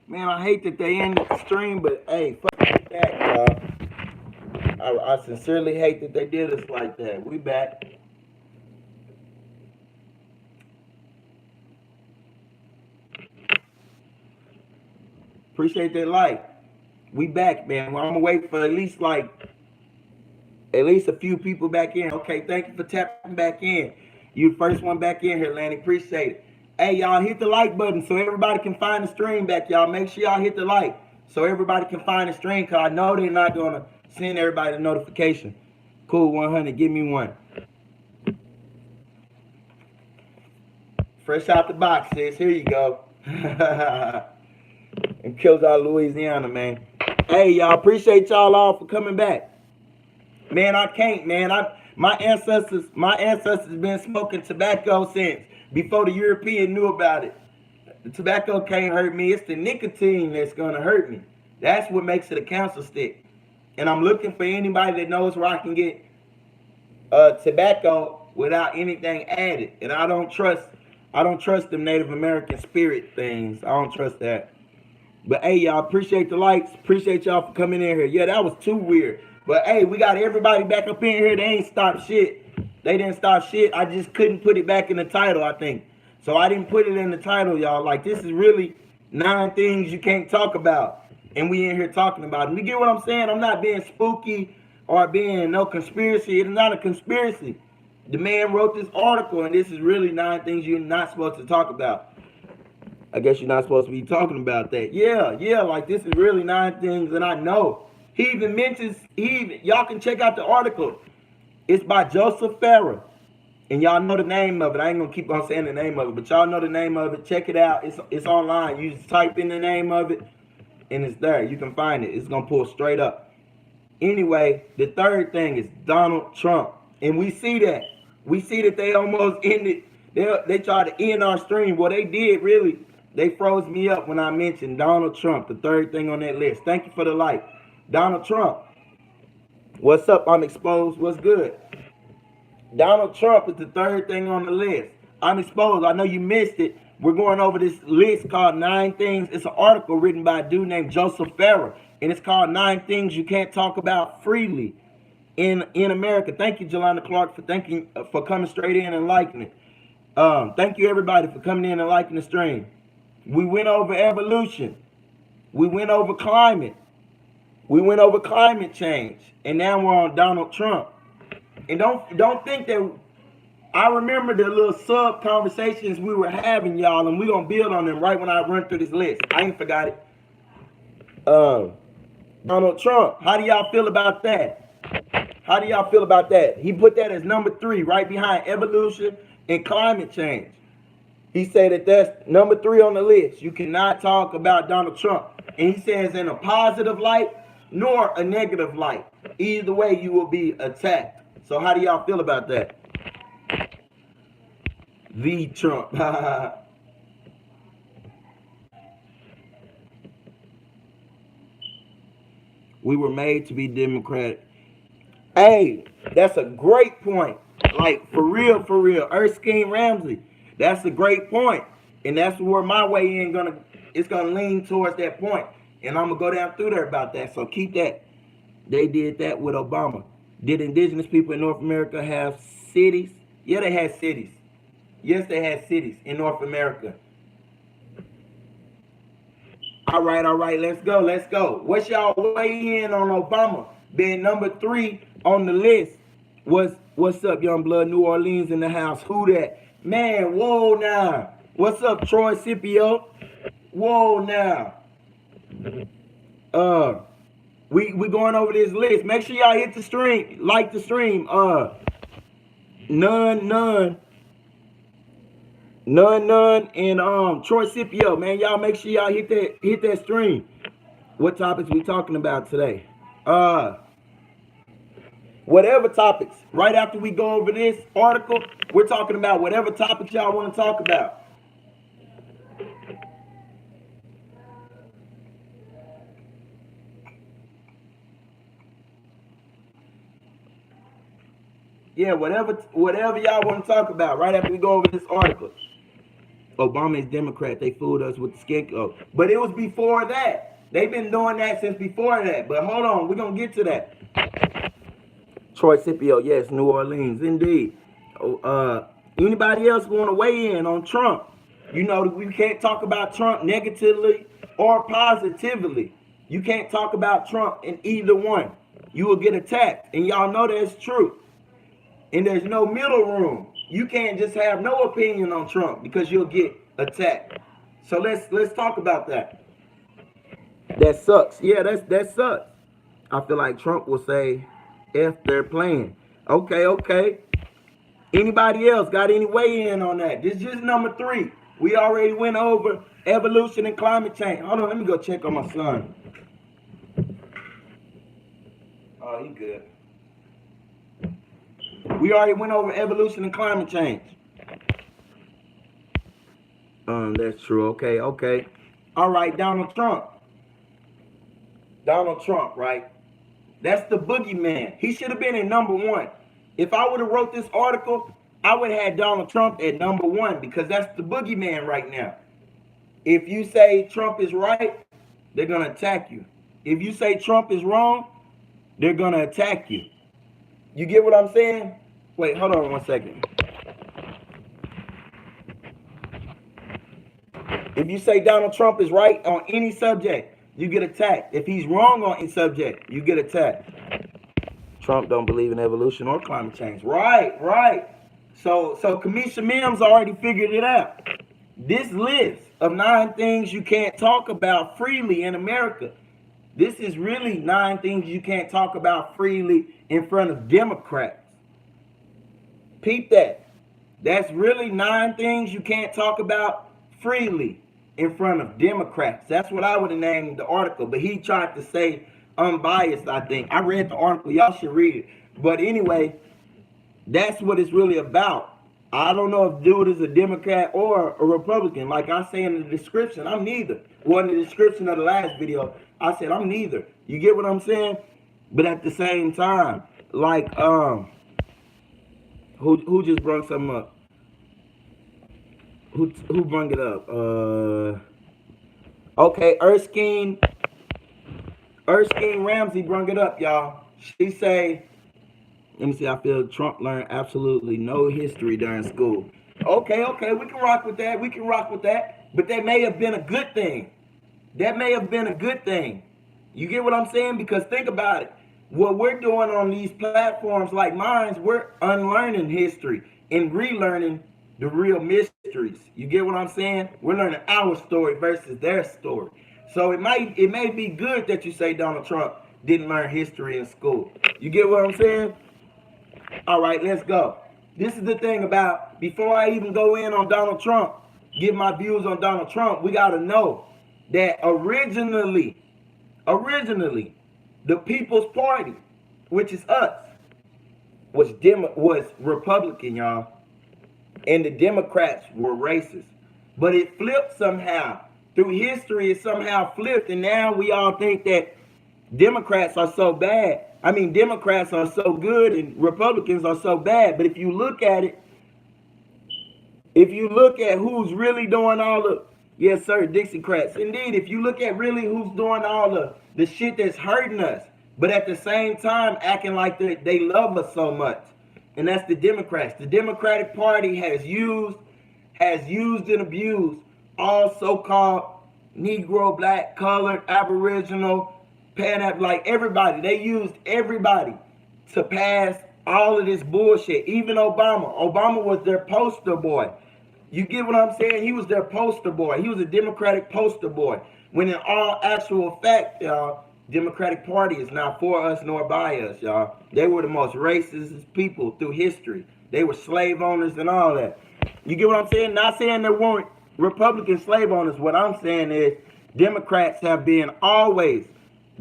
Man, I hate that they ended the stream, but hey, fuck that, y'all. I sincerely hate that they did us like that. We back. Appreciate that like. We back, man. Well, I'm gonna wait for at least a few people back in. Okay, thank you for tapping back in. You first one back in here, Lanny. Appreciate it. Hey, y'all, hit the like button so everybody can find the stream back, y'all. Make sure y'all hit the like so everybody can find the stream, because I know they're not gonna send everybody a notification. Cool, 100. Give me one. Fresh out the box, sis. Here you go. And kills out Louisiana, man. Hey, y'all, appreciate y'all all for coming back. Man, I can't, man. My ancestors been smoking tobacco since before the European knew about it. The tobacco can't hurt me. It's the nicotine that's gonna hurt me. That's what makes it a cancer stick. And I'm looking for anybody that knows where I can get tobacco without anything added. And I don't trust them Native American spirit things. I don't trust that. But hey, y'all, appreciate the likes. Appreciate y'all for coming in here. Yeah, that was too weird. But hey, we got everybody back up in here. They ain't stopped shit. They didn't stop shit. I just couldn't put it back in the title, I think. So I didn't put it in the title, y'all. Like, this is really 9 things you can't talk about. And we in here talking about them. You get what I'm saying? I'm not being spooky or being no conspiracy. It's not a conspiracy. The man wrote this article, and this is really 9 things you're not supposed to talk about. I guess you're not supposed to be talking about that. Yeah, like this is really 9 things, and I know. He even mentions, y'all can check out the article. It's by Joseph Farah. And y'all know the name of it. I ain't gonna keep on saying the name of it, but y'all know the name of it. Check it out. It's online. You just type in the name of it, and it's there. You can find it. It's gonna pull straight up. Anyway, the third thing is Donald Trump. And we see that. We see that they almost ended, they tried to end our stream. Well, they did really. They froze me up when I mentioned Donald Trump, the third thing on that list. Thank you for the like. Donald Trump. What's up? I'm exposed. What's good? Donald Trump is the third thing on the list. I'm exposed. I know you missed it. We're going over this list called 9 Things. It's an article written by a dude named Joseph Farah, and it's called 9 Things You Can't Talk About Freely in America. Thank you, Jelana Clark, for coming straight in and liking it. Thank you, everybody, for coming in and liking the stream. We went over evolution. We went over climate. We went over climate change, and now we're on Donald Trump. And don't think that I remember the little sub conversations we were having, y'all, and we're gonna build on them right when I run through this list. I ain't forgot it. Um, Donald Trump, how do y'all feel about that? How do y'all feel about that? He put that as number 3, right behind evolution and climate change. He said that that's number 3 on the list. You cannot talk about Donald Trump. And he says in a positive light nor a negative light. Either way, you will be attacked. So how do y'all feel about that? The Trump. We were made to be democratic. Hey, that's a great point. Like, for real, for real. Erskine Ramsey. That's a great point. And that's where my way in it's gonna lean towards that point. And I'm gonna go down through there about that. So keep that. They did that with Obama. Did indigenous people in North America have cities? Yeah, they had cities. Yes, they had cities in North America. All right, let's go, let's go. What's y'all weigh in on Obama being number 3 on the list? What's up, young blood? New Orleans in the house. Who that? Man, whoa now. What's up, Troy Scipio? Whoa now. Uh, we going over this list. Make sure y'all hit the stream, like the stream. None, and Troy Scipio, man. Y'all make sure y'all hit that stream. What topics we talking about today? Whatever topics. Right after we go over this article, we're talking about whatever topics y'all want to talk about. Yeah, whatever y'all want to talk about right after we go over this article. Obama is Democrat. They fooled us with the skin color. But it was before that. They've been doing that since before that. But hold on, we're going to get to that. Troy Scipio, yes, New Orleans, indeed. Anybody else want to weigh in on Trump? You know, we can't talk about Trump negatively or positively. You can't talk about Trump in either one. You will get attacked. And y'all know that's true. And there's no middle room. You can't just have no opinion on Trump because you'll get attacked. So let's talk about that. That sucks. Yeah, that sucks. I feel like Trump will say, F their plan. Okay. Anybody else got any weigh in on that? This is just number 3. We already went over evolution and climate change. Hold on, let me go check on my son. Oh, he good. We already went over evolution and climate change. That's true. Okay. All right, Donald Trump, right? That's the boogeyman. He should have been in number 1. If I would have wrote this article, I would have had Donald Trump at number 1 because that's the boogeyman right now. If you say Trump is right, they're going to attack you. If you say Trump is wrong, they're going to attack you. You get what I'm saying? Wait, hold on one second. If you say Donald Trump is right on any subject, you get attacked. If he's wrong on any subject, you get attacked. Trump don't believe in evolution or climate change. Right. So Kamisha Mims already figured it out. This list of 9 things you can't talk about freely in America. This is really 9 things you can't talk about freely in front of Democrats. Peep that. That's really 9 things you can't talk about freely in front of Democrats. That's what I would have named the article. But he tried to say unbiased, I think. I read the article. Y'all should read it. But anyway, that's what it's really about. I don't know if dude is a Democrat or a Republican. Like I say in the description, I'm neither. Well, in the description of the last video, I said I'm neither. You get what I'm saying? But at the same time, like, who just brought something up? Who brought it up? Okay, Erskine Ramsey brought it up, y'all. She say, let me see, I feel Trump learned absolutely no history during school. Okay, we can rock with that. But that may have been a good thing. You get what I'm saying? Because think about it. What we're doing on these platforms like mine, we're unlearning history and relearning the real mysteries. You get what I'm saying? We're learning our story versus their story. So it may be good that you say Donald Trump didn't learn history in school. You get what I'm saying? All right, let's go. This is the thing about, before I even go in on Donald Trump, give my views on Donald Trump, we got to know that originally, the People's Party, which is us, was Republican, y'all. And the Democrats were racist. But it flipped somehow. Through history, it somehow flipped. And now we all think that Democrats are so bad. I mean, Democrats are so good and Republicans are so bad. But if you look at it, who's really doing all the, yes, sir, Dixiecrats. Indeed, if you look at really who's doing all the shit that's hurting us, but at the same time acting like they love us so much. And that's the Democrats. The Democratic Party has used and abused all so-called Negro, black, colored, Aboriginal, like everybody. They used everybody to pass all of this bullshit. Even Obama. Obama was their poster boy. You get what I'm saying? He was their poster boy. He was a Democratic poster boy. When in all actual fact, y'all, Democratic Party is not for us nor by us, y'all. They were the most racist people through history. They were slave owners and all that. You get what I'm saying? Not saying there weren't Republican slave owners. What I'm saying is Democrats have always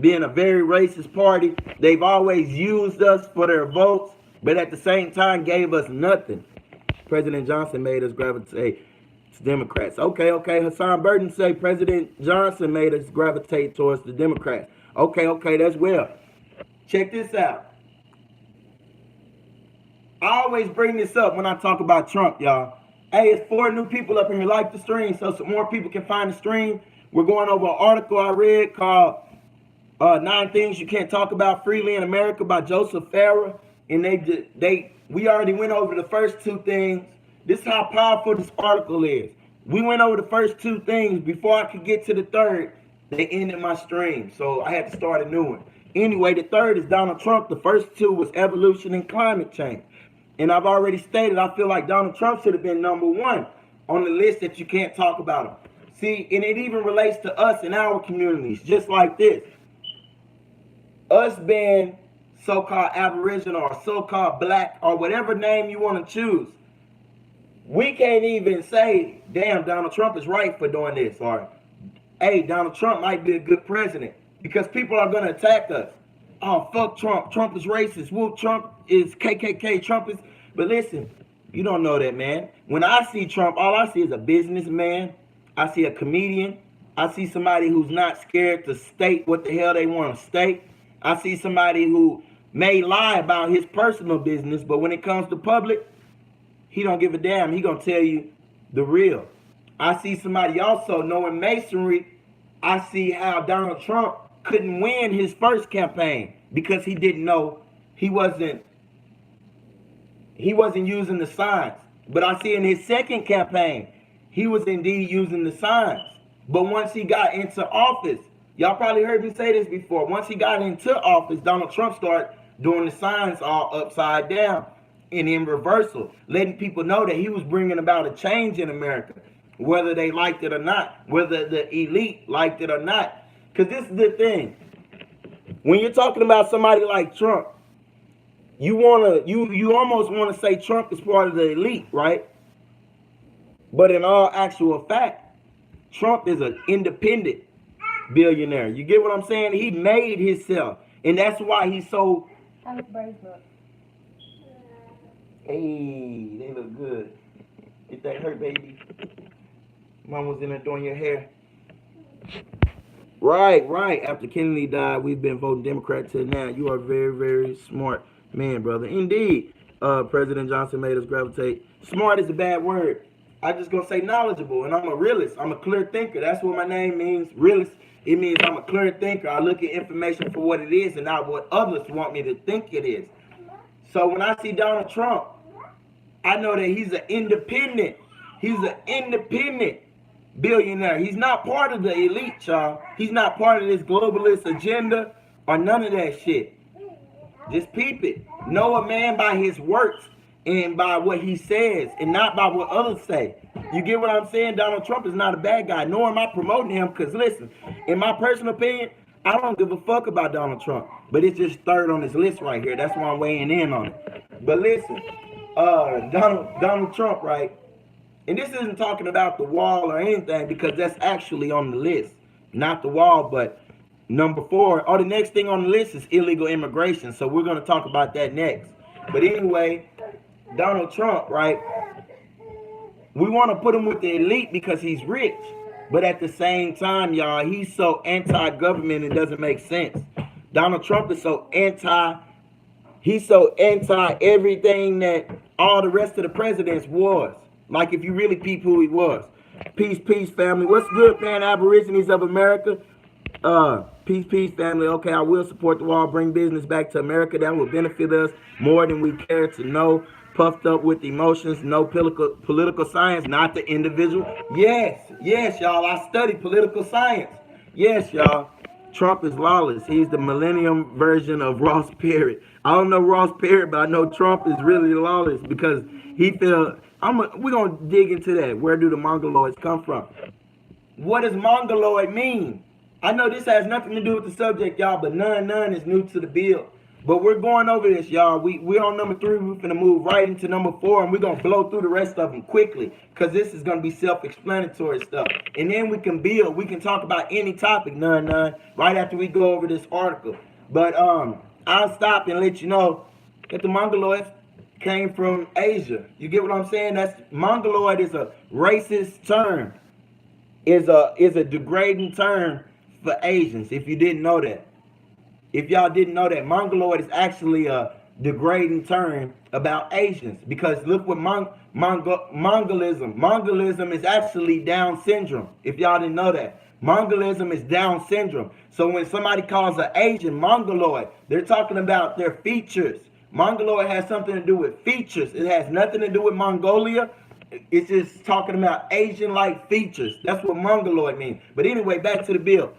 been a very racist party. They've always used us for their votes, but at the same time gave us nothing. President Johnson made us gravitate to Democrats. Okay. Hassan Burton say President Johnson made us gravitate towards the Democrats. Okay, that's well. Check this out. I always bring this up when I talk about Trump, y'all. Hey, it's 4 new people up in here. Like the stream so some more people can find the stream. We're going over an article I read called 9 Things You Can't Talk About Freely in America by Joseph Farah. And we already went over the first 2 things. This is how powerful this article is. We went over the first 2 things. Before I could get to the third, they ended my stream. So I had to start a new one. Anyway, the third is Donald Trump. The first 2 was evolution and climate change. And I've already stated, I feel like Donald Trump should have been number 1 on the list that you can't talk about him. See, and it even relates to us in our communities, just like this. Us being so-called Aboriginal or so-called black or whatever name you want to choose, we can't even say, damn, Donald Trump is right for doing this, or hey, Donald Trump might be a good president, because people are going to attack us. Oh, fuck Trump. Trump is racist. Whoop, Trump is KKK. Trump is... But listen, you don't know that, man. When I see Trump, all I see is a businessman. I see a comedian. I see somebody who's not scared to state what the hell they want to state. I see somebody who may lie about his personal business, but when it comes to public, he don't give a damn. He gonna tell you the real. I see somebody also knowing masonry. I see how Donald Trump couldn't win his first campaign because he didn't know he wasn't using the signs. But I see in his second campaign, he was indeed using the signs. But once he got into office, y'all probably heard me say this before. Once he got into office, Donald Trump started doing the signs all upside down and in reversal, letting people know that he was bringing about a change in America, whether they liked it or not, whether the elite liked it or not. Because this is the thing. When you're talking about somebody like Trump, you almost want to say Trump is part of the elite, right? But in all actual fact, Trump is an independent billionaire. You get what I'm saying? He made himself. And that's why he's so... How does braids look? Hey, they look good. Get that hurt, baby. Mom was in there doing your hair. Right. After Kennedy died, we've been voting Democrat till now. You are very, very smart man, brother. Indeed, President Johnson made us gravitate. Smart is a bad word. I just gonna say knowledgeable, and I'm a realist. I'm a clear thinker. That's what my name means, realist. It means I'm a clear thinker. I look at information for what it is and not what others want me to think it is. So when I see Donald Trump, I know that he's an independent. He's an independent billionaire. He's not part of the elite, y'all. He's not part of this globalist agenda or none of that shit. Just peep it. Know a man by his works and by what he says and not by what others say. You get what I'm saying? Donald Trump is not a bad guy, nor am I promoting him, because listen, in my personal opinion, I don't give a fuck about Donald Trump. But it's just third on this list right here. That's why I'm weighing in on it. But listen, Donald Trump, right? And this isn't talking about the wall or anything, because that's actually on the list. Not the wall, but number 4. Oh, the next thing on the list is illegal immigration. So we're going to talk about that next. But anyway, Donald Trump, right? We want to put him with the elite because he's rich. But at the same time, y'all, he's so anti-government it doesn't make sense. Donald Trump is so he's so anti everything that all the rest of the presidents was. Like if you really peep who he was. Peace, family. What's good, man? Aborigines of America. Peace, family. Okay, I will support the wall, bring business back to America. That will benefit us more than we care to know. Puffed up with emotions, no political science, not the individual. Yes, y'all. I studied political science. Yes, y'all. Trump is lawless. He's the millennium version of Ross Perot. I don't know Ross Perot, but I know Trump is really lawless because he feel. We're gonna dig into that. Where do the Mongoloids come from? What does Mongoloid mean? I know this has nothing to do with the subject, y'all, but none is new to the bill. But we're going over this, y'all. We're on number 3. We're going to move right into number 4, and we're going to blow through the rest of them quickly because this is going to be self-explanatory stuff. And then we can build. We can talk about any topic, none, right after we go over this article. But I'll stop and let you know that the Mongoloids came from Asia. You get what I'm saying? That's Mongoloid is a racist term. Is a degrading term for Asians, if you didn't know that. If y'all didn't know that, Mongoloid is actually a degrading term about Asians, because look what Mongolism is actually Down syndrome. If y'all didn't know that, Mongolism is Down syndrome. So when somebody calls an Asian Mongoloid, they're talking about their features. Mongoloid has something to do with features. It has nothing to do with Mongolia. It's just talking about Asian-like features. That's what Mongoloid means. But anyway, back to the bill.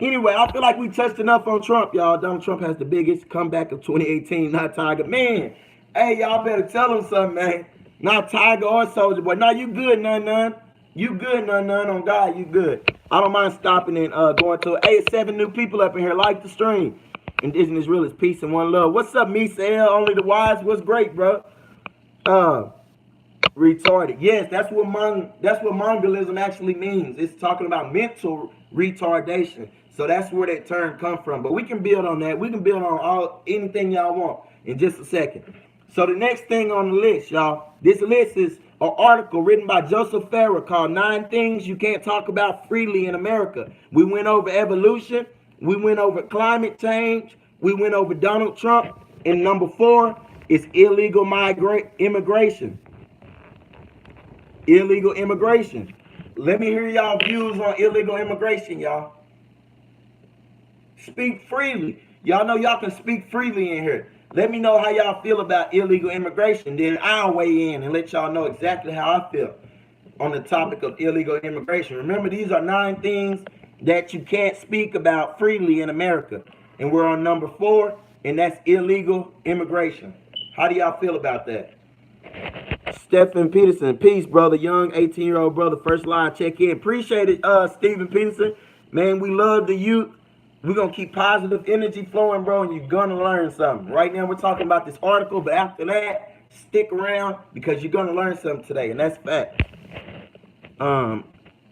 Anyway, I feel like we touched enough on Trump, y'all. Donald Trump has the biggest comeback of 2018, not Tiger. Man, hey, y'all better tell him something, man. Not Tiger or Soulja Boy. No, you good, none. You good, none. On God, you good. I don't mind stopping and going to it. Hey, 7 new people up in here. Like the stream. Indigenous Realist, peace and one love. What's up, Misael? Only the wise. What's great, bro? Retarded. Yes, that's what Mongolism actually means. It's talking about mental retardation. So that's where that term comes from. But we can build on that. We can build on anything y'all want in just a second. So the next thing on the list, y'all, this list is an article written by Joseph Farah called 9 Things You Can't Talk About Freely in America. We went over evolution. We went over climate change. We went over Donald Trump. And number 4 is illegal immigration. Illegal immigration. Let me hear y'all views on illegal immigration, y'all. Speak freely. Y'all know y'all can speak freely in here. Let me know how y'all feel about illegal immigration. Then I'll weigh in and let y'all know exactly how I feel on the topic of illegal immigration. Remember, these are 9 things that you can't speak about freely in America. And we're on number 4, and that's illegal immigration. How do y'all feel about that? Stephen Peterson, peace, brother. Young 18-year-old brother, first live check in. Appreciate it, Stephen Peterson. Man, we love the youth. We're going to keep positive energy flowing, bro, and you're going to learn something. Right now, we're talking about this article, but after that, stick around because you're going to learn something today, and that's fact.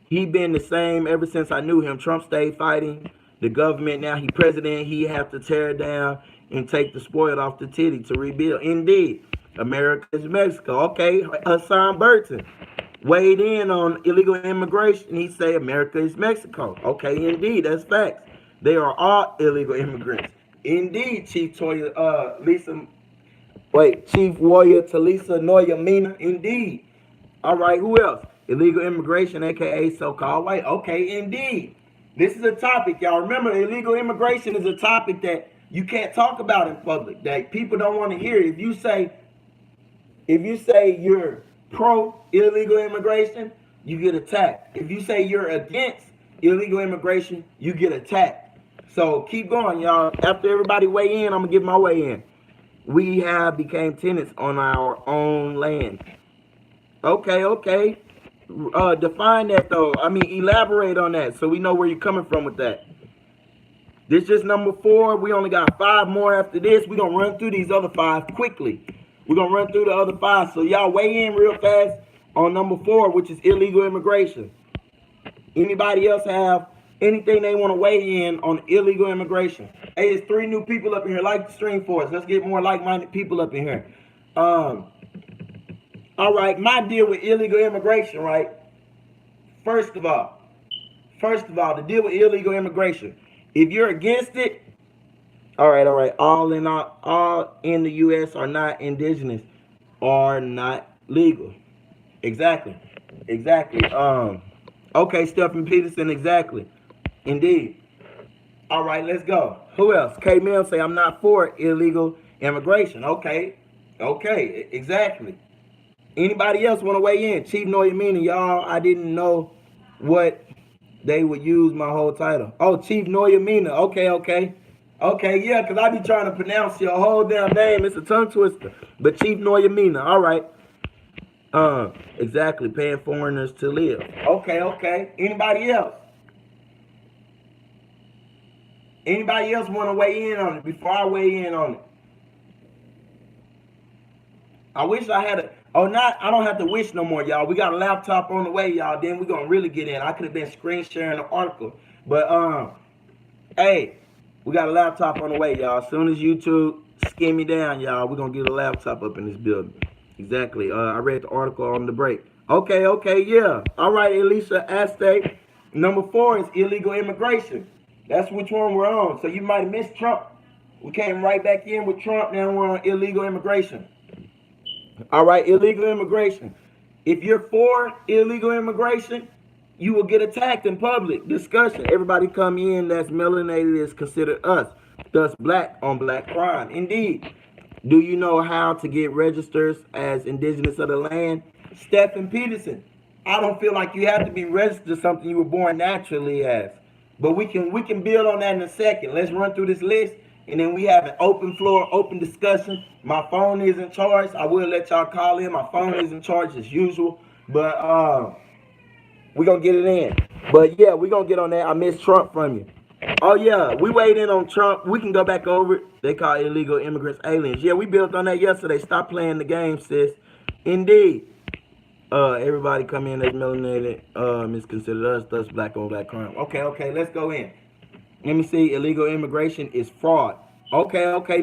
He been the same ever since I knew him. Trump stayed fighting the government. Now he president. He have to tear it down and take the spoil off the titty to rebuild. Indeed. America is Mexico. Okay, Hassan Burton weighed in on illegal immigration. He say America is Mexico. Okay, indeed, that's facts. They are all illegal immigrants. Indeed, Chief Warrior Talisa Noya Mina. Indeed. All right, who else? Illegal immigration, aka so-called white. Okay, indeed. This is a topic, y'all. Remember, illegal immigration is a topic that you can't talk about in public. That people don't want to hear. If you say you're pro illegal immigration, you get attacked. If you say you're against illegal immigration, you get attacked. So keep going, y'all. After everybody weigh in, I'm gonna give my weigh in. We have became tenants on our own land. Okay. Define that though. I mean, elaborate on that so we know where you're coming from with that. This is just number 4. We only got 5 more after this. We're gonna run through these other 5 quickly. We're going to run through the other 5. So y'all weigh in real fast on number 4, which is illegal immigration. Anybody else have anything they want to weigh in on illegal immigration? Hey, there's 3 new people up in here. Like the stream for us. Let's get more like-minded people up in here. All right, my deal with illegal immigration, right? First of all, to deal with illegal immigration, if you're against it, all right. All in the U.S. are not indigenous, are not legal. Exactly. Okay, Stephen Peterson. Exactly. Indeed. All right, let's go. Who else? K. Mill say I'm not for illegal immigration. Okay. Exactly. Anybody else want to weigh in? Chief Noyamina, y'all. I didn't know what they would use my whole title. Oh, Chief Noyamina. Okay, yeah, because I be trying to pronounce your whole damn name. It's a tongue twister. But Chief Noyamina, all right. Exactly, paying foreigners to live. Okay. Anybody else? Anybody else want to weigh in on it before I weigh in on it? I wish I had I don't have to wish no more, y'all. We got a laptop on the way, y'all. Then we're going to really get in. I could have been screen sharing the article. But, hey. We got a laptop on the way, y'all. As soon as YouTube skim me down, y'all, we're going to get a laptop up in this building. Exactly. I read the article on the break. Okay, yeah. All right, Elisa Aste. Number 4 is illegal immigration. That's which one we're on. So you might have missed Trump. We came right back in with Trump. Now we're on illegal immigration. All right, illegal immigration. If you're for illegal immigration, you will get attacked in public discussion. Everybody come in that's melanated is considered us, thus black on black crime. Indeed. Do you know how to get registers as indigenous of the land? Stephen Peterson. I don't feel like you have to be registered as something you were born naturally as. But we can build on that in a second. Let's run through this list and then we have an open floor, open discussion. My phone is in charge. I will let y'all call in. My phone is in charge as usual. But we're gonna get it in. But yeah, we're gonna get on that. I miss Trump from you. Oh yeah, we weighed in on Trump. We can go back over it. They call illegal immigrants aliens. Yeah, we built on that yesterday. Stop playing the game, sis. Indeed. Everybody come in as melanated, is considered us, thus black on black crime. Okay, let's go in. Let me see. Illegal immigration is fraud. Okay.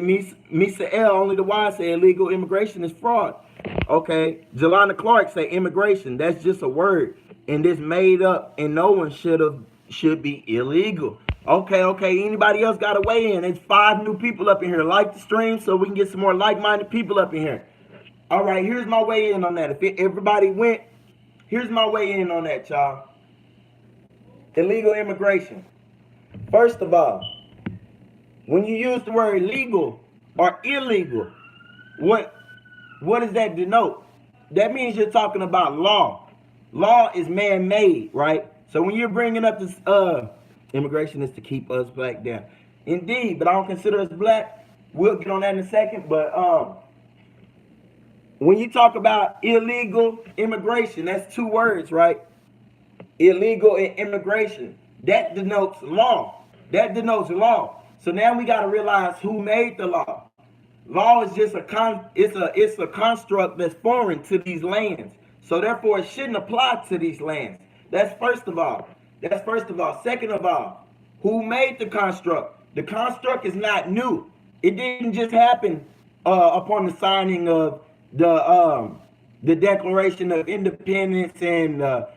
Misa L, only the Y say illegal immigration is fraud. Okay. Jelana Clark say immigration. That's just a word. And this made up and no one should be illegal. Okay. Anybody else got to weigh in? There's 5 new people up in here. Like the stream so we can get some more like-minded people up in here. All right, here's my way in on that. If everybody went, here's my way in on that, y'all. Illegal immigration. First of all, when you use the word legal or illegal, what does that denote? That means you're talking about law. Law is man-made, right? So when you're bringing up this, immigration is to keep us black down. Indeed, but I don't consider us black. We'll get on that in a second, but when you talk about illegal immigration, that's 2 words, right? Illegal and immigration. That denotes law. So now we got to realize who made the law. Law is just it's a construct that's foreign to these lands. So therefore it shouldn't apply to these lands. That's first of all. Second of all, who made the construct? The construct is not new. It didn't just happen upon the signing of the Declaration of Independence and the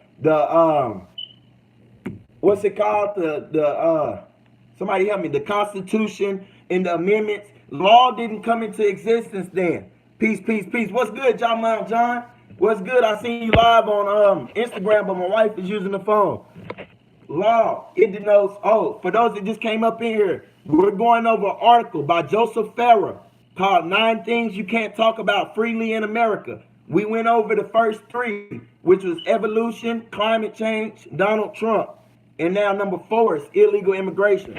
what's it called? The somebody help me. The Constitution and the amendments. Law didn't come into existence then. Peace. What's good, John? What's good? I seen you live on Instagram, but my wife is using the phone. Law, it denotes, for those that just came up in here, we're going over an article by Joseph Farah called 9 Things You Can't Talk About Freely in America. We went over the first 3, which was evolution, climate change, Donald Trump. And now number 4 is illegal immigration.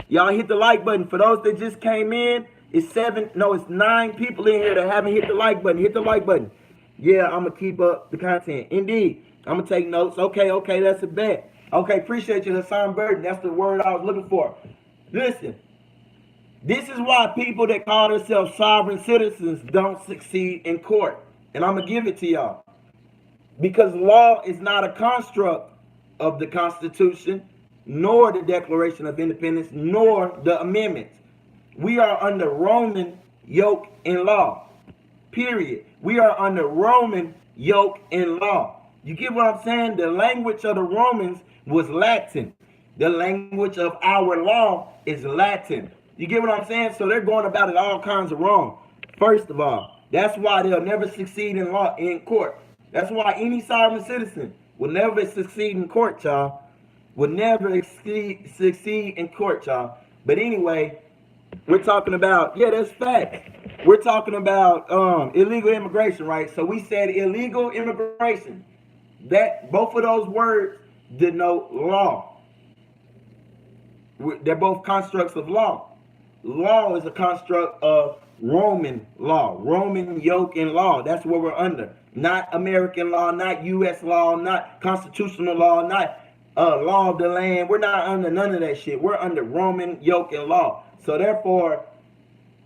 Y'all hit the like button. For those that just came in, it's 9 people in here that haven't hit the like button. Hit the like button. Yeah, I'm going to keep up the content. Indeed. I'm going to take notes. Okay, that's a bet. Okay, appreciate you, Hassan Burton. That's the word I was looking for. Listen, this is why people that call themselves sovereign citizens don't succeed in court. And I'm going to give it to y'all. Because law is not a construct of the Constitution, nor the Declaration of Independence, nor the amendments. We are under Roman yoke and law. Period. We are under Roman yoke and law. You get what I'm saying? The language of the Romans was Latin. The language of our law is Latin. You get what I'm saying? So they're going about it all kinds of wrong. First of all, that's why they'll never succeed in court. That's why any sovereign citizen will never succeed in court, y'all. Will never succeed in court, y'all. But anyway, we're talking about, that's fact. We're talking about illegal immigration, right? So we said illegal immigration. That both of those words denote law. They're both constructs of law. Law is a construct of Roman law, Roman yoke and law. That's what we're under. Not American law, not U.S. law, not constitutional law, not law of the land. We're not under none of that shit. We're under Roman yoke and law. So therefore,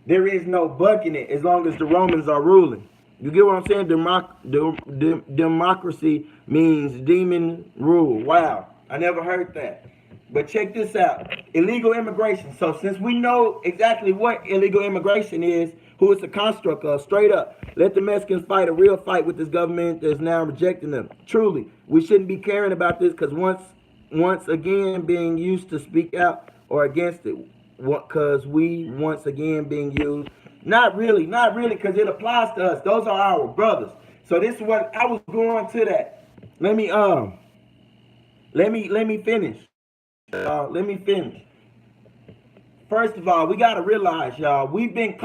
there is no bucking it as long as the Romans are ruling. You get what I'm saying? Democracy means demon rule. Wow, I never heard that. But check this out. Illegal immigration. So since we know exactly what illegal immigration is, who it's a construct of, straight up, let the Mexicans fight a real fight with this government that's now rejecting them. Truly, we shouldn't be caring about this because once again being used to speak out or against it. because we once again being used. Not really, because it applies to us. Those are our brothers. So this is what I was going to that. Let me finish. Let me finish. First of all, we gotta realize, y'all, we've been in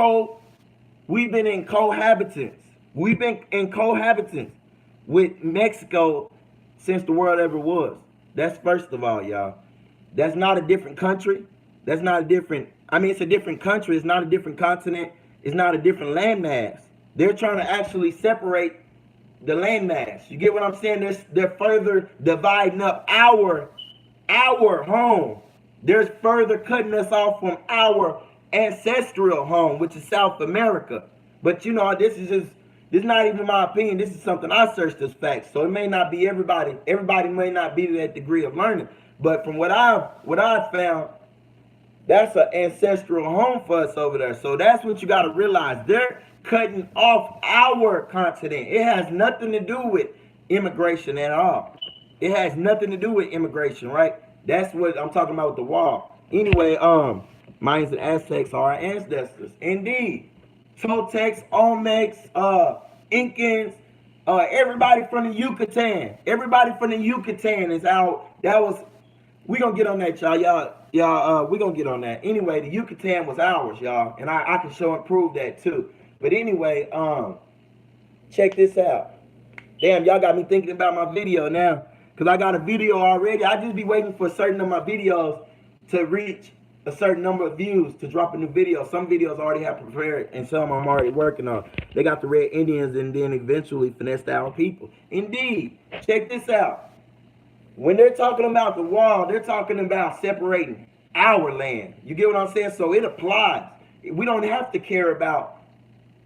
cohabitance. We've been in cohabitance with Mexico since the world ever was. That's first of all, y'all. That's not a different country. That's not a different, I mean, it's a different country. It's not a different continent. It's not a different landmass. They're trying to actually separate the landmass. You get what I'm saying? They're further dividing up our home. They're further cutting us off from our ancestral home, which is South America. But you know, this is not even my opinion. This is something I searched as facts. So it may not be everybody. Everybody may not be to that degree of learning. But from what I've found, that's an ancestral home for us over there. So that's what you got to realize. They're cutting off our continent. It has nothing to do with immigration at all. It has nothing to do with immigration, right? That's what I'm talking about with the wall. Anyway, Mayans and Aztecs are our ancestors. Indeed. Toltecs, Olmecs, Incans, everybody from the Yucatan. Everybody from the Yucatan is out. We gonna get on that, y'all. We gonna get on that. Anyway, the Yucatan was ours, y'all. And I can show and prove that too. But anyway, check this out. Damn, y'all got me thinking about my video now. Because I got a video already. I just be waiting for certain of my videos to reach a certain number of views to drop a new video. Some videos already have prepared and some I'm already working on. They got the Red Indians and then eventually finessed our people. Indeed. Check this out. When they're talking about the wall, they're talking about separating our land. You get what I'm saying? So it applies. We don't have to care about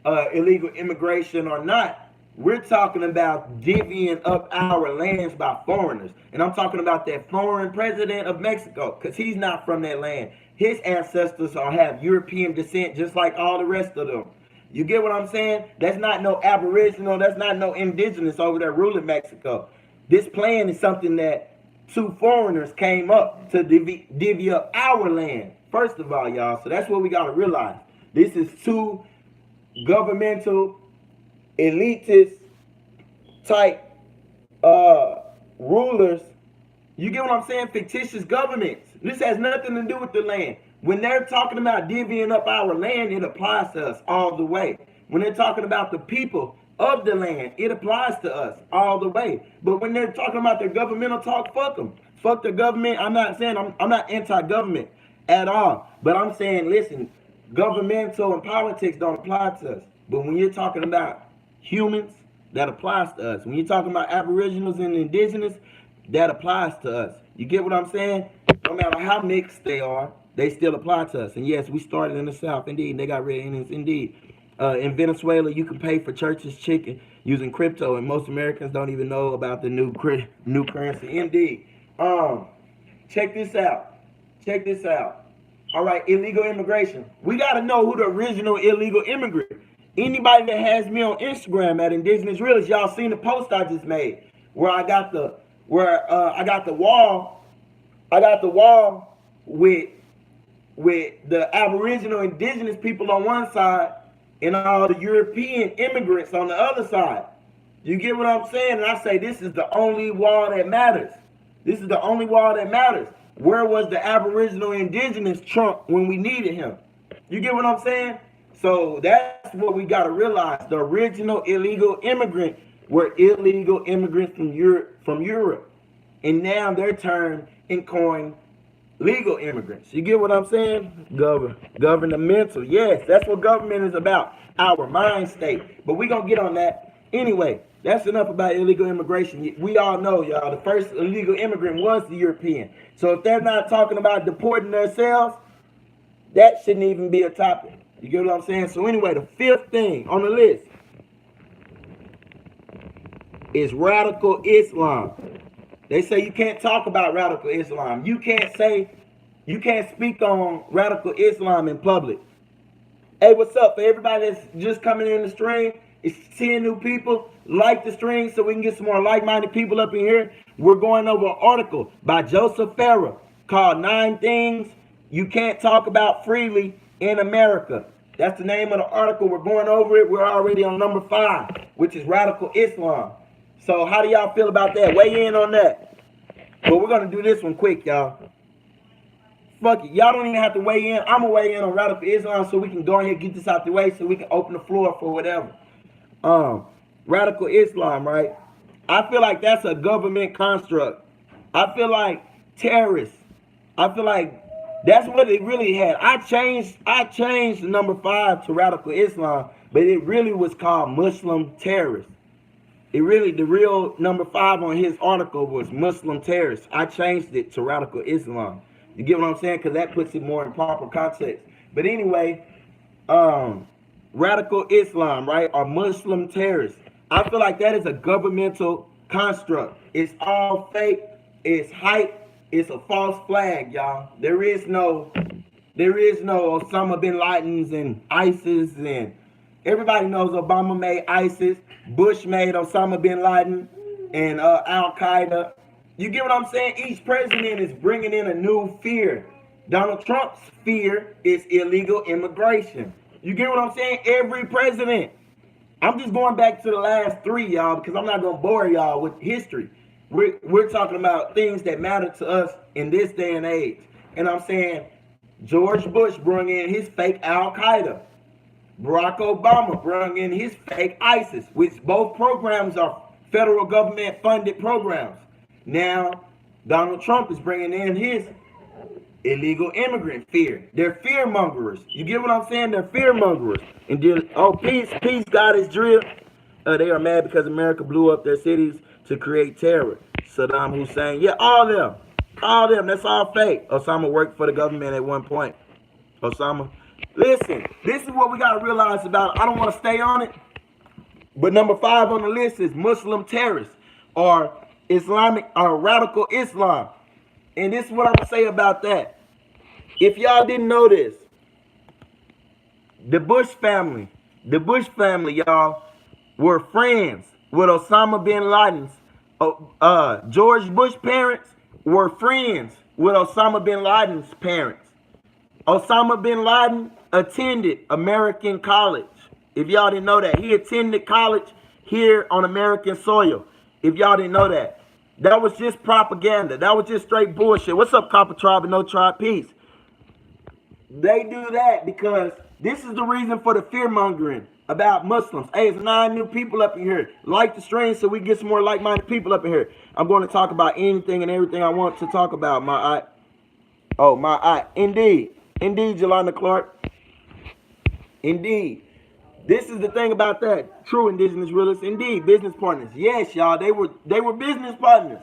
illegal immigration or not. We're talking about divvying up our lands by foreigners. And I'm talking about that foreign president of Mexico, because he's not from that land. His ancestors have European descent just like all the rest of them. You get what I'm saying? That's not no aboriginal, that's not no indigenous over there ruling Mexico. This plan is something that two foreigners came up to divvy up our land. First of all, y'all. So that's what we got to realize. This is two governmental elitist type rulers. You get what I'm saying? Fictitious governments. This has nothing to do with the land. When they're talking about divvying up our land, it applies to us all the way. When they're talking about the people of the land, it applies to us all the way. But when they're talking about their governmental talk, fuck them. Fuck the government. I'm not saying I'm not anti-government at all. But I'm saying, listen, governmental and politics don't apply to us. But when you're talking about humans, that applies to us. When you're talking about aboriginals and indigenous, that applies to us. You get what I'm saying? No matter how mixed they are, they still apply to us. And yes, we started in the South. Indeed, they got red Indians. Indeed. In Venezuela, you can pay for church's chicken using crypto, and most Americans don't even know about the new currency. Indeed. Check this out. Check this out. All right, illegal immigration. We got to know who the original illegal immigrant. Anybody that has me on Instagram at Indigenous Realist, y'all seen the post I just made where I got the wall. I got the wall with the Aboriginal indigenous people on one side and all the European immigrants on the other side. You get what I'm saying? And I say this is the only wall that matters. This is the only wall that matters. Where was the Aboriginal indigenous Trump when we needed him? You get what I'm saying? So that's what we got to realize. The original illegal immigrant were illegal immigrants from Europe. And now they're turned and coined legal immigrants. You get what I'm saying? Governmental. Yes, that's what government is about. Our mind state. But we're going to get on that. Anyway, that's enough about illegal immigration. We all know, y'all, the first illegal immigrant was the European. So if they're not talking about deporting themselves, that shouldn't even be a topic. You get what I'm saying? So anyway, the fifth thing on the list is radical Islam. They say you can't talk about radical Islam. You can't speak on radical Islam in public. Hey, what's up? For everybody that's just coming in the stream, it's 10 new people. Like the stream so we can get some more like-minded people up in here. We're going over an article by Joseph Farah called 9 Things you can't talk about freely in America. That's the name of the article. We're going over it. We're already on number 5, which is radical Islam. So how do y'all feel about that? Weigh in on that. But we're going to do this one quick, y'all. Fuck it. Y'all don't even have to weigh in. I'm going to weigh in on radical Islam so we can go ahead and get this out the way so we can open the floor for whatever. Radical Islam, right? I feel like that's a government construct. I feel like terrorists. I feel like that's what it really had. I changed the number 5 to radical Islam, but it really was called Muslim terrorists. The real number 5 on his article was Muslim terrorists. I changed it to radical Islam. You get what I'm saying? Because that puts it more in proper context. But anyway, radical Islam, right, or Muslim terrorists. I feel like that is a governmental construct. It's all fake. It's hype. It's a false flag, y'all. There is no Osama bin Laden's and ISIS, and everybody knows Obama made ISIS, Bush made Osama bin Laden, and Al Qaeda. You get what I'm saying? Each president is bringing in a new fear. Donald Trump's fear is illegal immigration. You get what I'm saying? Every president. I'm just going back to the last 3, y'all, because I'm not going to bore y'all with history. We're talking about things that matter to us in this day and age. And I'm saying George Bush brought in his fake Al Qaeda. Barack Obama brought in his fake ISIS, which both programs are federal government funded programs. Now, Donald Trump is bringing in his illegal immigrant fear. They're fear mongers. You get what I'm saying? They're fear mongers. And peace, God is drill. They are mad because America blew up their cities to create terror. Saddam Hussein, yeah, all them. That's all fake. Osama worked for the government at one point. Osama, listen, this is what we got to realize about. I don't want to stay on it, but number 5 on the list is Muslim terrorists or Islamic or radical Islam. And this is what I'm going to say about that. If y'all didn't know this, the Bush family, y'all, were friends with Osama bin Laden's. George Bush parents were friends with Osama bin Laden's parents. Osama bin Laden attended American college. If y'all didn't know that, he attended college here on American soil. If y'all didn't know that, that was just propaganda. That was just straight bullshit. What's up, Copper Tribe and No Tribe Peace? They do that because this is the reason for the fear mongering about Muslims. Hey, it's 9 new people up in here. Like the stream so we get some more like-minded people up in here. I'm going to talk about anything and everything I want to talk about. Indeed, Jelana Clark. Indeed. This is the thing about that. True indigenous realists. Indeed, business partners. Yes, y'all, they were business partners.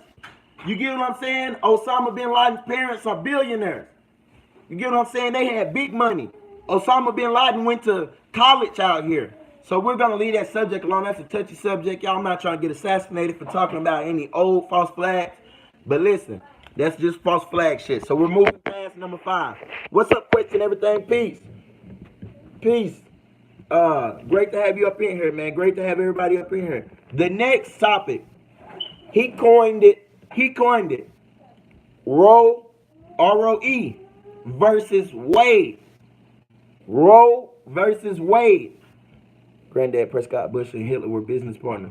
You get what I'm saying? Osama bin Laden's parents are billionaires. You get what I'm saying? They had big money. Osama bin Laden went to college out here. So we're going to leave that subject alone. That's a touchy subject. Y'all, I'm not trying to get assassinated for talking about any old false flags. But listen, that's just false flag shit. So we're moving past number 5. What's up, Question Everything? Peace. Peace. Great to have you up in here, man. Great to have everybody up in here. The next topic, he coined it. Roe, R-O-E, versus Wade. Roe versus Wade. Granddad Prescott Bush and Hitler were business partners.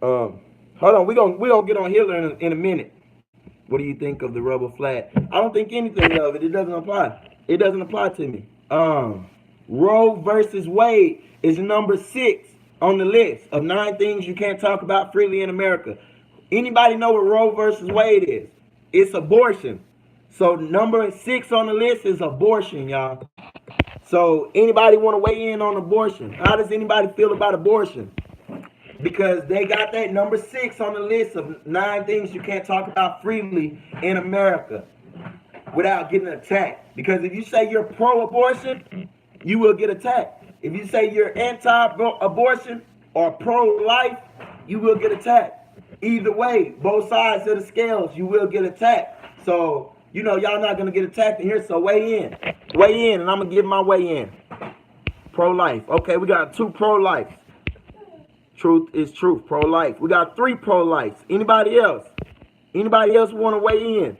Hold on, we gonna get on Hitler in a minute. What do you think of the rubber flag? I don't think anything of it. It doesn't apply. It doesn't apply to me. Roe versus Wade is number 6 on the list of 9 things you can't talk about freely in America. Anybody know what Roe versus Wade is? It's abortion. So number 6 on the list is abortion, y'all. So anybody want to weigh in on abortion? How does anybody feel about abortion? Because they got that number 6 on the list of 9 things you can't talk about freely in America without getting attacked. Because if you say you're pro-abortion, you will get attacked. If you say you're anti-abortion or pro-life, you will get attacked. Either way, both sides of the scales, you will get attacked. So, you know, y'all not going to get attacked in here, so weigh in. Weigh in, and I'm going to give my weigh in. Pro-life. Okay, we got 2 pro-life. Truth is truth. Pro-life. We got 3 pro-life. Anybody else? Anybody else want to weigh in?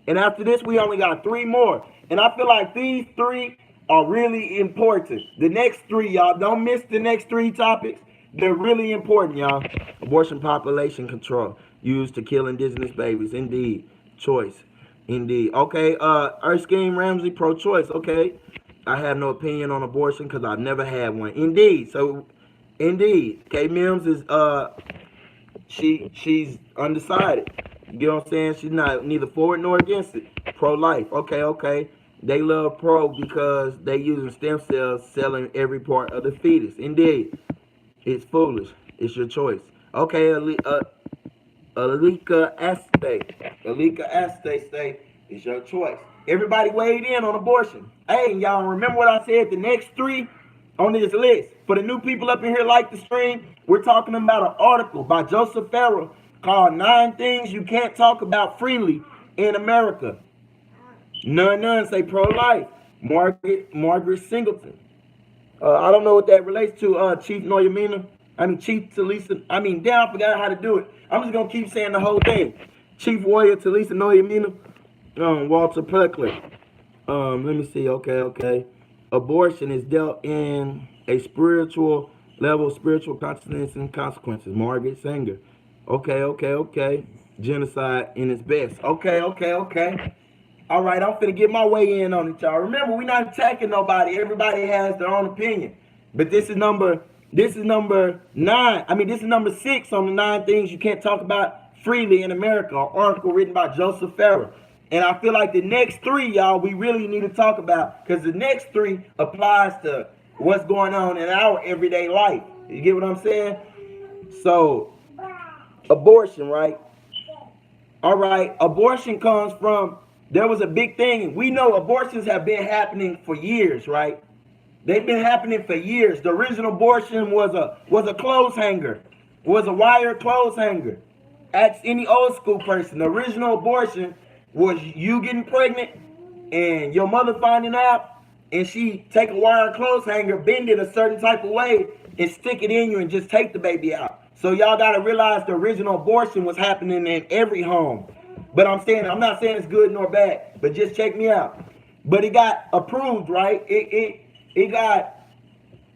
And after this, we only got 3 more. And I feel like these 3 are really important. The next 3, y'all, don't miss the next 3 topics. They're really important, y'all. Abortion, population control used to kill indigenous babies. Indeed. Choice. Indeed. Okay, Erskine Ramsey, pro-choice. Okay. I have no opinion on abortion because I've never had one. Indeed. So, indeed. K Mims is she's undecided. You get what I'm saying? She's not neither for it nor against it. Pro-life. Okay. They love pro because they using stem cells selling every part of the fetus. Indeed. It's foolish. It's your choice. Okay, Alika Aste. Alika Aste say it's your choice. Everybody weighed in on abortion. Hey, y'all remember what I said? The next 3 on this list. For the new people up in here like the stream, we're talking about an article by Joseph Farrell called 9 Things You Can't Talk About Freely in America. None say pro-life. Margaret Singleton. I don't know what that relates to, Chief Noyamina. Chief Talisa. Damn, I forgot how to do it. I'm just going to keep saying the whole thing. Chief Warrior Talisa Noyamina. Walter Puckler. Let me see. Okay. Abortion is dealt in a spiritual level, spiritual consciousness and consequences. Margaret Sanger. Okay. Genocide in its best. Okay. All right, I'm finna get my way in on it, y'all. Remember, we're not attacking nobody. Everybody has their own opinion. But this is number 9. This is number 6 on the 9 things you can't talk about freely in America, an article written by Joseph Farrell. And I feel like the next 3, y'all, we really need to talk about, because the next 3 applies to what's going on in our everyday life. You get what I'm saying? So, abortion, right? All right, abortion comes from, there was a big thing. We know abortions have been happening for years, right? They've been happening for years. The original abortion was a clothes hanger, was a wire clothes hanger. Ask any old school person. The original abortion was you getting pregnant and your mother finding out, and she take a wire clothes hanger, bend it a certain type of way, and stick it in you and just take the baby out. So y'all gotta realize the original abortion was happening in every home. But I'm not saying it's good nor bad, but just check me out. But it got approved, right? It got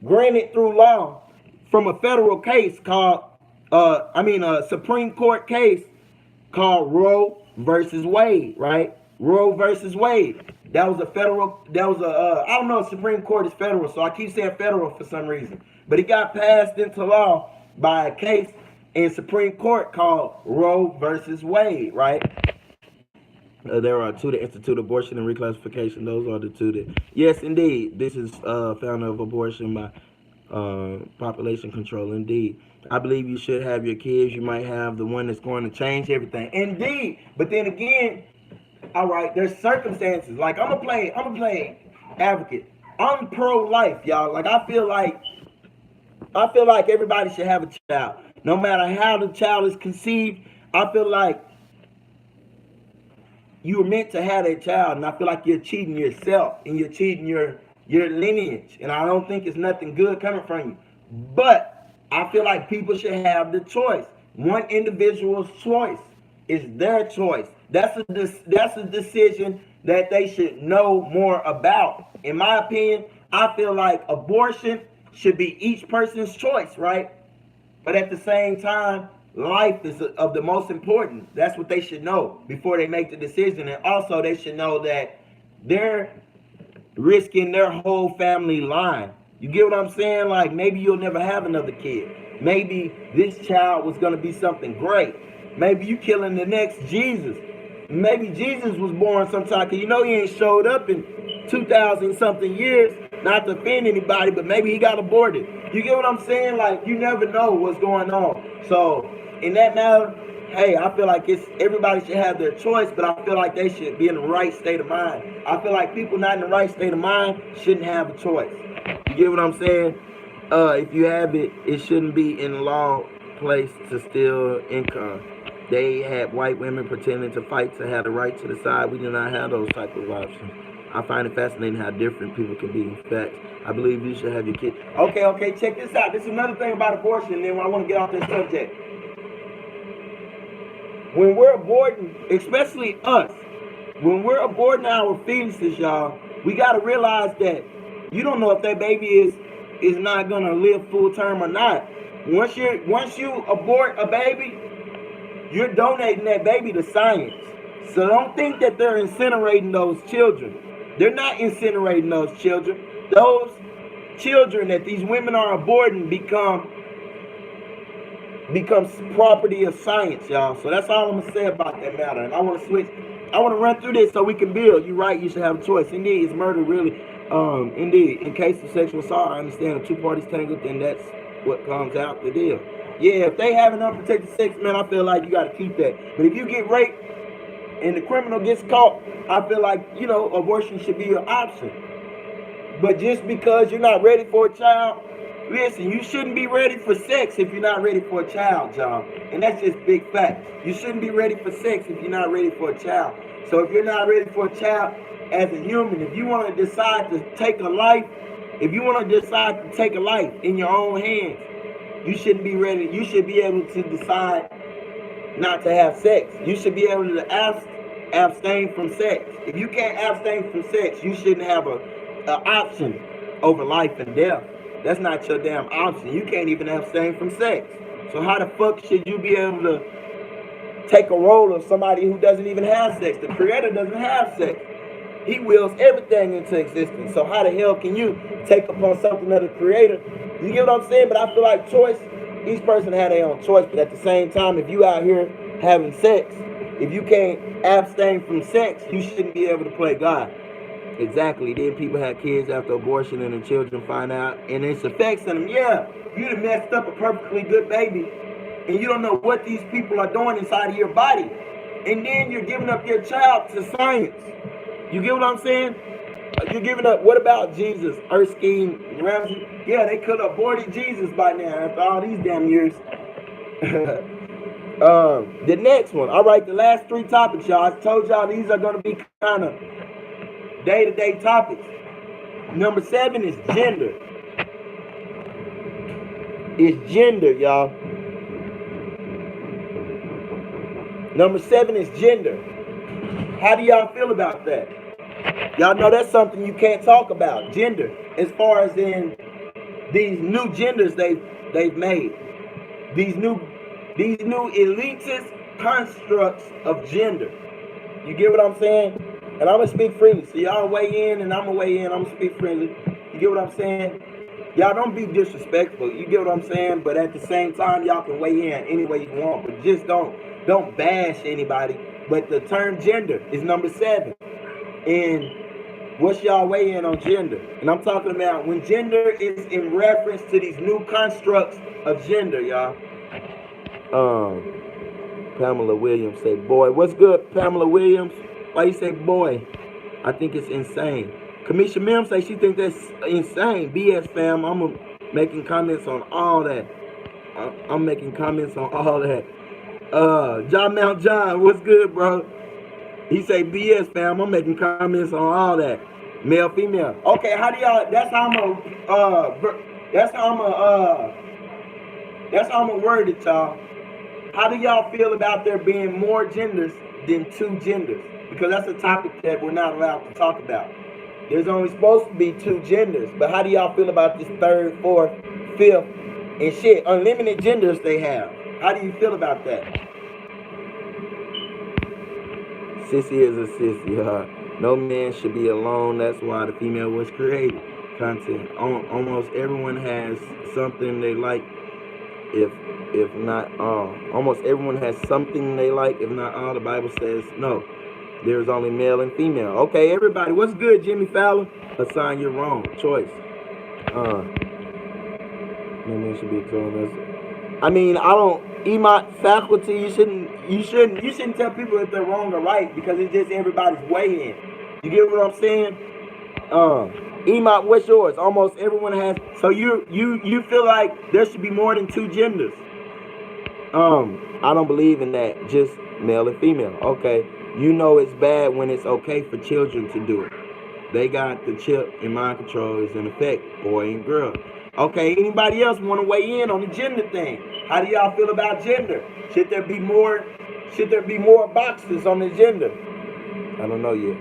granted through law from a federal case called, a Supreme Court case called Roe versus Wade, right? Roe versus Wade. I don't know if Supreme Court is federal, so I keep saying federal for some reason. But it got passed into law by a case in Supreme Court called Roe versus Wade, right? There are 2 that institute abortion and reclassification. Those are the 2 that, yes, indeed. This is founder of abortion by population control. Indeed, I believe you should have your kids. You might have the one that's going to change everything. Indeed, but then again, all right, there's circumstances. Like I'm gonna play advocate. I'm pro-life, y'all. Like I feel like everybody should have a child, no matter how the child is conceived. I feel like you were meant to have a child, and I feel like you're cheating yourself and you're cheating your lineage, and I don't think it's nothing good coming from you. But I feel like people should have the choice. One individual's choice is their choice. That's a decision that they should know more about. In my opinion, I feel like abortion should be each person's choice, right? But at the same time, life is of the most important. That's what they should know before they make the decision. And also they should know that they're risking their whole family line. You get what I'm saying? Like maybe you'll never have another kid. Maybe this child was going to be something great. Maybe you killing the next Jesus. Maybe Jesus was born sometime, because he ain't showed up in 2,000 something years. Not to offend anybody, but maybe he got aborted. You get what I'm saying? Like you never know what's going on. So in that matter, hey, I feel like everybody should have their choice, but I feel like they should be in the right state of mind. I feel like people not in the right state of mind shouldn't have a choice. You get what I'm saying? If you have it, it shouldn't be in law place to steal income. They had white women pretending to fight to have the right to decide. We do not have those type of options. I find it fascinating how different people can be. Facts. I believe you should have your kid. Okay, check this out. This is another thing about abortion, and then I want to get off this subject. When we're aborting, especially us, When we're aborting our fetuses, y'all, we gotta realize that you don't know if that baby is not gonna live full term or not. Once you abort a baby, you're donating that baby to science. So don't think that they're incinerating those children. They're not incinerating those children. Those children that these women are aborting becomes property of science, y'all. So that's all I'm gonna say about that matter. And I want to switch. I want to run through this so we can build. You're right. You should have a choice. Indeed, is murder really? Indeed, in case of sexual assault, I understand if two parties tangled, then that's what comes out the deal. Yeah, if they have an unprotected sex, man, I feel like you got to keep that. But if you get raped and the criminal gets caught, I feel like, abortion should be an option. But just because you're not ready for a child, listen, you shouldn't be ready for sex if you're not ready for a child, y'all. And that's just big facts. You shouldn't be ready for sex if you're not ready for a child. So if you're not ready for a child as a human, if you want to decide to take a life, if you want to decide to take a life in your own hands, you shouldn't be ready. You should be able to decide not to have sex. You should be able to abstain from sex. If you can't abstain from sex, you shouldn't have an option over life and death. That's not your damn option. You can't even abstain from sex. So how the fuck should you be able to take a role of somebody who doesn't even have sex? The Creator doesn't have sex. He wills everything into existence. So how the hell can you take upon something of the Creator? You get what I'm saying? But I feel like choice, each person had their own choice. But at the same time, if you out here having sex, if you can't abstain from sex, you shouldn't be able to play God. Exactly. Then people have kids after abortion and the children find out and it's affects them. Yeah, you done messed up a perfectly good baby and you don't know what these people are doing inside of your body. And then you're giving up your child to science. You get what I'm saying? You're giving up. What about Jesus? Erskine Ramsey? Yeah, they could have aborted Jesus by now after all these damn years. The next one. All right, the last three topics, y'all. I told y'all these are going to be kind of day-to-day topics. Number 7 is gender. It's gender, y'all. Number 7 is gender. How do y'all feel about that? Y'all know that's something you can't talk about. Gender, as far as in these new genders they've made. These new elitist constructs of gender. You get what I'm saying? And I'm going to speak freely. So y'all weigh in and I'm going to weigh in. I'm going to speak freely. You get what I'm saying? Y'all don't be disrespectful. You get what I'm saying? But at the same time, y'all can weigh in any way you want. But just don't bash anybody. But the term gender is number 7. And what's y'all weigh in on gender? And I'm talking about when gender is in reference to these new constructs of gender, y'all. Pamela Williams say, boy. What's good, Pamela Williams? Why you say boy? I think it's insane. Kamisha Mims say she thinks that's insane. BS fam, I'm making comments on all that. I'm making comments on all that. John Mount John, what's good, bro? He say BS fam, I'm making comments on all that. Male, female. Okay, how do y'all, that's how I'm gonna word it, y'all. How do y'all feel about there being more genders than 2 genders? Because that's a topic that we're not allowed to talk about. There's only supposed to be 2 genders. But how do y'all feel about this 3rd, 4th, 5th, and shit, unlimited genders they have? How do you feel about that? Sissy is a sissy, No man should be alone. That's why the female was created. Content. Almost everyone has something they like, if not all. Almost everyone has something they like, if not all. The Bible says no. There's only male and female. Okay, everybody, what's good, Jimmy Fowler? Hassan, you're wrong. Choice. No man should be told us. I mean, I don't. EMOT faculty, you shouldn't tell people if they're wrong or right because it's just everybody's way in. You get what I'm saying? EMOT, what's yours? Almost everyone has. So you feel like there should be more than 2 genders? I don't believe in that. Just male and female. Okay. You know it's bad when it's okay for children to do it. They got the chip and mind control is in effect, boy and girl. Okay, anybody else want to weigh in on the gender thing? How do y'all feel about gender? Should there be more boxes on the gender? I don't know yet.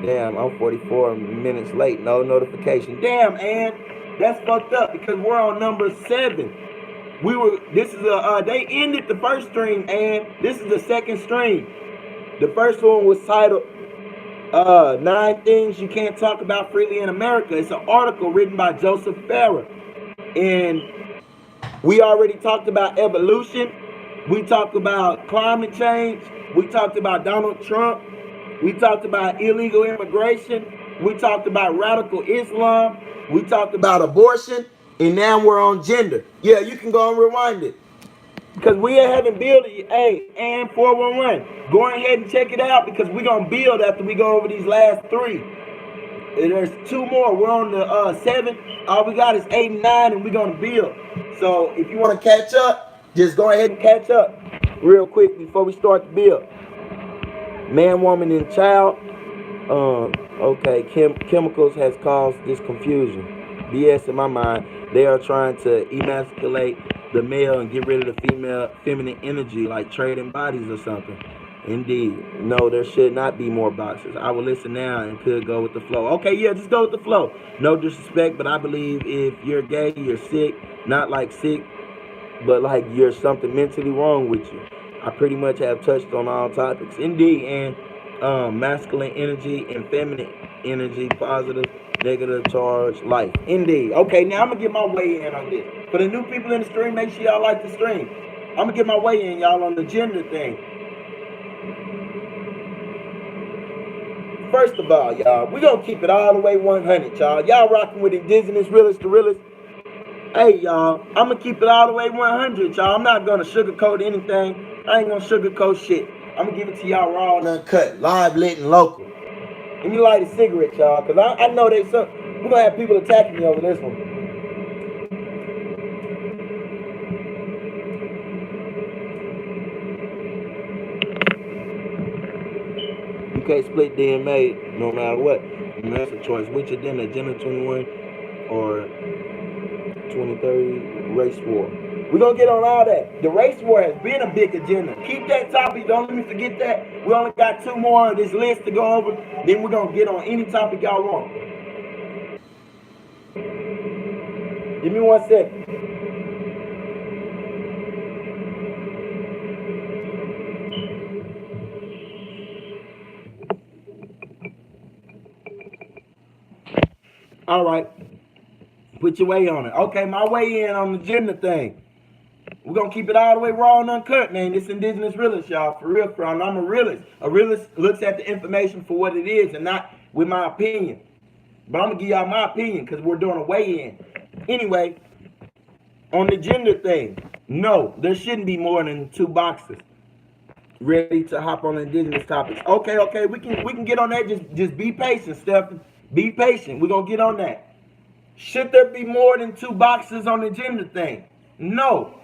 Damn, I'm 44 minutes late. No notification. Damn, and that's fucked up because we're on number 7. They ended the first stream, and this is the second stream. The first one was titled 9 Things You Can't Talk About Freely in America. It's an article written by Joseph Farah. And we already talked about evolution. We talked about climate change. We talked about Donald Trump. We talked about illegal immigration. We talked about radical Islam. We talked about abortion. And now we're on gender. Yeah, you can go and rewind it. Because we haven't built it. Hey, and 411. Go ahead and check it out because we're going to build after we go over these last 3. And there's 2 more. We're on the 7. All we got is 8 and 9, and we're going to build. So if you want to catch up, just go ahead and catch up real quick before we start the build. Man, woman, and child. Okay, chemicals has caused this confusion. BS in my mind. They are trying to emasculate the male and get rid of the feminine energy, like trading bodies or something. Indeed. No, there should not be more boxes. I will listen now and could go with the flow. Okay, yeah, just go with the flow. No disrespect, but I believe if you're gay, you're sick. Not like sick, but like you're something mentally wrong with you. I pretty much have touched on all topics. Indeed, and masculine energy and feminine energy, positive, negative charge, life. Indeed. Okay, now I'm going to get my way in on this. For the new people in the stream, make sure y'all like the stream. I'm going to get my way in, y'all, on the gender thing. First of all, y'all, we're going to keep it all the way 100, y'all. Y'all rocking with Indigenous, Realist, the Realist. Hey, y'all, I'm going to keep it all the way 100, y'all. I'm not going to sugarcoat anything. I ain't going to sugarcoat shit. I'm going to give it to y'all raw and uncut, live, lit, and local. Let me light a cigarette, y'all, because I know we're going to have people attacking me over this one. You can't split DNA no matter what. And that's a choice. Which agenda? Agenda 21 or 2030 race war? We're going to get on all that. The race war has been a big agenda. Keep that topic. Don't let me forget that. We only got 2 more of this list to go over. Then we're going to get on any topic y'all want. Give me 1 second. All right. Put your way on it. Okay, my way in on the gender thing. We're going to keep it all the way raw and uncut, man. This Indigenous Realist, y'all. For real, I'm a realist. A realist looks at the information for what it is and not with my opinion. But I'm going to give y'all my opinion because we're doing a weigh-in. Anyway, on the gender thing, no, there shouldn't be more than 2 boxes ready to hop on Indigenous topics. Okay, we can get on that. Just be patient, Stephen. Be patient. We're going to get on that. Should there be more than 2 boxes on the gender thing? No.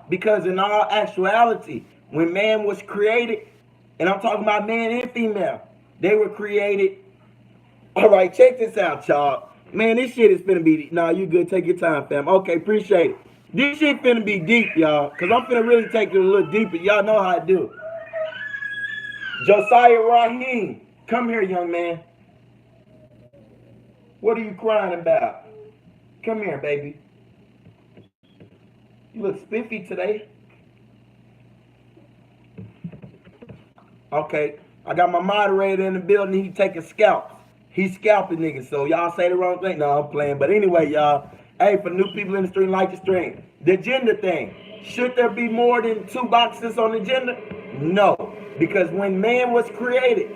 Because in all actuality, when man was created, and I'm talking about man and female, they were created. All right, check this out, y'all. Man, this shit is finna be, nah, you good, take your time, fam. Okay, appreciate it. This shit finna be deep, y'all, because I'm finna really take it a little deeper. Y'all know how I do. Josiah Rahim, come here, young man. What are you crying about? Come here, baby. You look spiffy today. Okay, I got my moderator in the building. He taking scalps. He's scalping niggas. So y'all say the wrong thing. No, I'm playing. But anyway, y'all. Hey, for new people in the stream, like the stream. The gender thing. Should there be more than 2 boxes on the gender? No. Because when man was created,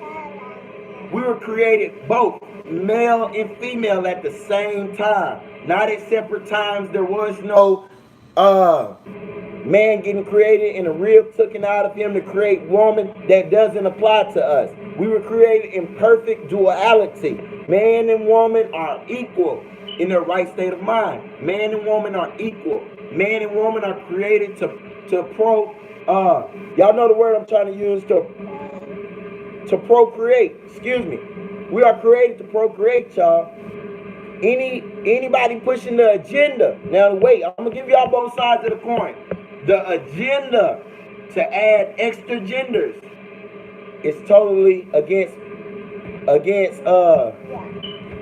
we were created both male and female at the same time. Not at separate times. There was no man getting created and a rib taken out of him to create woman. That doesn't apply to us. We were created in perfect duality. Man and woman are equal in their right state of mind. Man and woman are equal. Man and woman are created to y'all know the word I'm trying to use, to procreate. Excuse me. We are created to procreate, y'all. Anybody pushing the agenda. Now wait, I'm gonna give y'all both sides of the coin. The agenda to add extra genders is totally against against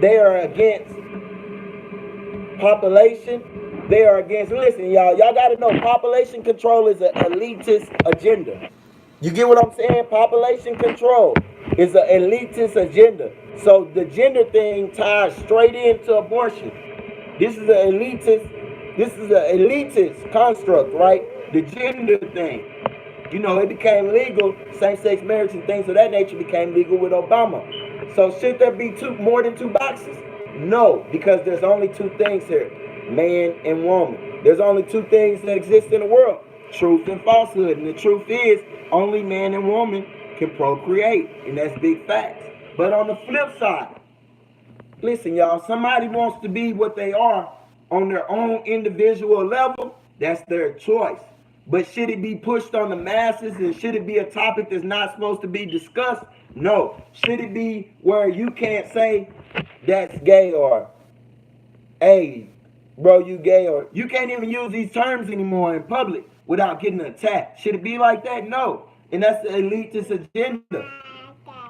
they are against population. They are against, listen, y'all gotta know population control is an elitist agenda. You get what I'm saying? Population control is an elitist agenda. So the gender thing ties straight into abortion. This is an elitist construct, right? The gender thing. You know, it became legal, same-sex marriage and things of that nature became legal with Obama. So should there be more than two boxes? No, because there's only two things here, man and woman. There's only two things that exist in the world, truth and falsehood. And the truth is, only man and woman can procreate, and that's big facts. But on the flip side, listen, y'all, somebody wants to be what they are on their own individual level, that's their choice. But should it be pushed on the masses, and should it be a topic that's not supposed to be discussed? No. Should it be where you can't say that's gay, or hey, bro, you gay, or you can't even use these terms anymore in public without getting attacked? Should it be like that? No. And that's the elitist agenda.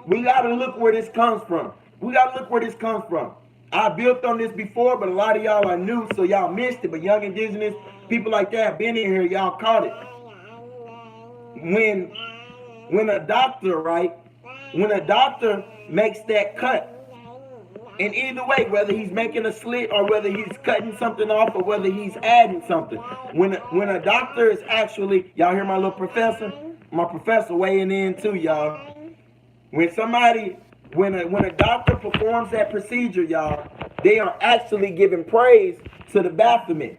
We gotta look where this comes from. We gotta look where this comes from. I built on this before, but a lot of y'all are new, so y'all missed it. But young indigenous people like that have been in here, y'all caught it. When a doctor, right? When a doctor makes that cut, and either way, whether he's making a slit or whether he's cutting something off or whether he's adding something, when a doctor is actually, y'all hear my little professor? My professor weighing in too, y'all. When a doctor performs that procedure, y'all, they are actually giving praise to the Baphomet.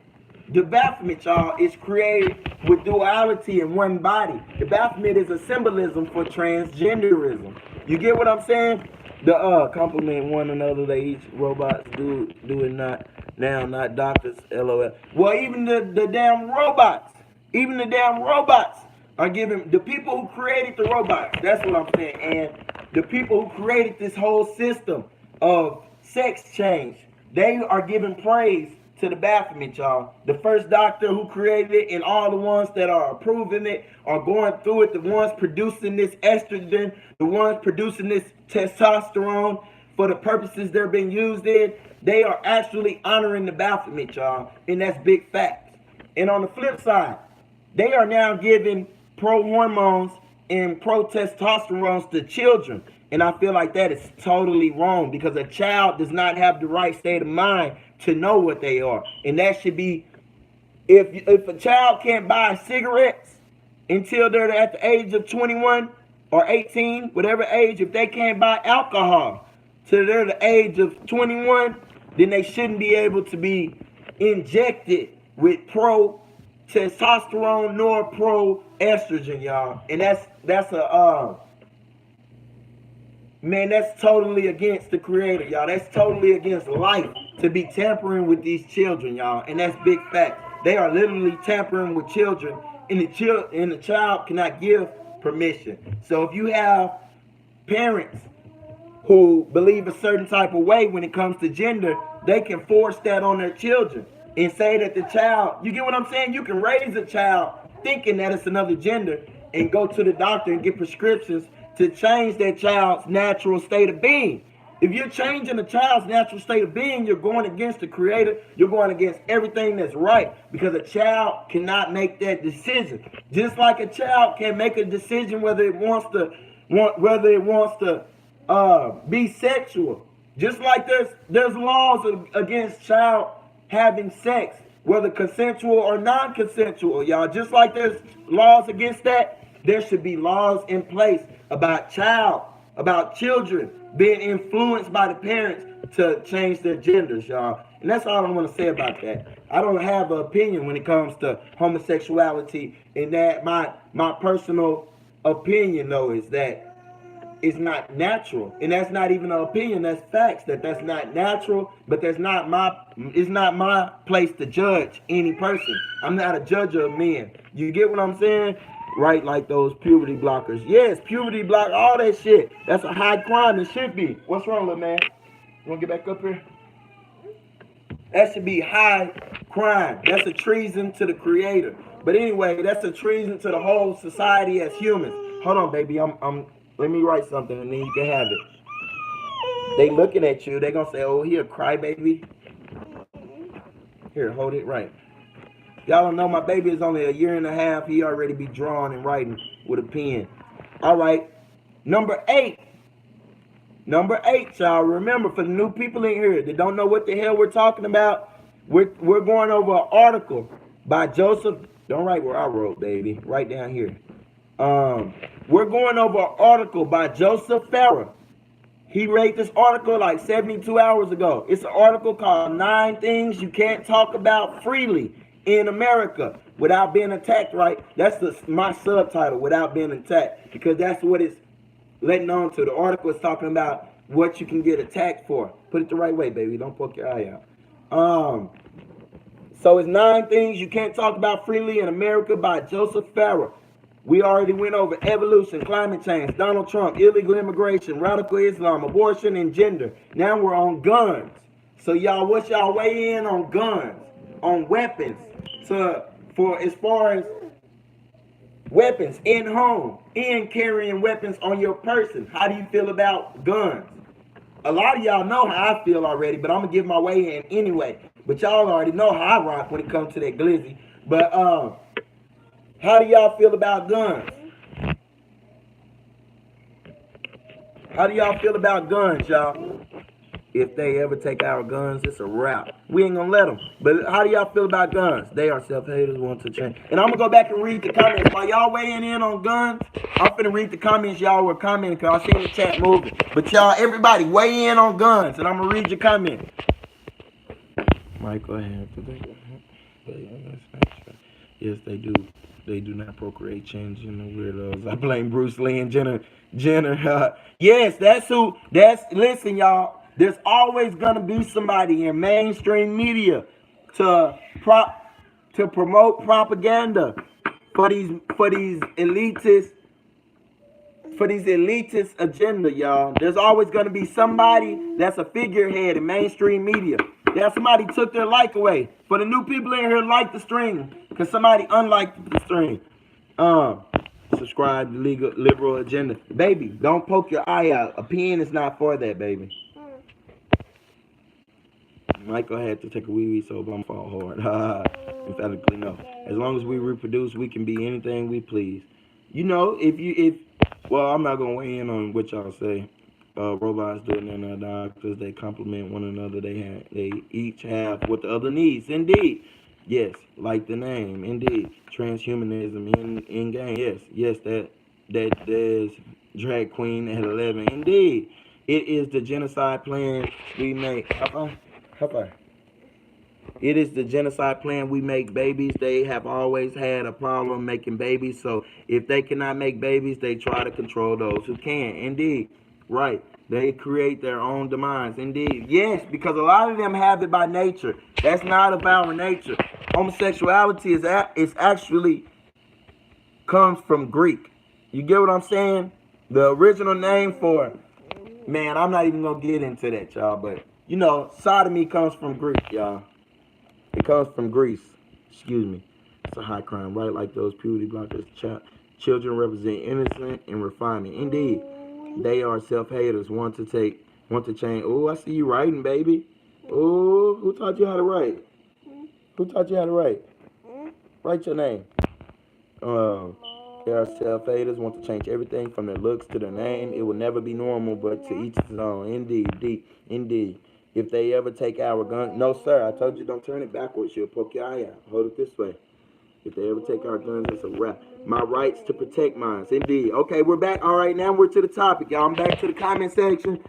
The Baphomet, y'all, is created with duality in one body. The Baphomet is a symbolism for transgenderism. You get what I'm saying? The compliment one another, they each robots do it not now, not doctors, LOL. Well, even the damn robots, are giving, the people who created the robots, that's what I'm saying, and the people who created this whole system of sex change, they are giving praise to the Baphomet, y'all. The first doctor who created it, and all the ones that are approving it, are going through it, the ones producing this estrogen, the ones producing this testosterone for the purposes they're being used in, they are actually honoring the Baphomet, y'all. And that's big facts. And on the flip side, they are now giving pro-hormones and pro-testosterones to children. And I feel like that is totally wrong, because a child does not have the right state of mind to know what they are. And that should be, if a child can't buy cigarettes until they're at the age of 21 or 18, whatever age, if they can't buy alcohol till they're the age of 21, then they shouldn't be able to be injected with pro-testosterone nor pro-estrogen, y'all. And that's a man, that's totally against the creator, y'all. That's totally against life to be tampering with these children, y'all. And that's big fact. They are literally tampering with children, and the child cannot give permission. So if you have parents who believe a certain type of way when it comes to gender, they can force that on their children and say that the child, you get what I'm saying? You can raise a child thinking that it's another gender and go to the doctor and get prescriptions to change that child's natural state of being. If you're changing a child's natural state of being, you're going against the creator. You're going against everything that's right, because a child cannot make that decision. Just like a child can make a decision whether it wants to be sexual. Just like there's laws against child having sex, whether consensual or non-consensual, y'all. Just like there's laws against that, there should be laws in place about children being influenced by the parents to change their genders, y'all. And that's all I want to say about that. I don't have an opinion when it comes to homosexuality, and that my personal opinion, though, is that it's not natural. And that's not even an opinion, that's facts, that's not natural. But it's not my place to judge any person. I'm not a judge of men. You get what I'm saying? Right, like those puberty blockers. Yes, puberty block, all that shit. That's a high crime. It should be. What's wrong, little man? You want to get back up here? That should be high crime. That's a treason to the creator. But anyway, that's a treason to the whole society as humans. Hold on, baby. Let me write something and then you can have it. They looking at you. They gonna say, "Oh, he a crybaby." Here, hold it right. Y'all don't know my baby is only a year and a half. He already be drawing and writing with a pen. All right. Number 8. Number 8, y'all. Remember, for the new people in here that don't know what the hell we're talking about, we're going over an article by Joseph. Don't write where I wrote, baby. Right down here. We're going over an article by Joseph Farah. He read this article like 72 hours ago. It's an article called 9 Things You Can't Talk About Freely in America Without Being Attacked, right? That's my subtitle, Without Being Attacked, because that's what it's letting on to. The article is talking about what you can get attacked for. Put it the right way, baby. Don't poke your eye out. So it's 9 Things You Can't Talk About Freely in America by Joseph Farah. We already went over evolution, climate change, Donald Trump, illegal immigration, radical Islam, abortion, and gender. Now we're on guns. So y'all, what's y'all weigh in on guns, on weapons, for as far as weapons in home, in carrying weapons on your person? How do you feel about guns? A lot of y'all know how I feel already, but I'm gonna give my way in anyway. But y'all already know how I rock when it comes to that glizzy. But how do y'all feel about guns? How do y'all feel about guns, y'all? If they ever take our guns, it's a wrap. We ain't gonna let them. But how do y'all feel about guns? They are self-haters, want to change. And I'm gonna go back and read the comments. While y'all weighing in on guns, I'm finna read the comments y'all were commenting, because I seen the chat moving. But y'all, everybody, weigh in on guns, and I'm gonna read your comments. Michael, I have to think. Yes, they do. They do not procreate, changing the weirdos. I blame Bruce Lee and Jenner. Yes, that's who. Listen, y'all. There's always gonna be somebody in mainstream media to promote propaganda for these elitist agenda, y'all. There's always gonna be somebody that's a figurehead in mainstream media. That somebody took their like away. For the new people in here, like the stream, because somebody unliked the stream. Subscribe to legal liberal agenda. Baby, don't poke your eye out. A pen is not for that, baby. Michael had to take a wee-wee, so I'm fall hard. Emphatically no. As long as we reproduce, we can be anything we please. You know, well, I'm not gonna weigh in on what y'all say. Robots doing their doctors, they complement one another. They each have what the other needs. Indeed, yes, like the name. Indeed, transhumanism in game. Yes, that there's drag queen at 11. Indeed, it is the genocide plan we make. High. It is the genocide plan we make babies. They have always had a problem making babies. So if they cannot make babies, they try to control those who can. Indeed. Right. They create their own demise. Indeed. Yes, because a lot of them have it by nature. That's not of our nature. Homosexuality is actually comes from Greek. You get what I'm saying? The original name for, man, I'm not even going to get into that, y'all. But, you know, sodomy comes from Greek, y'all. It comes from Greece. Excuse me. It's a high crime, right? Like those puberty blockers. Children represent innocence and refinement. Indeed. They are self-haters, want to change. Oh, I see you writing, baby. Oh, who taught you how to write? Who taught you how to write? Write your name. They are self-haters, want to change everything from their looks to their name. It will never be normal, but to each his own. Indeed. If they ever take our gun, no, sir. I told you don't turn it backwards. You'll poke your eye out. Hold it this way. If they ever take our guns, it's a wrap. My rights to protect mine. Indeed. Okay, we're back. All right, now we're to the topic, y'all. I'm back to the comment section.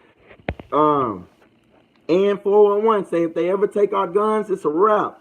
And 411 say if they ever take our guns, it's a wrap.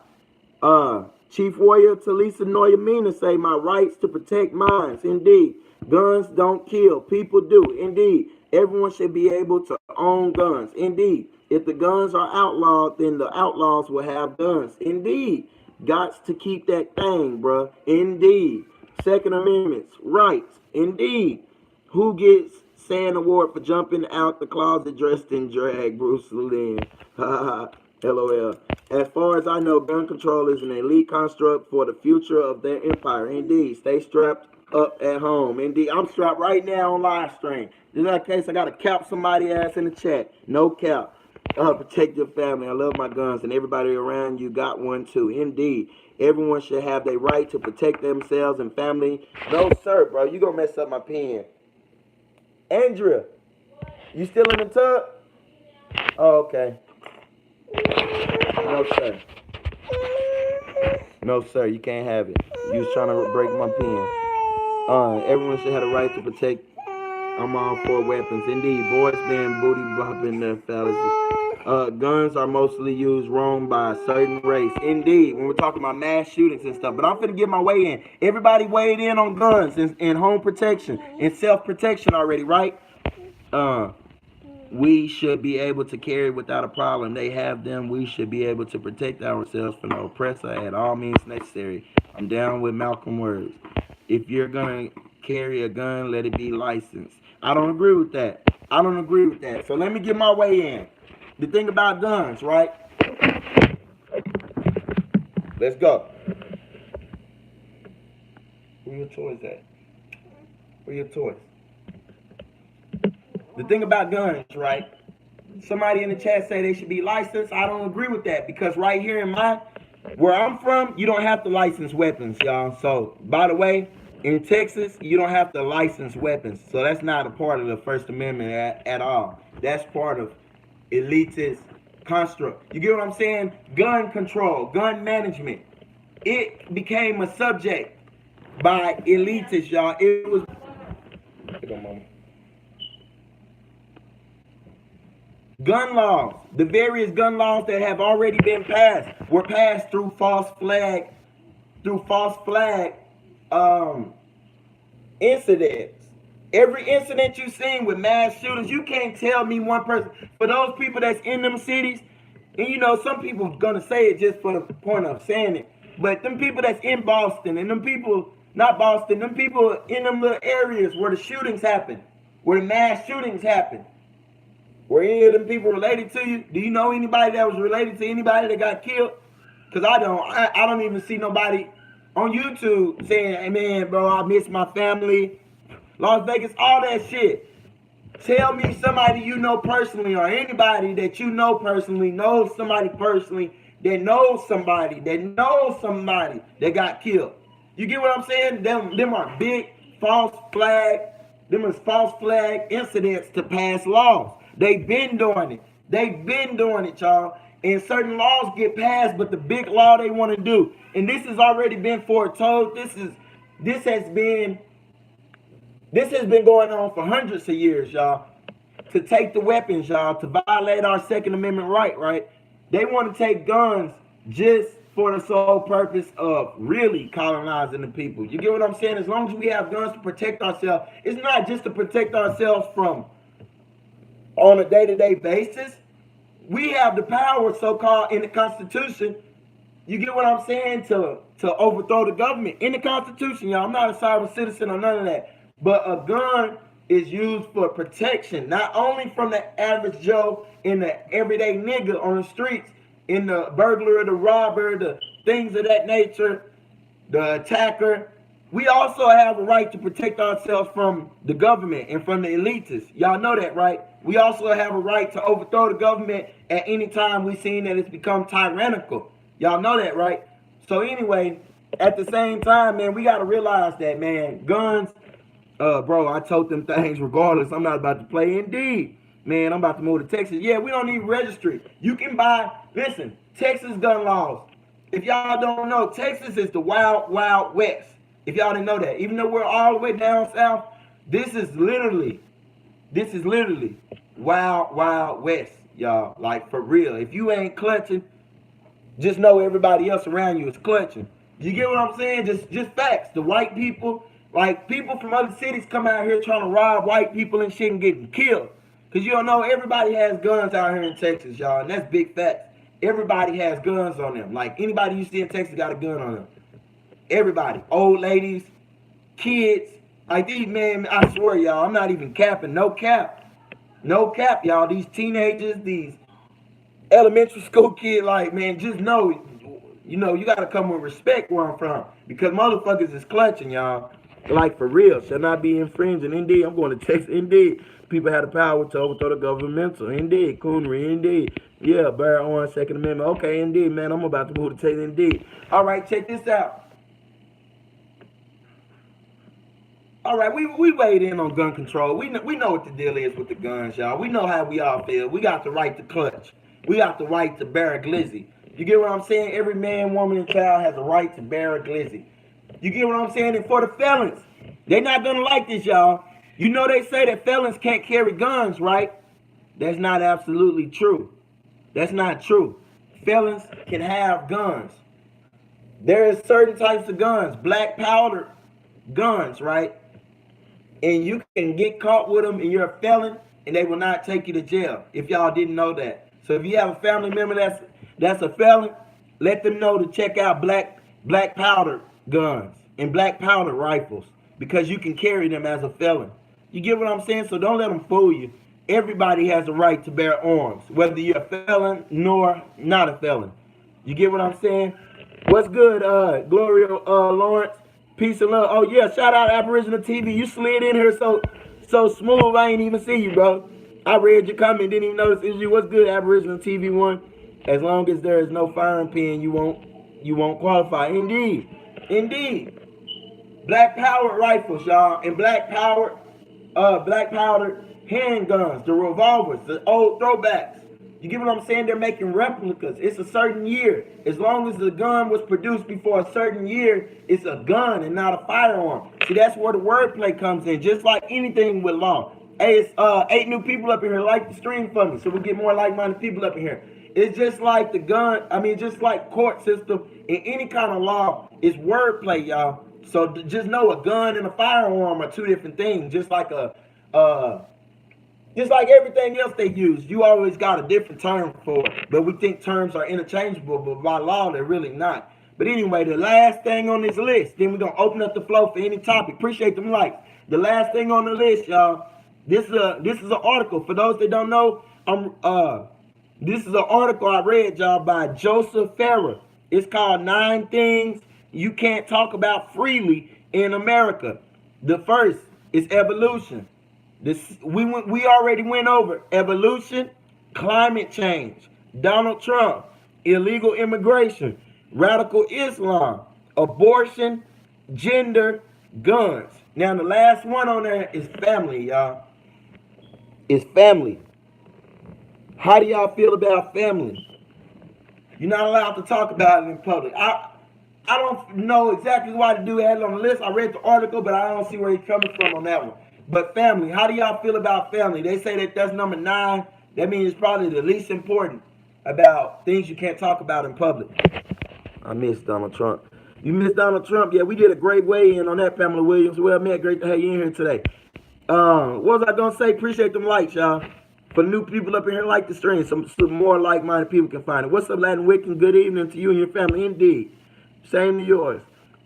Chief Warrior Talisa Noyamina say my rights to protect mine. Indeed. Guns don't kill. People do. Indeed. Everyone should be able to own guns. Indeed. If the guns are outlawed, then the outlaws will have guns. Indeed. Gots to keep that thing, bruh. Indeed. Second Amendment's rights. Indeed. Who gets Sand Award for jumping out the closet dressed in drag? Bruce Lynn. LOL. As far as I know, gun control is an elite construct for the future of their empire. Indeed. Stay strapped up at home. Indeed, I'm strapped right now on live stream. In that case, I gotta cap somebody ass in the chat. No cap. Protect your family. I love my guns, and everybody around you got one too. Indeed, everyone should have their right to protect themselves and family. No, sir, bro. You gonna mess up my pen. Andrea, you still in the tub? Oh, okay. No, sir. No, sir. You can't have it. You was trying to break my pen. Everyone should have the right to protect. I'm all for weapons. Indeed, boys being booty bopping their fallacies. Guns are mostly used wrong by a certain race. Indeed, when we're talking about mass shootings and stuff. But I'm finna get my way in. Everybody weighed in on guns and home protection and self-protection already, right? We should be able to carry without a problem. They have them. We should be able to protect ourselves from the oppressor at all means necessary. I'm down with Malcolm words. If you're gonna carry a gun, let it be licensed. I don't agree with that. I don't agree with that. So let me get my way in. The thing about guns, right? Let's go. Where your toys at? Where your toys? The thing about guns, right? Somebody in the chat say they should be licensed. I don't agree with that because right here in where I'm from, you don't have to license weapons, y'all. So, by the way, in Texas, you don't have to license weapons. So that's not a part of the First Amendment at all. That's part of elitist construct. You get what I'm saying? Gun control, gun management. It became a subject by elitists, y'all. It was. Hold on, mama. Gun laws, the various gun laws that have already been passed, were passed through false flag incidents. Every incident you've seen with mass shootings, you can't tell me one person. For those people that's in them cities, and you know, some people gonna say it just for the point of saying it, but them people that's in Boston, and them people, not Boston, them people in them little areas where the shootings happen, where the mass shootings happen, were any of them people related to you? Do you know anybody that was related to anybody that got killed? Because I don't. I don't even see nobody on YouTube saying, hey man, bro, I miss my family. Las Vegas, all that shit. Tell me somebody you know personally or anybody that you know personally knows somebody personally that knows somebody that got killed. You get what I'm saying? Them are big false flag, them is false flag incidents to pass laws. They've been doing it. They've been doing it, y'all. And certain laws get passed, but the big law they want to do. And this has already been foretold. This has been going on for hundreds of years, y'all. To take the weapons, y'all, to violate our Second Amendment right? They want to take guns just for the sole purpose of really colonizing the people. You get what I'm saying? As long as we have guns to protect ourselves, it's not just to protect ourselves from on a day-to-day basis. We have the power, so-called, in the Constitution. You get what I'm saying? To overthrow the government in the Constitution, y'all. I'm not a sovereign citizen or none of that. But a gun is used for protection, not only from the average Joe and the everyday nigga on the streets, in the burglar, the robber, the things of that nature, the attacker. We also have a right to protect ourselves from the government and from the elitists. Y'all know that, right? We also have a right to overthrow the government at any time we've seen that it's become tyrannical. Y'all know that, right? So anyway, at the same time, man, we got to realize that, man, guns, bro, I told them things regardless. I'm not about to play. Indeed, man, I'm about to move to Texas. Yeah, we don't need registry. You can buy, listen, Texas gun laws. If y'all don't know, Texas is the wild, wild west. If y'all didn't know that, even though we're all the way down south, this is literally wild, wild west, y'all. Like, for real. If you ain't clutching, just know everybody else around you is clutching. You get what I'm saying? Just facts. The white people, like, people from other cities come out here trying to rob white people and shit and getting killed. Because you don't know, everybody has guns out here in Texas, y'all. And that's big facts. Everybody has guns on them. Like, anybody you see in Texas got a gun on them. Everybody. Old ladies, kids. Like, these, man, I swear, y'all, I'm not even capping. No cap. No cap, y'all. These teenagers, these elementary school kids, like, man, just know, you know, you got to come with respect where I'm from. Because motherfuckers is clutching, y'all. Like for real, shall not be infringing. Indeed, I'm going to text. Indeed, people have the power to overthrow the governmental. Indeed, Coonery. Indeed, yeah, Barry Orange, Second Amendment. Okay, indeed, man, I'm about to move to text. Indeed. All right, check this out. All right, we weighed in on gun control. We know what the deal is with the guns, y'all. We know how we all feel. We got the right to clutch. We got the right to bear a glizzy. You get what I'm saying? Every man, woman, and child has a right to bear a glizzy. You get what I'm saying? And for the felons, they're not gonna like this, y'all. You know they say that felons can't carry guns, right? That's not absolutely true. That's not true. Felons can have guns. There is certain types of guns, black powder guns, right? And you can get caught with them and you're a felon and they will not take you to jail if y'all didn't know that. So if you have a family member that's a felon, let them know to check out black powder guns and black powder rifles because you can carry them as a felon. You get what I'm saying? So don't let them fool you. Everybody has a right to bear arms, whether you're a felon nor not a felon. You get what I'm saying? What's good, Gloria Lawrence? Peace and love. Oh yeah, shout out Aboriginal TV. You slid in here so smooth. I ain't even see you, bro. I read your comment, didn't even notice it's you. What's good, Aboriginal TV one? As long as there is no firing pin, you won't qualify. Indeed, indeed. Black powered rifles, y'all, and black powdered handguns, the revolvers, the old throwbacks. You get what I'm saying? They're making replicas. It's a certain year. As long as the gun was produced before a certain year, it's a gun and not a firearm. See, that's where the wordplay comes in. Just like anything with law. Hey, it's 8 new people up in here. Like the stream for me, so we get more like-minded people up in here. It's just like the gun. I mean, just like court system in any kind of law, it's wordplay, y'all. So just know a gun and a firearm are two different things. Just like just like everything else they use, you always got a different term for it. But we think terms are interchangeable, but by law, they're really not. But anyway, the last thing on this list, then we're going to open up the flow for any topic. Appreciate them likes. The last thing on the list, y'all, this is an article. For those that don't know, this is an article I read, y'all, by Joseph Farrer. It's called 9 Things You Can't Talk About Freely in America. The first is evolution. We already went over evolution, climate change, Donald Trump, illegal immigration, radical Islam, abortion, gender, guns. Now the last one on there is family, y'all. It's family. How do y'all feel about family? You're not allowed to talk about it in public. I don't know exactly why the dude had it on the list. I read the article, but I don't see where he's coming from on that one. But family, how do y'all feel about family? They say that that's number 9. That means it's probably the least important about things you can't talk about in public. I miss Donald Trump. You miss Donald Trump? Yeah, we did a great weigh-in on that, Pamela Williams. Well, man, great to have you in here today. What was I going to say? Appreciate them likes, y'all. For new people up in here, like the stream. Some more like-minded people can find it. What's up, Latin Wiccan? Good evening to you and your family. Indeed. Same to yours.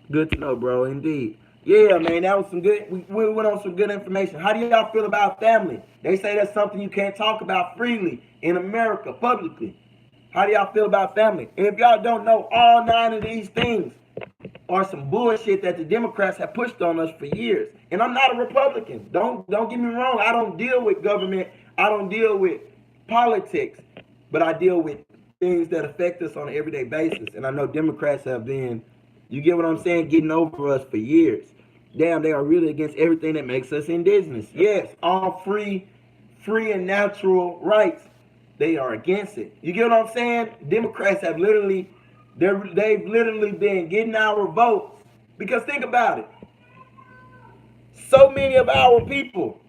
Good to know, bro. Indeed. Yeah, man, that was some good. We went on some good information. How do y'all feel about family? They say that's something you can't talk about freely in America, publicly. How do y'all feel about family? And if y'all don't know, all 9 of these things are some bullshit that the Democrats have pushed on us for years. And I'm not a Republican. Don't get me wrong. I don't deal with government. I don't deal with politics. But I deal with things that affect us on an everyday basis. And I know Democrats have been, you get what I'm saying, getting over us for years. Damn, they are really against everything that makes us indigenous. Yes, all free and natural rights. They are against it. You get what I'm saying? Democrats have they've literally been getting our votes. Because think about it. So many of our people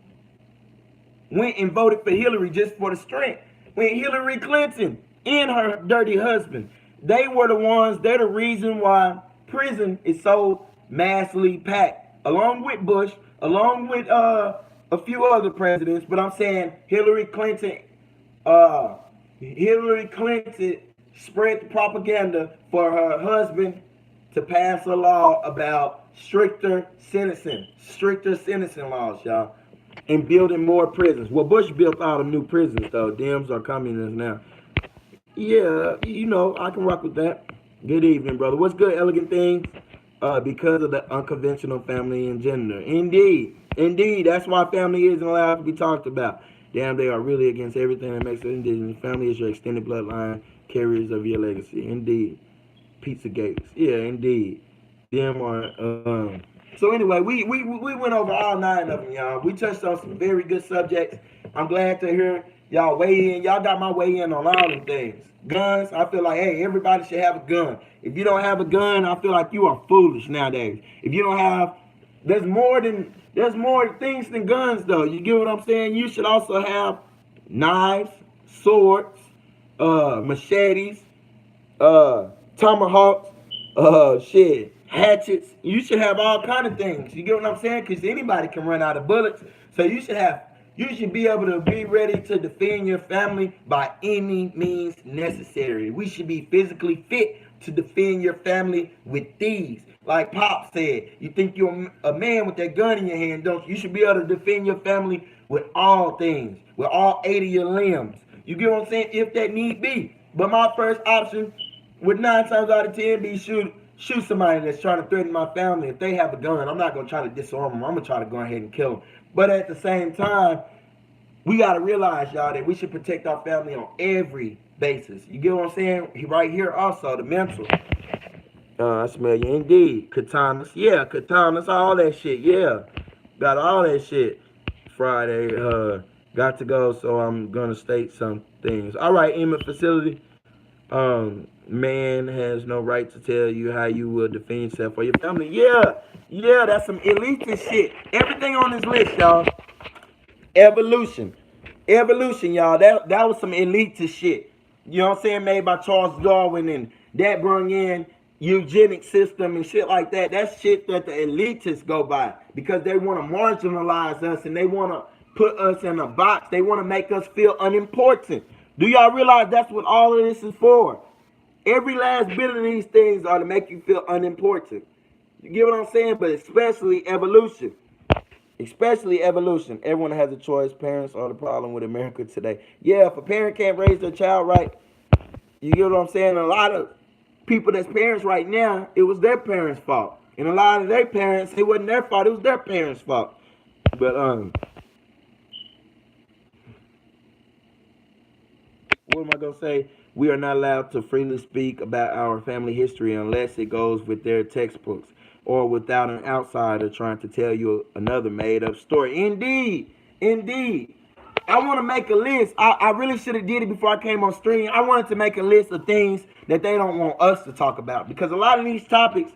went and voted for Hillary just for the strength. When Hillary Clinton and her dirty husband, they're the reason why prison is so massively packed. Along with Bush, along with a few other presidents, but I'm saying Hillary Clinton spread the propaganda for her husband to pass a law about stricter sentencing laws, y'all, and building more prisons. Well, Bush built all the new prisons, though. Dems are communists now. Yeah, I can rock with that. Good evening, brother. What's good, Elegant Things? because of the unconventional family and gender. Indeed, indeed, that's why family isn't allowed to be talked about. Damn, they are really against everything that makes us indigenous. Family is your extended bloodline, carriers of your legacy. Indeed. Pizza gates. Yeah, indeed. Them are. So anyway, we went over all 9 of them, y'all. We touched on some very good subjects. I'm glad to hear y'all weigh in. Y'all got my weigh in on all them things. Guns. I feel like, hey, everybody should have a gun. If you don't have a gun, I feel like you are foolish nowadays. If you don't have, there's more things than guns though. You get what I'm saying? You should also have knives, swords, machetes, uh tomahawks, hatchets. You should have all kind of things. You get what I'm saying? Because anybody can run out of bullets. So you should be able to be ready to defend your family by any means necessary. We should be physically fit to defend your family with these. Like Pop said, you think you're a man with that gun in your hand, don't you? You should be able to defend your family with all things, with all 8 of your limbs. You get what I'm saying? If that need be. But my first option would 9 times out of 10 be shoot somebody that's trying to threaten my family. If they have a gun, I'm not going to try to disarm them. I'm going to try to go ahead and kill them. But at the same time, we got to realize, y'all, that we should protect our family on every basis. You get what I'm saying? Right here also, the mental. I smell you. Indeed. Katanas. Yeah, katanas, all that shit. Yeah. Got all that shit. Friday. Got to go, so I'm going to state some things. All right, Emmett facility. Man has no right to tell you how you will defend yourself or your family. Yeah, that's some elitist shit. Everything on this list, y'all. Evolution, y'all. That was some elitist shit. You know what I'm saying? Made by Charles Darwin, and that brought in eugenic system and shit like that. That's shit that the elitists go by because they want to marginalize us and they want to put us in a box. They want to make us feel unimportant. Do y'all realize that's what all of this is for? Every last bit of these things are to make you feel unimportant. You get what I'm saying? But especially evolution. Especially evolution. Everyone has a choice. Parents are the problem with America today. Yeah, if a parent can't raise their child right, you get what I'm saying? A lot of people that's parents right now, it was their parents' fault. And a lot of their parents, it wasn't their fault, it was their parents' fault. But what am I gonna say? We are not allowed to freely speak about our family history unless it goes with their textbooks or without an outsider trying to tell you another made-up story. Indeed. I want to make a list. I really should have did it before I came on stream. I wanted to make a list of things that they don't want us to talk about because a lot of these topics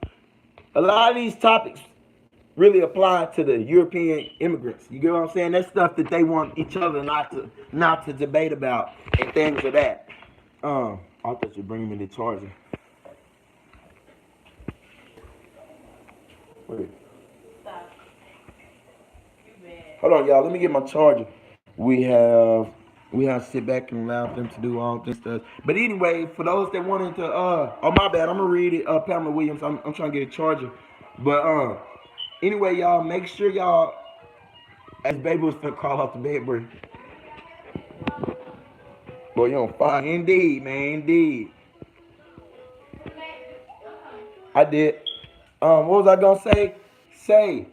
really apply to the European immigrants. You get what I'm saying? That's stuff that they want each other not to debate about and things of that. I thought you'd bring me the charger. Wait. Stop. Hold on, y'all. Let me get my charger. We have to sit back and allow them to do all this stuff. But anyway, for those that wanted to, oh my bad, I'm gonna read it. Pamela Williams. I'm trying to get a charger. But anyway, y'all, make sure y'all, as baby was finna crawl off the bed, bro. Boy, you on fire. Indeed, man. Indeed. I did. What was I gonna say?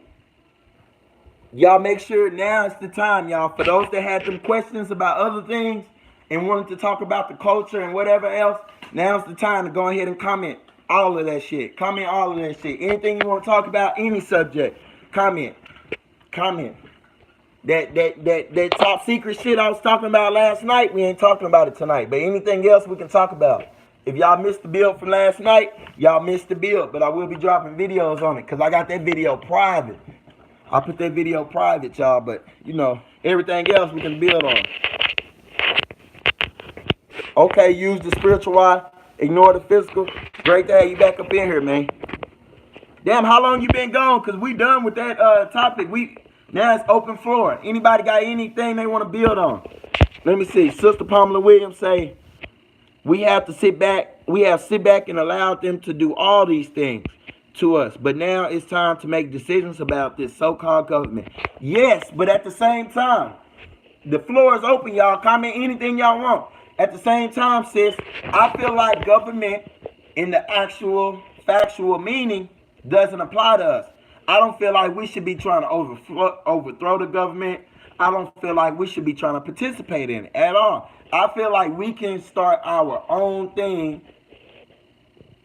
Y'all make sure now it's the time, y'all. For those that had some questions about other things and wanted to talk about the culture and whatever else, now's the time to go ahead and comment all of that shit. Comment all of that shit. Anything you want to talk about, any subject, comment. That top secret shit I was talking about last night, we ain't talking about it tonight. But anything else we can talk about. If y'all missed the build from last night, y'all missed the build. But I will be dropping videos on it because I got that video private. I put that video private, y'all. But, you know, everything else we can build on. Okay, use the spiritual eye. Ignore the physical. Great to have you back up in here, man. Damn, how long you been gone? Because we done with that topic. Now it's open floor. Anybody got anything they want to build on? Let me see. Sister Pamela Williams say, we have to sit back and allow them to do all these things to us. But now it's time to make decisions about this so-called government. Yes, but at the same time, the floor is open, y'all. Comment anything y'all want. At the same time, sis, I feel like government in the actual factual meaning doesn't apply to us. I don't feel like we should be trying to overthrow the government. I don't feel like we should be trying to participate in it at all. I feel like we can start our own thing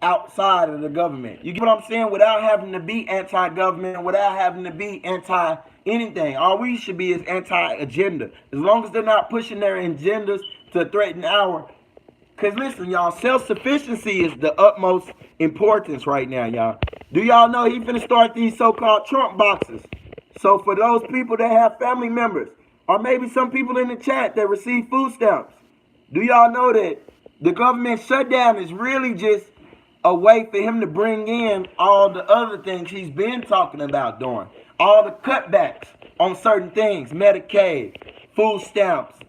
outside of the government. You get what I'm saying? Without having to be anti-government, without having to be anti-anything. All we should be is anti-agenda. As long as they're not pushing their agendas to threaten our. Because listen, y'all, self-sufficiency is the utmost importance right now, y'all. Do y'all know he finna start these so-called Trump boxes? So for those people that have family members, or maybe some people in the chat that receive food stamps, do y'all know that the government shutdown is really just a way for him to bring in all the other things he's been talking about doing? All the cutbacks on certain things, Medicaid, food stamps,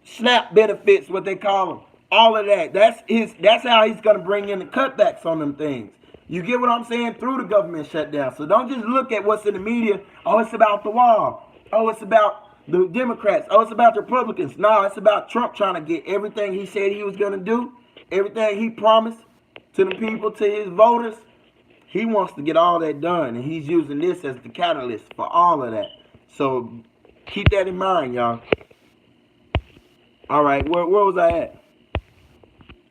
SNAP benefits, what they call them, all of that. That's how he's gonna bring in the cutbacks on them things. You get what I'm saying? Through the government shutdown. So don't just look at what's in the media. Oh, it's about the wall. Oh, it's about the Democrats. Oh, it's about the Republicans. No, it's about Trump trying to get everything he said he was gonna do, everything he promised to the people, to his voters. He wants to get all that done, and he's using this as the catalyst for all of that. So keep that in mind, y'all. All right, where was I at?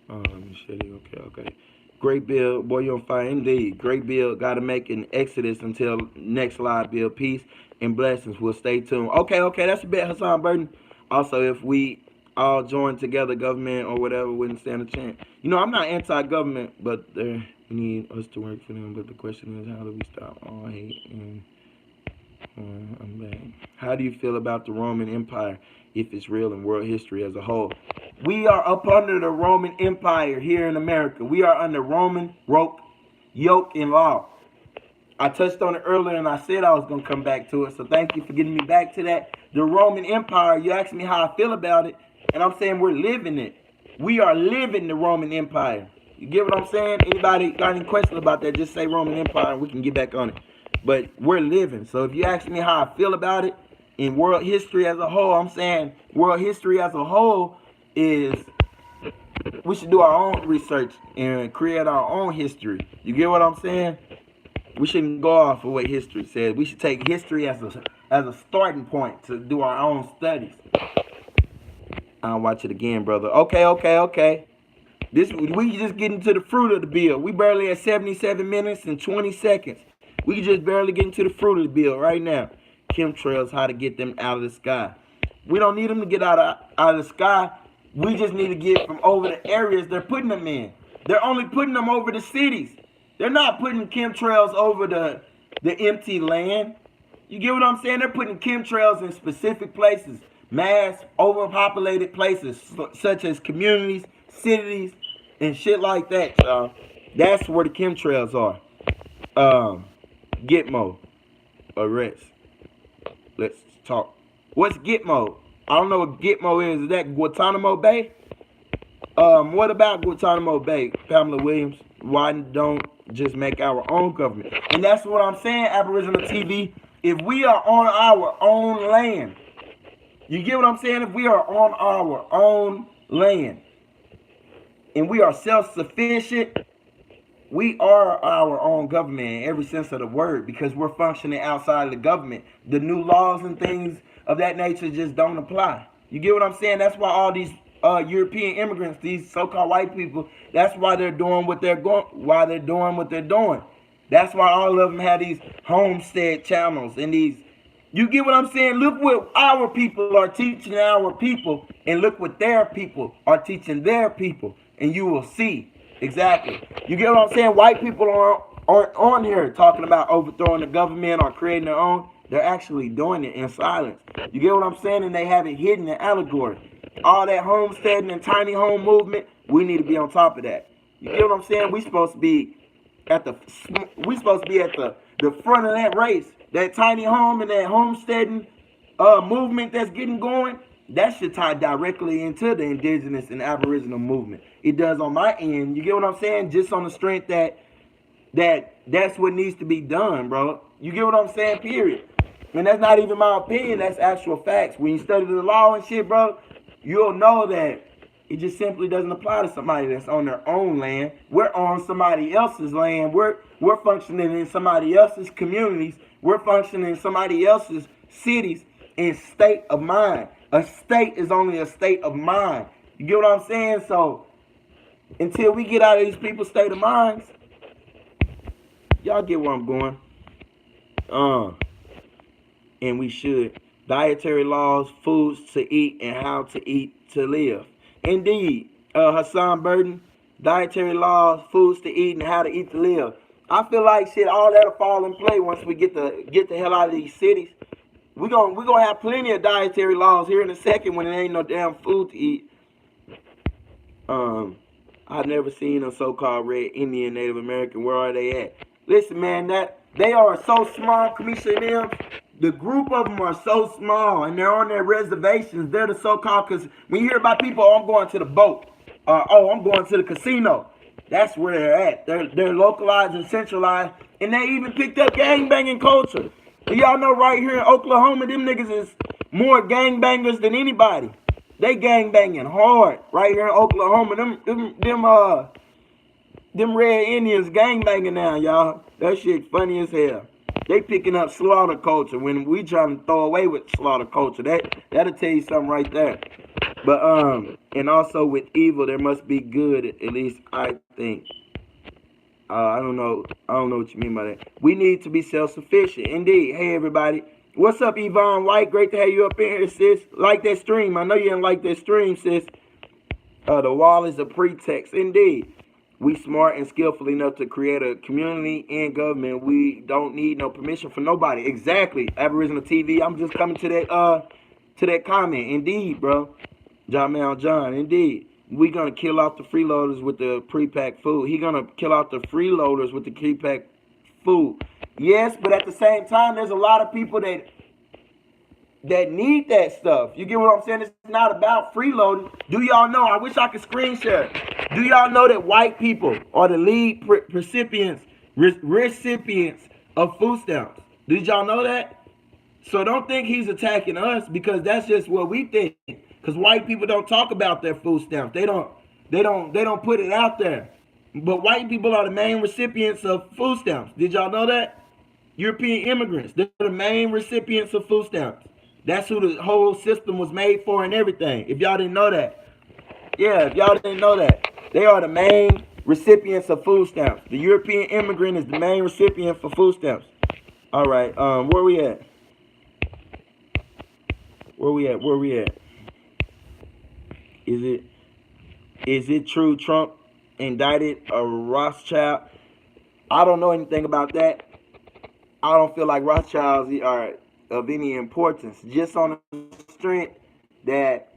Let me show you. Okay. Great bill, boy, you're on fire indeed. Great bill, got to make an exodus until next live bill. Peace and blessings. We'll stay tuned. Okay, that's a bit, Hassan Burton. Also, if we all join together, government or whatever, wouldn't stand a chance. You know, I'm not anti-government, but we need us to work for them. But the question is, how do we stop all hate? And I'm back. How do you feel about the Roman Empire, if it's real in world history as a whole? We are up under the Roman Empire here in America. We are under Roman yoke and law. I touched on it earlier, and I said I was going to come back to it, so thank you for getting me back to that. The Roman Empire, you asked me how I feel about it, and I'm saying we're living it. We are living the Roman Empire. You get what I'm saying? Anybody got any questions about that, just say Roman Empire, and we can get back on it. But we're living. So if you ask me how I feel about it in world history as a whole, I'm saying world history as a whole is we should do our own research and create our own history. You get what I'm saying? We shouldn't go off of what history says. We should take history as a starting point to do our own studies. I'll watch it again, brother. Okay. We just getting to the fruit of the bill. We barely at 77 minutes and 20 seconds. We just barely getting to the fruit of the bill right now. Chemtrails, how to get them out of the sky. We don't need them to get out of the sky. We just need to get from over the areas they're putting them in. They're only putting them over the cities. They're not putting chemtrails over the empty land. You get what I'm saying? They're putting chemtrails in specific places, mass, overpopulated places, such as communities, cities, and shit like that, y'all. That's where the chemtrails are. Gitmo. Arrest. Let's talk. What's Gitmo? I don't know what Gitmo is. Is that Guantanamo Bay? What about Guantanamo Bay, Pamela Williams? Why don't just make our own government? And that's what I'm saying, Aboriginal TV. If we are on our own land, you get what I'm saying? If we are on our own land and we are self-sufficient, we are our own government in every sense of the word, because we're functioning outside of the government. The new laws and things of that nature just don't apply. You get what I'm saying? That's why all these European immigrants, these so-called white people, that's why they're doing what they're doing. That's why all of them have these homestead channels and these. You get what I'm saying? Look what our people are teaching our people, and look what their people are teaching their people, and you will see. Exactly. You get what I'm saying? White people aren't on here talking about overthrowing the government or creating their own. They're actually doing it in silence. You get what I'm saying? And they have it hidden in allegory. All that homesteading and tiny home movement, we need to be on top of that. You get what I'm saying? We're supposed to be at the front of that race. That tiny home and that homesteading movement that's getting going, that should tie directly into the indigenous and aboriginal movement. It does on my end. You get what I'm saying? Just on the strength that's what needs to be done, bro. You get what I'm saying? Period. And that's not even my opinion. That's actual facts. When you study the law and shit, bro, you'll know that It just simply doesn't apply to somebody that's on their own land. We're on somebody else's land. We're functioning in somebody else's communities. We're functioning in somebody else's cities and state of mind. A state is only a state of mind. You get what I'm saying? So until we get out of these people's state of minds, y'all get where I'm going. And we should. Dietary laws, foods to eat, and how to eat to live. Indeed, Hassan Burton, dietary laws, foods to eat, and how to eat to live. I feel like shit, all that'll fall in play once we get the hell out of these cities. We're gonna have plenty of dietary laws here in a second when there ain't no damn food to eat. I've never seen a so-called red Indian Native American. Where are they at? Listen, man, that they are so small, Kamisha and them. The group of them are so small, and they're on their reservations. They're the so-called, because when you hear about people, oh, I'm going to the boat, oh, I'm going to the casino. That's where they're at. They're localized and centralized, and they even picked up gang-banging culture. And y'all know right here in Oklahoma, them niggas is more gangbangers than anybody. They gangbanging hard right here in Oklahoma. Them red Indians gangbanging now, y'all. That shit funny as hell. They picking up slaughter culture when we trying to throw away with slaughter culture. That'll tell you something right there. But and also with evil there must be good, at least I think. I don't know what you mean by that. We need to be self-sufficient. Indeed. Hey everybody. What's up, Yvonne White? Great to have you up in here, sis. Like that stream. I know you didn't like that stream, sis. The wall is a pretext. Indeed. We smart and skillful enough to create a community and government. We don't need no permission from nobody. Exactly. Aboriginal TV. I'm just coming to that comment. Indeed, bro. John. Indeed. We gonna kill off the freeloaders with the pre-packed food. He gonna kill off the freeloaders with the pre-packed food. Yes, but at the same time, there's a lot of people that need that stuff. You get what I'm saying? It's not about freeloading. Do y'all know? I wish I could screen share. Do y'all know that white people are the lead recipients of food stamps? Did y'all know that? So don't think he's attacking us, because that's just what we think. Because white people don't talk about their food stamps. They don't put it out there. But white people are the main recipients of food stamps. Did y'all know that? European immigrants, they're the main recipients of food stamps. That's who the whole system was made for and everything. If y'all didn't know that. Yeah, if y'all didn't know that. They are the main recipients of food stamps. The European immigrant is the main recipient for food stamps. All right, where we at? Where we at? Is it true Trump indicted a Rothschild? I don't know anything about that. I don't feel like Rothschilds are of any importance. Just on the strength that,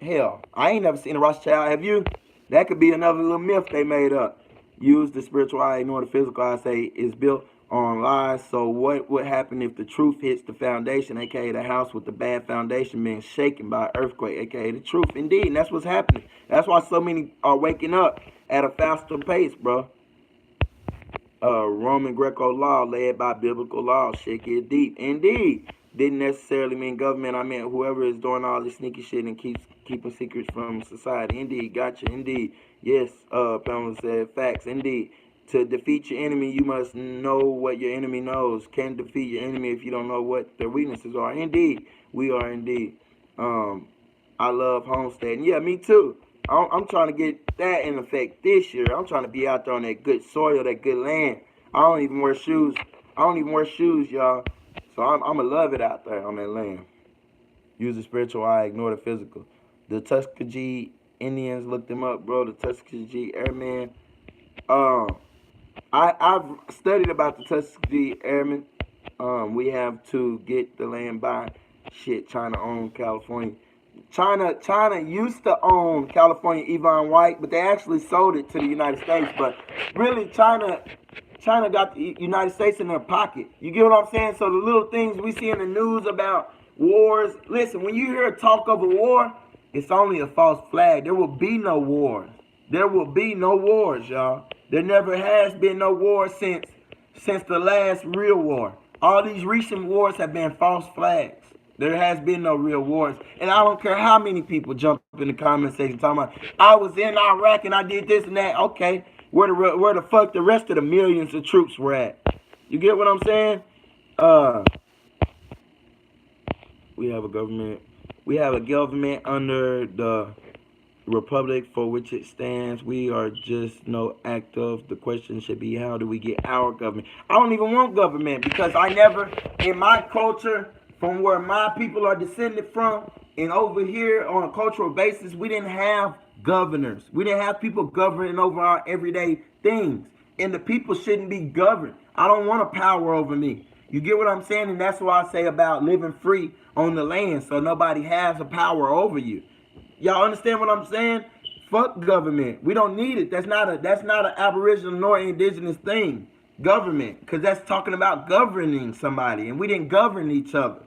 hell, I ain't never seen a Rothschild. Have you? That could be another little myth they made up. Use the spiritual eye, ignore the physical eye, say it's built on lies. So what would happen if the truth hits the foundation, aka the house with the bad foundation being shaken by an earthquake, aka the truth? Indeed, and that's what's happening. That's why so many are waking up at a faster pace, bro. Roman Greco law led by biblical law. Shit get deep. Indeed. Didn't necessarily mean government. I meant whoever is doing all this sneaky shit and keeping secrets from society. Indeed. Gotcha. Indeed. Yes. Pamela said facts. Indeed. To defeat your enemy, you must know what your enemy knows. Can't defeat your enemy if you don't know what their weaknesses are. Indeed. We are indeed. I love homesteading. Yeah, me too. I'm trying to get that in effect this year. I'm trying to be out there on that good soil, that good land. I don't even wear shoes. Y'all. So I'm going to love it out there on that land. Use the spiritual eye, ignore the physical. The Tuskegee Indians, looked them up, bro. The Tuskegee Airmen. I've studied about the Tuskegee Airmen. We have to get the land by China owned California. China used to own California, Yvonne White, but they actually sold it to the United States. But really, China got the United States in their pocket. You get what I'm saying? So the little things we see in the news about wars. Listen, when you hear talk of a war, it's only a false flag. There will be no wars. There will be no wars, y'all. There never has been no war since the last real war. All these recent wars have been false flags. There has been no real wars. And I don't care how many people jump in the comment section talking about, I was in Iraq and I did this and that. Okay, where the fuck the rest of the millions of troops were at? You get what I'm saying? Uh, we have a government. We have a government under the republic for which it stands. We are just no act of. The question should be, how do we get our government? I don't even want government because I never, in my culture, from where my people are descended from, and over here on a cultural basis, we didn't have governors. We didn't have people governing over our everyday things. And the people shouldn't be governed. I don't want a power over me. You get what I'm saying? And that's why I say about living free on the land so nobody has a power over you. Y'all understand what I'm saying? Fuck government. We don't need it. That's not an Aboriginal nor indigenous thing. Government, because that's talking about governing somebody, and we didn't govern each other.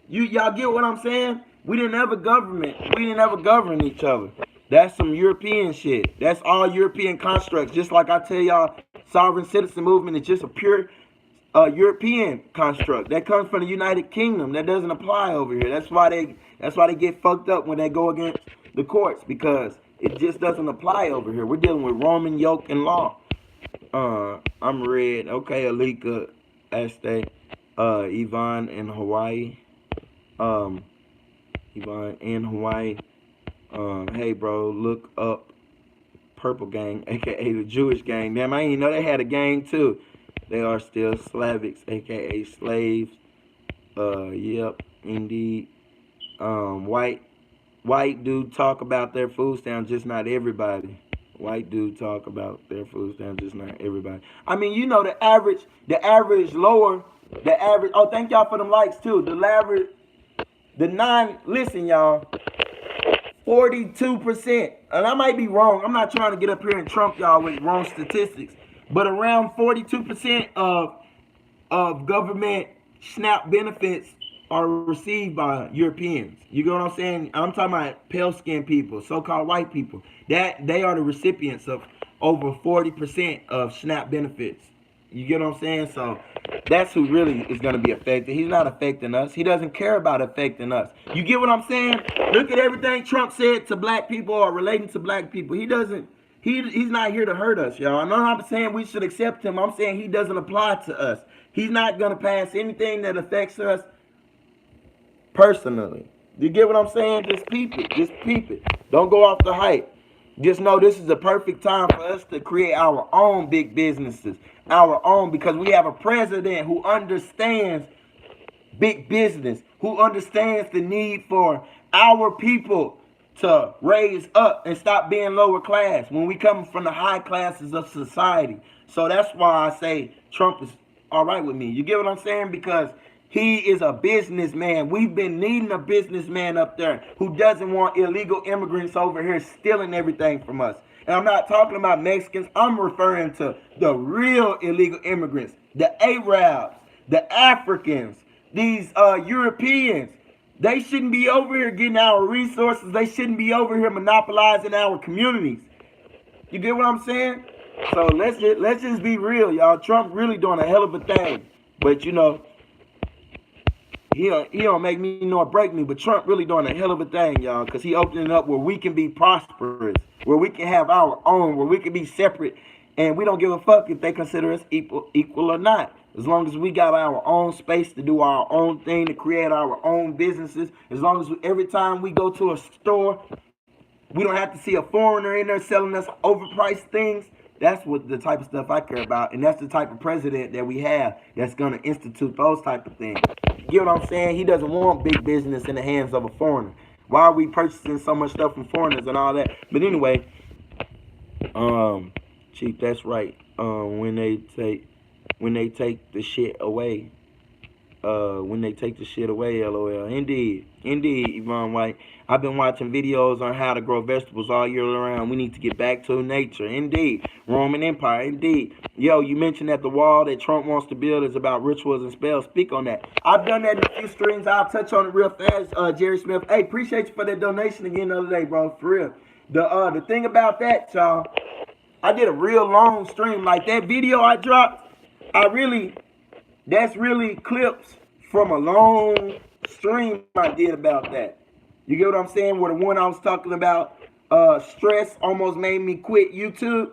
Y'all get what I'm saying? We didn't ever government. We didn't ever govern each other. That's some European shit. That's all European constructs. Just like I tell y'all, sovereign citizen movement is just a pure European construct that comes from the United Kingdom. That doesn't apply over here. That's why they get fucked up when they go against the courts, because it just doesn't apply over here. We're dealing with Roman yoke and law. I'm red. Okay, Alika, Este, Yvonne in Hawaii. Yvonne in Hawaii. Hey bro, look up Purple Gang, aka the Jewish gang. Damn, I didn't know they had a gang too. They are still Slavics, aka slaves. Yep, indeed. White dude talk about their food stamps, just not everybody. White dude talk about their food stamps, just not everybody. I mean, you know, the average lower, the average. Oh, thank y'all for them likes too. Listen, y'all. 42%, and I might be wrong. I'm not trying to get up here and trump y'all with wrong statistics, but around 42% of government SNAP benefits are received by Europeans. You get what I'm saying? I'm talking about pale-skinned people, so-called white people. That they are the recipients of over 40% of SNAP benefits. You get what I'm saying? So that's who really is going to be affected. He's not affecting us. He doesn't care about affecting us. You get what I'm saying? Look at everything Trump said to black people or relating to black people. He doesn't. He's not here to hurt us, y'all. I'm not saying we should accept him. I'm saying he doesn't apply to us. He's not going to pass anything that affects us personally. You get what I'm saying? Just peep it. Just peep it. Don't go off the hype. Just know this is the perfect time for us to create our own big businesses. Our own, because we have a president who understands big business, who understands the need for our people to raise up and stop being lower class when we come from the high classes of society. So that's why I say Trump is all right with me. You get what I'm saying? Because he is a businessman. We've been needing a businessman up there who doesn't want illegal immigrants over here stealing everything from us. And I'm not talking about Mexicans. I'm referring to the real illegal immigrants, the Arabs, the Africans, these Europeans. They shouldn't be over here getting our resources. They shouldn't be over here monopolizing our communities. You get what I'm saying? So let's just be real, y'all. Trump really doing a hell of a thing. But you know, he don't make me nor break me, but Trump really doing a hell of a thing, y'all, because he opening up where we can be prosperous, where we can have our own, where we can be separate, and we don't give a fuck if they consider us equal or not. As long as we got our own space to do our own thing, to create our own businesses, as long as every time we go to a store, we don't have to see a foreigner in there selling us overpriced things. That's what the type of stuff I care about, and that's the type of president that we have that's going to institute those type of things. You get what I'm saying? He doesn't want big business in the hands of a foreigner. Why are we purchasing so much stuff from foreigners and all that? But anyway, Chief, that's right. When they take the shit away, LOL. Indeed, Yvonne White. I've been watching videos on how to grow vegetables all year round. We need to get back to nature. Indeed. Roman Empire. Indeed. Yo, you mentioned that the wall that Trump wants to build is about rituals and spells. Speak on that. I've done that in a few streams. I'll touch on it real fast, Jerry Smith. Hey, appreciate you for that donation again the other day, bro. For real. The thing about that, y'all, I did a real long stream. Like that video I dropped, that's really clips from a long stream I did about that. You get what I'm saying? Where the one I was talking about, stress almost made me quit YouTube.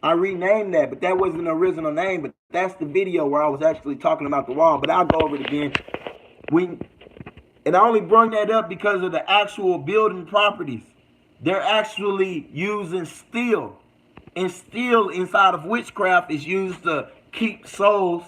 I renamed that, but that wasn't the original name. But that's the video where I was actually talking about the wall. But I'll go over it again. And I only bring that up because of the actual building properties. They're actually using steel. And steel inside of witchcraft is used to keep souls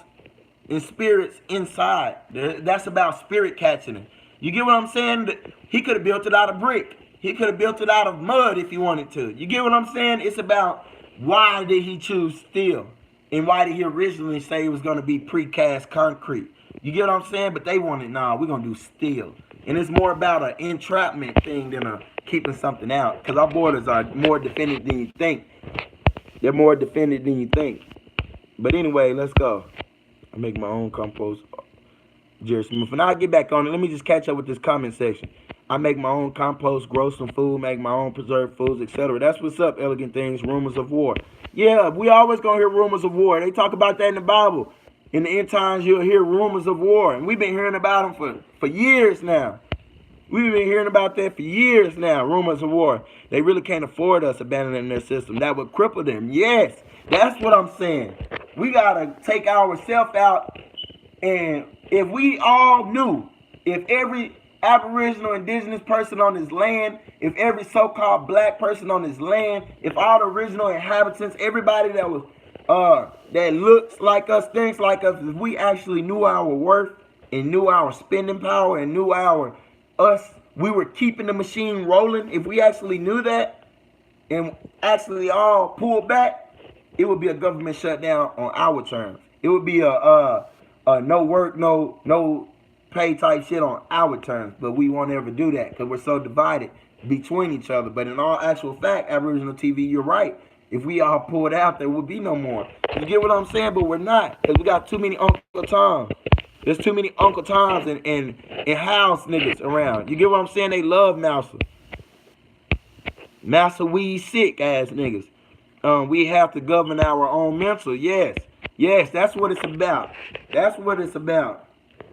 and spirits inside. That's about spirit catching it. You get what I'm saying? He could have built it out of brick. He could have built it out of mud if he wanted to. You get what I'm saying? It's about why did he choose steel? And why did he originally say it was going to be precast concrete? You get what I'm saying? But they wanted, nah, we're going to do steel. And it's more about an entrapment thing than a keeping something out. Because our borders are more defended than you think. They're more defended than you think. But anyway, let's go. I make my own compost. Jerry Smith. And I'll get back on it. Let me just catch up with this comment section. I make my own compost, grow some food, make my own preserved foods, etc. That's what's up, Elegant Things. Rumors of war. Yeah, we always gonna hear rumors of war. They talk about that in the Bible. In the end times, you'll hear rumors of war. And we've been hearing about them for years now. We've been hearing about that for years now, rumors of war. They really can't afford us abandoning their system. That would cripple them. Yes, that's what I'm saying. We got to take ourselves out. And if we all knew, if every Aboriginal, Indigenous person on this land, if every so-called black person on this land, if all the original inhabitants, everybody that was that looks like us, thinks like us, if we actually knew our worth and knew our spending power and knew our we were keeping the machine rolling. If we actually knew that and actually all pulled back, it would be a government shutdown on our terms. It would be a no work, no pay type shit on our terms. But we won't ever do that because we're so divided between each other. But in all actual fact, Aboriginal TV, you're right. If we all pulled out, there would be no more. You get what I'm saying? But we're not, because we got too many Uncle Toms. There's too many Uncle Toms and house niggas around. You get what I'm saying? They love Mouser. Mouser weed sick ass niggas. We have to govern our own mental. Yes, that's what it's about. That's what it's about.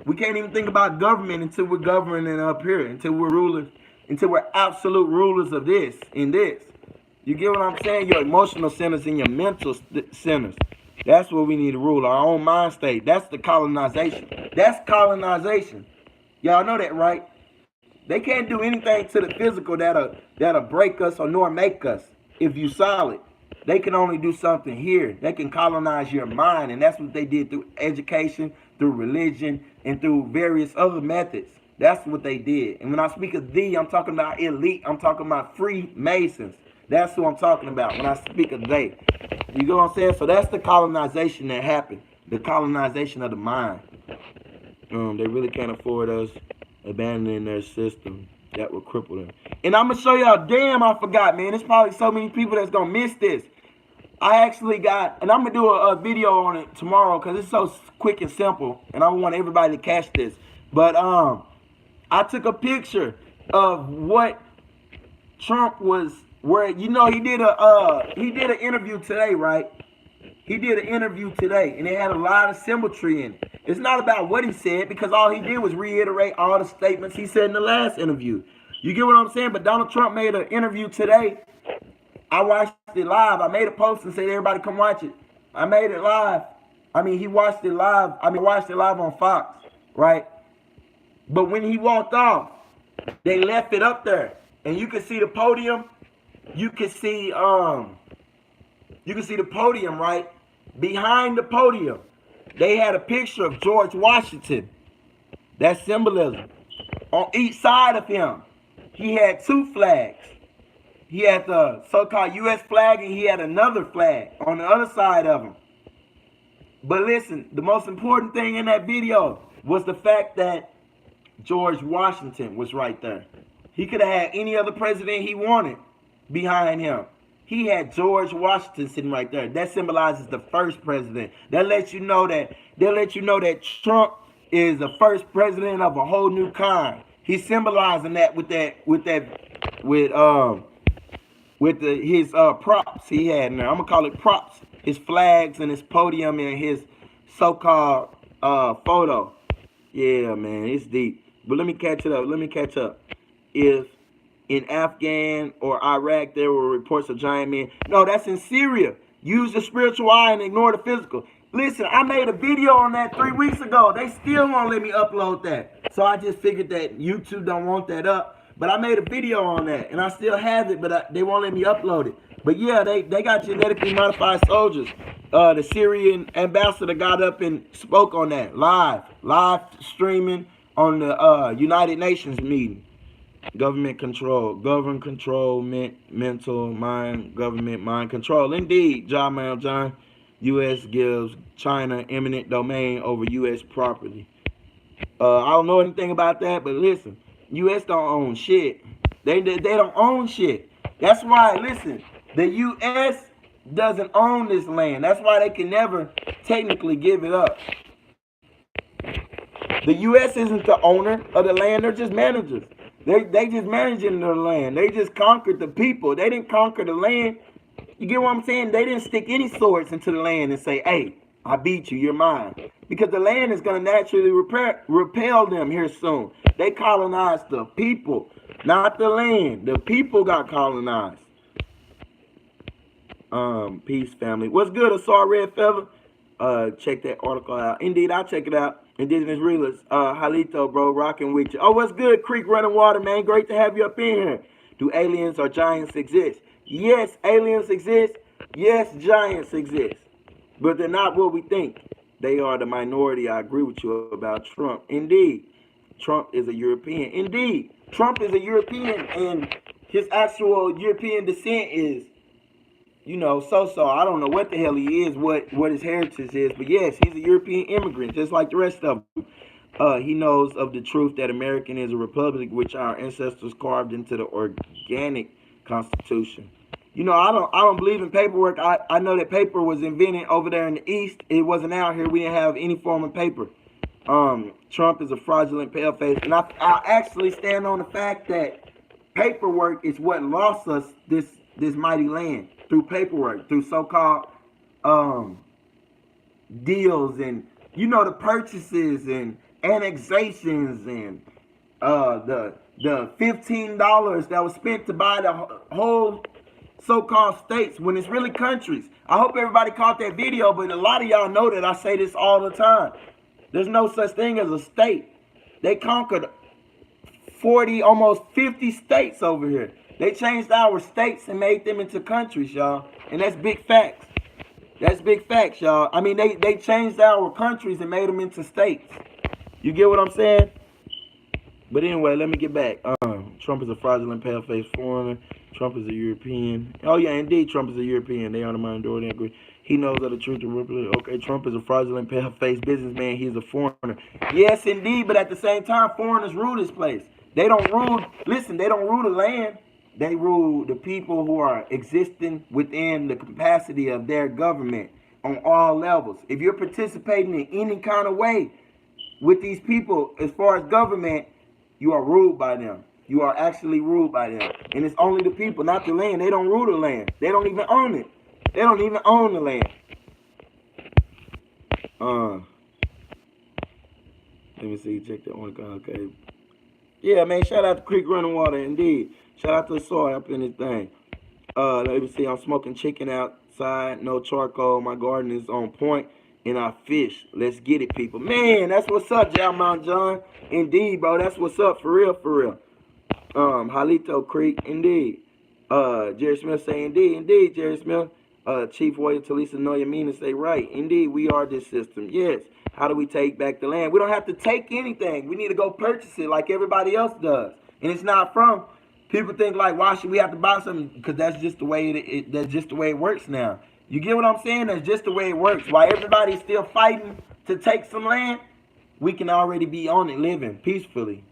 We can't even think about government until we're governing up here, until we're rulers, until we're absolute rulers of this and this. You get what I'm saying? Your emotional centers and your mental centers. That's what we need to rule, our own mind state. That's the colonization. That's colonization. Y'all know that, right? They can't do anything to the physical that'll break us or nor make us if you solid. They can only do something here. They can colonize your mind, and that's what they did through education, through religion, and through various other methods. That's what they did. And when I speak of I'm talking about elite. I'm talking about Freemasons. That's who I'm talking about when I speak of they. You know what I'm saying? So that's the colonization that happened. The colonization of the mind. They really can't afford us abandoning their system. That will cripple them. And I'm going to show y'all, damn, I forgot, man. There's probably so many people that's going to miss this. I actually got, and I'm going to do a video on it tomorrow because it's so quick and simple. And I want everybody to catch this. But I took a picture of what Trump was, where, you know, he did an interview today, right? He did an interview today, and it had a lot of symmetry in it. It's not about what he said, because all he did was reiterate all the statements he said in the last interview. You get what I'm saying? But Donald Trump made an interview today. I watched it live. I made a post and said, everybody come watch it. I made it live. I mean, he watched it live. Watched it live on Fox, right? But when he walked off, they left it up there. And you can see the podium. You can see the podium, right? Behind the podium, they had a picture of George Washington. That's symbolism. On each side of him, he had two flags. He had the so-called U.S. flag, and he had another flag on the other side of him. But listen, the most important thing in that video was the fact that George Washington was right there. He could have had any other president he wanted behind him. He had George Washington sitting right there. That symbolizes the first president. That lets you know that Trump is the first president of a whole new kind. He's symbolizing that with his props he had in there. I'm gonna call it props. His flags and his podium and his so-called photo. Yeah, man, it's deep. But let me catch it up. Let me catch up. If in Afghan or Iraq there were reports of giant men. No, that's in Syria. Use the spiritual eye and ignore the physical. Listen, I made a video on that 3 weeks ago. They still won't let me upload that. So I just figured that YouTube don't want that up. But I made a video on that, and I still have it, but they won't let me upload it. But yeah, they got genetically modified soldiers. The Syrian ambassador got up and spoke on that live streaming on the United Nations meeting. Government control, mental, mind, government, mind control. Indeed, John. U.S. gives China eminent domain over U.S. property. I don't know anything about that, but listen, U.S. don't own shit. They don't own shit. That's why, listen, the U.S. doesn't own this land. That's why they can never technically give it up. The U.S. isn't the owner of the land. They're just managers. They just managing the land. They just conquered the people. They didn't conquer the land. You get what I'm saying? They didn't stick any swords into the land and say, hey, I beat you, you're mine. Because the land is going to naturally repel them here soon. They colonized the people, not the land. The people got colonized. Peace, family. What's good, Asar Red Feather? Check that article out. Indeed, I'll check it out. Indigenous Realist. Halito, bro, rocking with you. Oh, what's good, Creek Running Water, man? Great to have you up in here. Do aliens or giants exist? Yes, aliens exist. Yes, giants exist. But they're not what we think. They are the minority. I agree with you about Trump. Indeed, Trump is a European. Indeed, Trump is a European, and his actual European descent is, you know, so. I don't know what the hell he is, what his heritage is, but yes, he's a European immigrant, just like the rest of them. He knows of the truth that American is a republic, which our ancestors carved into the organic Constitution. You know, I don't believe in paperwork. I know that paper was invented over there in the East. It wasn't out here. We didn't have any form of paper. Trump is a fraudulent paleface, and I actually stand on the fact that paperwork is what lost us this mighty land, through paperwork, through so-called deals, and you know, the purchases and annexations, and the $15 that was spent to buy the whole so-called states when it's really countries. I hope everybody caught that video, but a lot of y'all know that I say this all the time. There's no such thing as a state. They conquered 40, almost 50 states over here. They changed our states and made them into countries, y'all. And that's big facts. That's big facts, y'all. I mean, they changed our countries and made them into states. You get what I'm saying? But anyway, let me get back. Trump is a fraudulent pale-faced foreigner. Trump is a European. Oh, yeah, indeed, Trump is a European. They are the minority. Agree. He knows of the truth. Okay, Trump is a fraudulent pale-faced businessman. He's a foreigner. Yes, indeed, but at the same time, foreigners rule this place. They don't rule, listen, they don't rule the land. They rule the people who are existing within the capacity of their government on all levels. If you're participating in any kind of way with these people as far as government, you are ruled by them. You are actually ruled by them. And it's only the people, not the land. They don't rule the land. They don't even own it. They don't even own the land. Let me see. Check that one. Okay. Yeah, man. Shout out to Creek Running Water. Indeed. Shout out to the soil up in this thing. Let me see. I'm smoking chicken outside. No charcoal. My garden is on point. And I fish. Let's get it, people. Man, that's what's up, Mount John. Indeed, bro. That's what's up. For real, for real. Halito Creek. Indeed. Jerry Smith say, indeed, Jerry Smith. Chief Warrior Talisa Noyamina say, right. Indeed, we are this system. Yes. How do we take back the land? We don't have to take anything. We need to go purchase it like everybody else does. And it's not from. People think like, why should we have to buy something? Because that's just the way that's just the way it works now. You get what I'm saying? That's just the way it works. While everybody's still fighting to take some land, we can already be on it, living peacefully,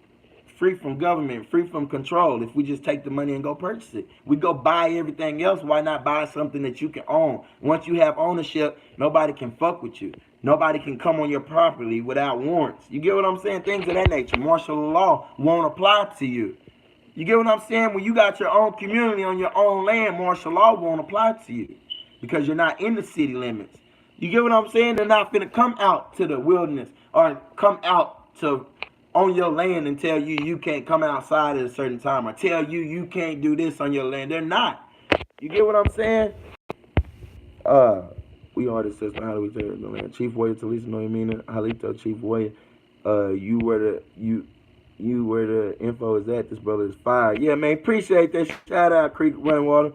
free from government, free from control. If we just take the money and go purchase it, we go buy everything else. Why not buy something that you can own? Once you have ownership, nobody can fuck with you. Nobody can come on your property without warrants. You get what I'm saying? Things of that nature. Martial law won't apply to you. You get what I'm saying? When you got your own community on your own land, martial law won't apply to you because you're not in the city limits. You get what I'm saying? They're not going to come out to the wilderness or come out to on your land and tell you you can't come outside at a certain time or tell you you can't do this on your land. They're not. You get what I'm saying? Uh, we are the system. How do we say it? Man? Chief Warrior Talisa Noemina Halito Chief Warrior. You where the info is at. This brother is fire. Yeah, man. Appreciate that. Shout out Creek Running Water.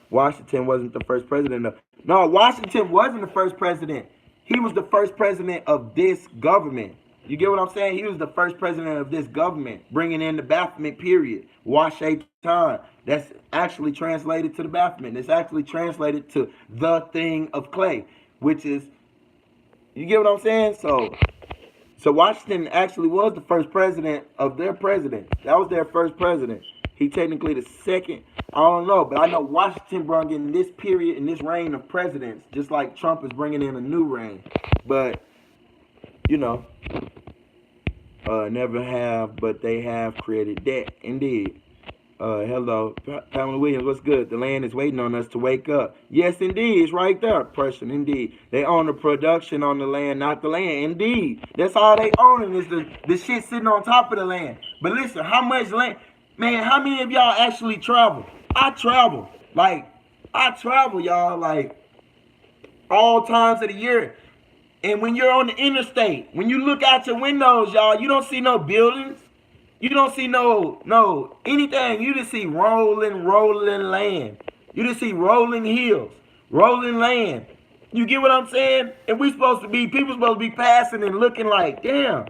Washington wasn't the first president. No, Washington wasn't the first president. He was the first president of this government. You get what I'm saying? He was the first president of this government, bringing in the Baphomet period. Washe time. That's actually translated to the Baphomet. It's actually translated to the thing of clay, which is, you get what I'm saying? So Washington actually was the first president of their president. That was their first president. He technically the second. I don't know, but I know Washington brought in this period in this reign of presidents, just like Trump is bringing in a new reign. But you know, never have, but they have created debt. Indeed. Hello, Pamela Williams, what's good? The land is waiting on us to wake up. Yes, indeed, it's right there, person, indeed. They own the production on the land, not the land, indeed. That's all they own is the shit sitting on top of the land. But listen, how much land, man, how many of y'all actually travel? I travel, y'all, like, all times of the year. And when you're on the interstate, when you look out your windows, y'all, you don't see no buildings. You don't see no anything. You just see rolling land. You just see rolling hills, rolling land. You get what I'm saying? And people supposed to be passing and looking like, damn,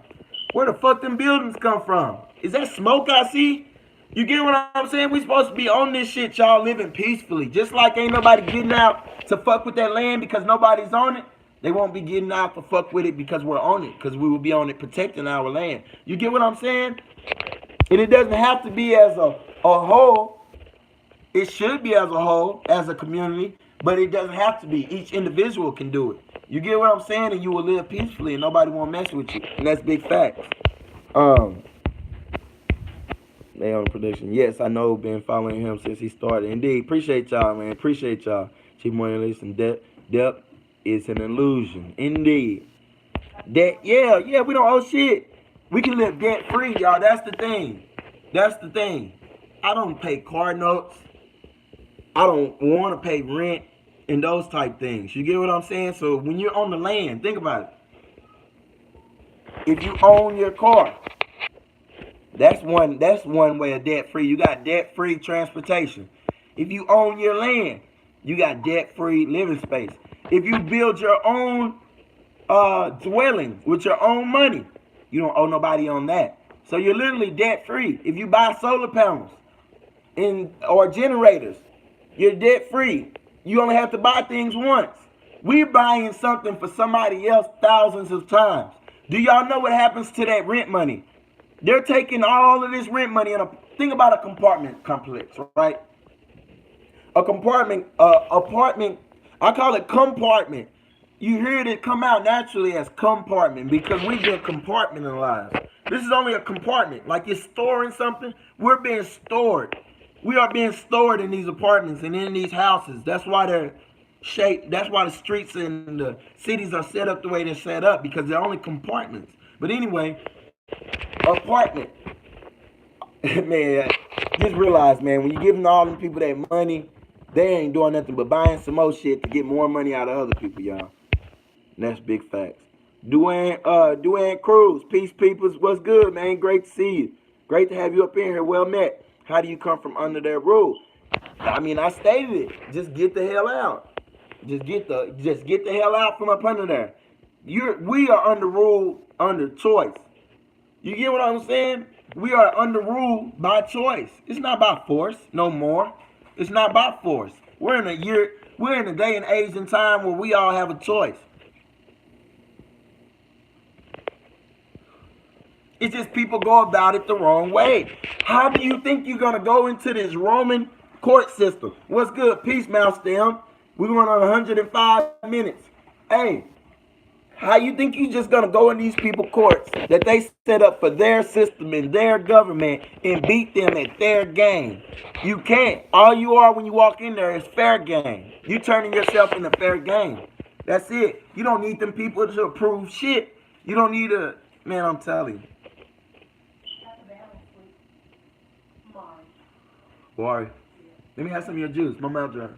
where the fuck them buildings come from? Is that smoke I see? You get what I'm saying? We supposed to be on this shit, y'all, living peacefully. Just like ain't nobody getting out to fuck with that land because nobody's on it. They won't be getting out to fuck with it because we're on it, because we will be on it protecting our land. You get what I'm saying? And it doesn't have to be as a whole. It should be as a whole, as a community, but it doesn't have to be. Each individual can do it. You get what I'm saying? And you will live peacefully and nobody won't mess with you. And that's big facts. They on prediction. Yes, I know, been following him since he started. Indeed. Appreciate y'all, man. Appreciate y'all. Chief Morning and depth is an illusion. Indeed. Debt, yeah, we don't owe shit. We can live debt free, y'all. That's the thing. I don't pay car notes. I don't want to pay rent and those type things. You get what I'm saying? So when you're on the land, think about it. If you own your car, that's one way of debt free. You got debt free transportation. If you own your land, you got debt free living space. If you build your own dwelling with your own money, you don't owe nobody on that. So you're literally debt free. If you buy solar panels or generators, you're debt free. You only have to buy things once. We're buying something for somebody else thousands of times. Do y'all know what happens to that rent money? They're taking all of this rent money and think about a compartment complex, right? A compartment, apartment. I call it compartment. You hear it come out naturally as compartment because we get compartmentalized. This is only a compartment. Like you're storing something, we're being stored. We are being stored in these apartments and in these houses. That's why they're shaped. That's why the streets and the cities are set up the way they're set up, because they're only compartments. But anyway, apartment. Man, just realize, man, when you're giving all them people that money, they ain't doing nothing but buying some more shit to get more money out of other people, y'all. And that's big facts. Duane Cruz, peace peoples. What's good, man? Great to see you. Great to have you up in here. Well met. How do you come from under their rule? I mean, I stated it. Just get the hell out. Just get the hell out from up under there. We are under rule, under choice. You get what I'm saying? We are under rule by choice. It's not by force no more. It's not by force. We're in a day and age and time where we all have a choice. It's just people go about it the wrong way. How do you think you're going to go into this Roman court system? What's good? Peace, Mouse Stem. We're going on 105 minutes. Hey, how you think you just going to go in these people courts that they set up for their system and their government and beat them at their game? You can't. All you are when you walk in there is fair game. You turning yourself into fair game. That's it. You don't need them people to approve shit. You don't need Man, I'm telling you. Boy, let me have some of your juice. My mouth dry.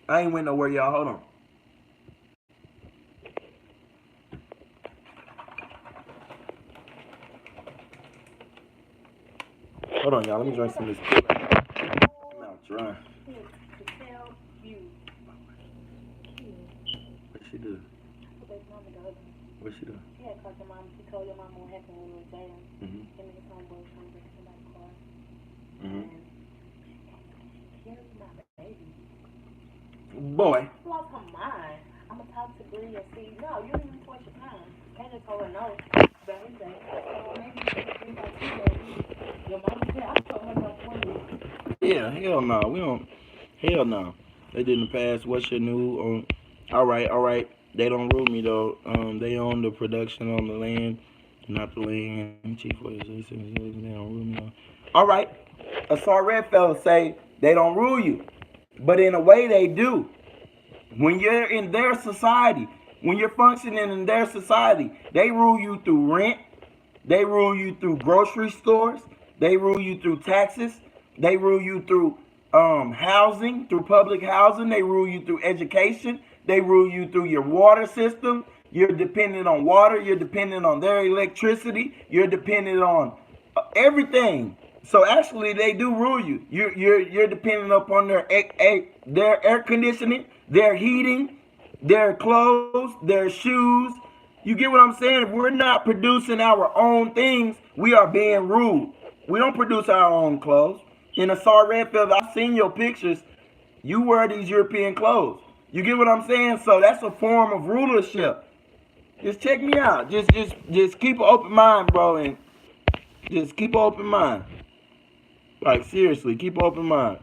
I ain't went nowhere, y'all. Hold on. Hold on, y'all. Let me drink some of this. My mouth dry. What she do? What she do? Yeah, because your mom, she told your mom what happened when we was there. Mm-hmm. And his homeboy trying to break somebody's car. Mm-hmm. And here's my baby. Boy. She lost her mind. I'm going to talk to Bree and see. No, you didn't even waste your time. Can't just told her no. But he said, so maybe you should think about you, baby. Your mom said, I told her no for you. Yeah, hell no. We don't. Hell no. They didn't pass. What's your new? All right, all right. They don't rule me though. They own the production on the land, not the land. Chief, what is this? They don't rule me though. All right. A Sar Red fella say they don't rule you, but in a way they do. When you're in their society, when you're functioning in their society, they rule you through rent. They rule you through grocery stores. They rule you through taxes. They rule you through housing, through public housing. They rule you through education. They rule you through your water system. You're dependent on water. You're dependent on their electricity. You're dependent on everything. So actually, they do rule you. You're dependent upon their air conditioning, their heating, their clothes, their shoes. You get what I'm saying? If we're not producing our own things, we are being ruled. We don't produce our own clothes. In a Sar Redfield, I've seen your pictures. You wear these European clothes. You get what I'm saying? So that's a form of rulership. Just check me out. Just keep an open mind, bro, and just keep an open mind. Like seriously, keep an open mind.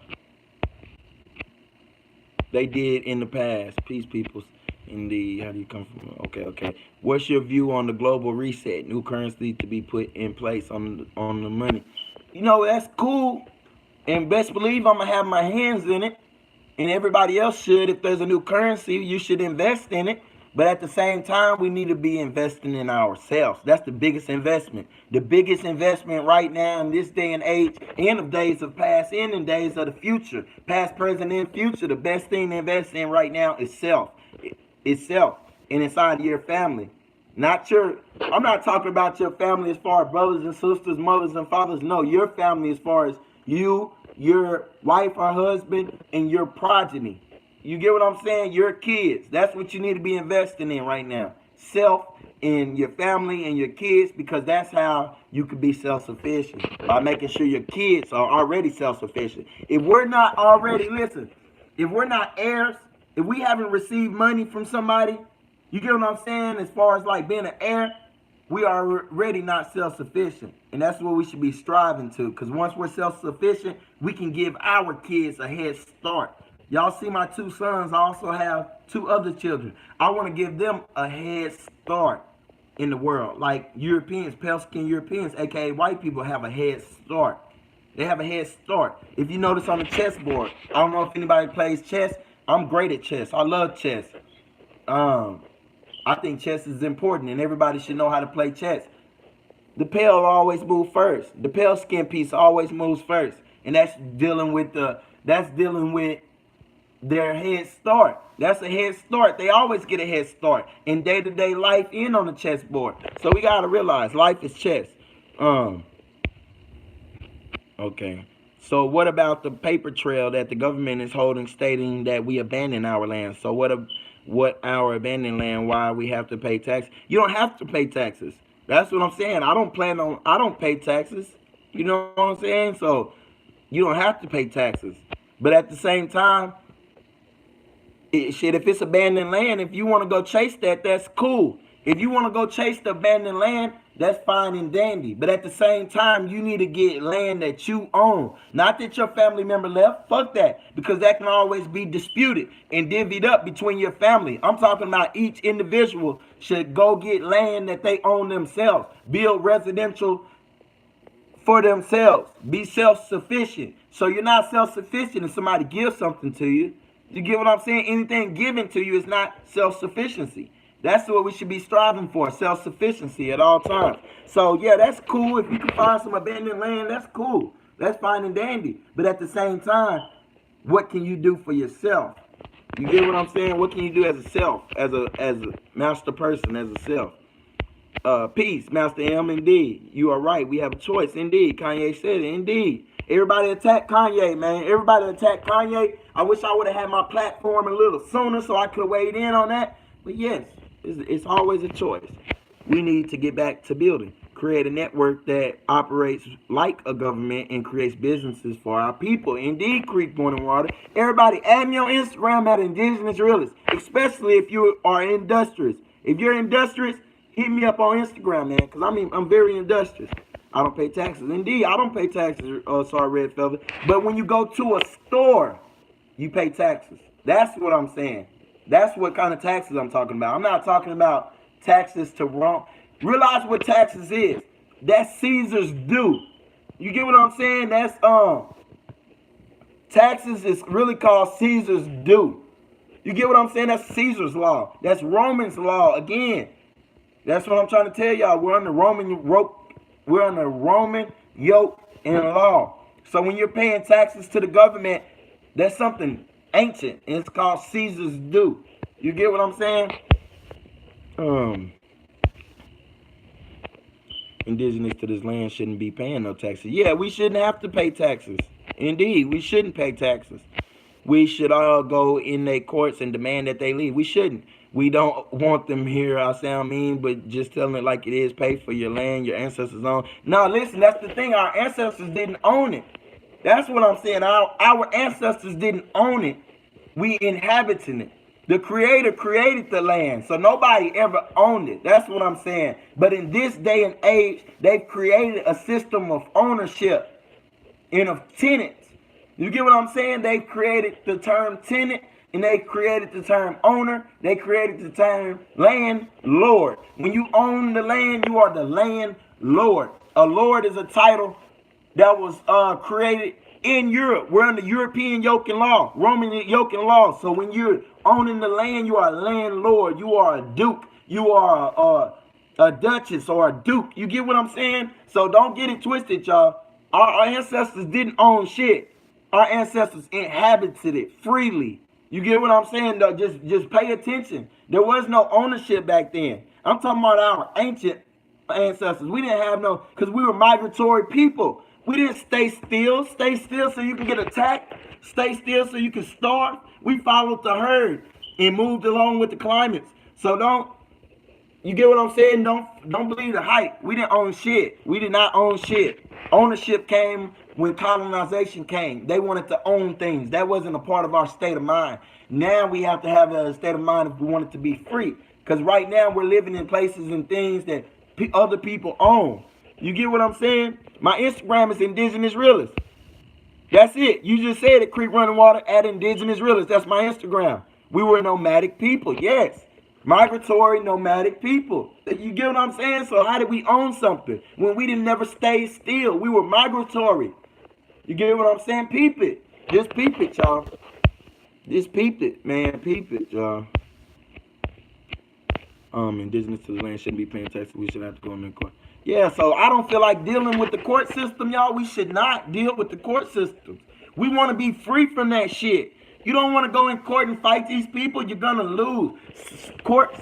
They did in the past. Peace, peoples. Indeed. How do you come from? Okay. What's your view on the global reset? New currency to be put in place on the money. You know, that's cool. And best believe I'm gonna have my hands in it. And everybody else should. If there's a new currency, you should invest in it. But at the same time, we need to be investing in ourselves. That's the biggest investment. The biggest investment right now in this day and age, and of days of past, and in days of the future, past, present, and future, the best thing to invest in right now is self. Itself and inside of your family. I'm not talking about your family as far as brothers and sisters, mothers and fathers. No, your family as far as you, your wife or husband, and your progeny. You get what I'm saying? Your kids. That's what you need to be investing in right now. Self and your family and your kids, because that's how you can be self-sufficient, by making sure your kids are already self-sufficient. If we're not already, listen, if we're not heirs, if we haven't received money from somebody, you get what I'm saying? As far as like being an heir, we are already not self-sufficient. And that's what we should be striving to. Because once we're self-sufficient, we can give our kids a head start. Y'all see my two sons. I also have two other children. I want to give them a head start in the world. Like Europeans, pale skin Europeans, aka white people, have a head start. They have a head start. If you notice on the chessboard, I don't know if anybody plays chess. I'm great at chess. I love chess. I think chess is important, and everybody should know how to play chess. The pale always moves first. The pale skin piece always moves first, and that's dealing with their head start. That's a head start. They always get a head start in day-to-day life and on the chessboard. So we gotta realize life is chess. Okay. So what about the paper trail that the government is holding, stating that we abandon our land? So what our abandoned land? Why we have to pay taxes? You don't have to pay taxes. That's what I'm saying. I don't pay taxes. You know what I'm saying? So you don't have to pay taxes. But at the same time, if it's abandoned land, if you want to go chase that, that's cool. If you want to go chase the abandoned land, that's fine and dandy. But at the same time, you need to get land that you own. Not that your family member left. Fuck that. Because that can always be disputed and divvied up between your family. I'm talking about each individual should go get land that they own themselves. Build residential for themselves. Be self-sufficient. So you're not self-sufficient if somebody gives something to you. You get what I'm saying? Anything given to you is not self-sufficiency. That's what we should be striving for, self-sufficiency at all times. So yeah, that's cool. If you can find some abandoned land, that's cool. That's fine and dandy. But at the same time, what can you do for yourself? You get what I'm saying? What can you do as a self, as a master person, as a self? Peace, Master M. Indeed, you are right. We have a choice. Indeed, Kanye said it. Indeed, everybody attack Kanye, man. Everybody attack Kanye. I wish I would have had my platform a little sooner so I could have weighed in on that. But yes, it's always a choice. We need to get back to building, create a network that operates like a government and creates businesses for our people. Indeed, Creek Born and Water. Everybody, add me on Instagram at Indigenous Realist, especially if you are industrious. If you're industrious, hit me up on Instagram, man, because I'm very industrious. I don't pay taxes. Indeed, I don't pay taxes, sorry, Red Feather. But when you go to a store, you pay taxes. That's what I'm saying. That's what kind of taxes I'm talking about. I'm not talking about taxes to wrong. Realize what taxes is. That's Caesar's due. You get what I'm saying? That's taxes is really called Caesar's due. You get what I'm saying? That's Caesar's law. That's Roman's law again. That's what I'm trying to tell y'all. We're on the Roman yoke and law. So when you're paying taxes to the government, that's something ancient, and it's called Caesar's due. You get what I'm saying? Indigenous to this land shouldn't be paying no taxes. Yeah, we shouldn't have to pay taxes. Indeed, we shouldn't pay taxes. We should all go in their courts and demand that they leave. We shouldn't. We don't want them here. I sound mean, but just telling it like it is. Pay for your land, your ancestors own. No, listen, that's the thing. Our ancestors didn't own it. That's what I'm saying. Our ancestors didn't own it. We inhabited it. The Creator created the land, so nobody ever owned it. That's what I'm saying. But in this day and age, they've created a system of ownership and of tenants. You get what I'm saying? They created the term tenant, and they created the term owner. They created the term landlord. When you own the land, you are the landlord. A lord is a title that was created in Europe. We're under European yoke and law, Roman yoke and law. So when you're owning the land, you are a landlord. You are a duke. You are a duchess or a duke. You get what I'm saying? So don't get it twisted, y'all. Our ancestors didn't own shit. Our ancestors inhabited it freely. You get what I'm saying, though? Just pay attention. There was no ownership back then. I'm talking about our ancient ancestors. We didn't have no, because we were migratory people. We didn't stay still so you can get attacked, stay still so you can starve. We followed the herd and moved along with the climates. So you get what I'm saying? Don't believe the hype. We didn't own shit. We did not own shit. Ownership came when colonization came. They wanted to own things. That wasn't a part of our state of mind. Now we have to have a state of mind if we want it to be free. Because right now we're living in places and things that other people own. You get what I'm saying? My Instagram is Indigenous Realist. That's it. You just said it, Creek Running Water at Indigenous Realist. That's my Instagram. We were nomadic people, yes. Migratory, nomadic people. You get what I'm saying? So how did we own something when we didn't never stay still? We were migratory. You get what I'm saying? Peep it. Just peep it, y'all. Just peep it, man. Peep it, y'all. Indigenous to the land shouldn't be paying taxes. We should have to go in the court. Yeah, so I don't feel like dealing with the court system, y'all. We should not deal with the court system. We want to be free from that shit. You don't want to go in court and fight these people, you're going to lose. Courts,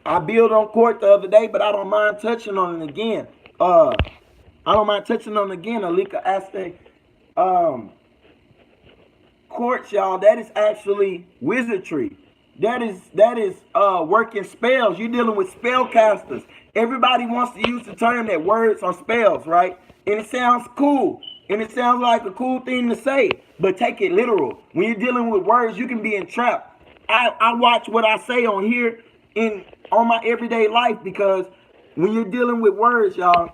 I built on court the other day, but I don't mind touching on it again. Alika Aste. Courts, y'all, that is actually wizardry. That is working spells. You're dealing with spellcasters. Everybody wants to use the term that words are spells, right? And it sounds cool. And it sounds like a cool thing to say, but take it literal. When you're dealing with words, you can be entrapped. I watch what I say on here on my everyday life, because when you're dealing with words, y'all,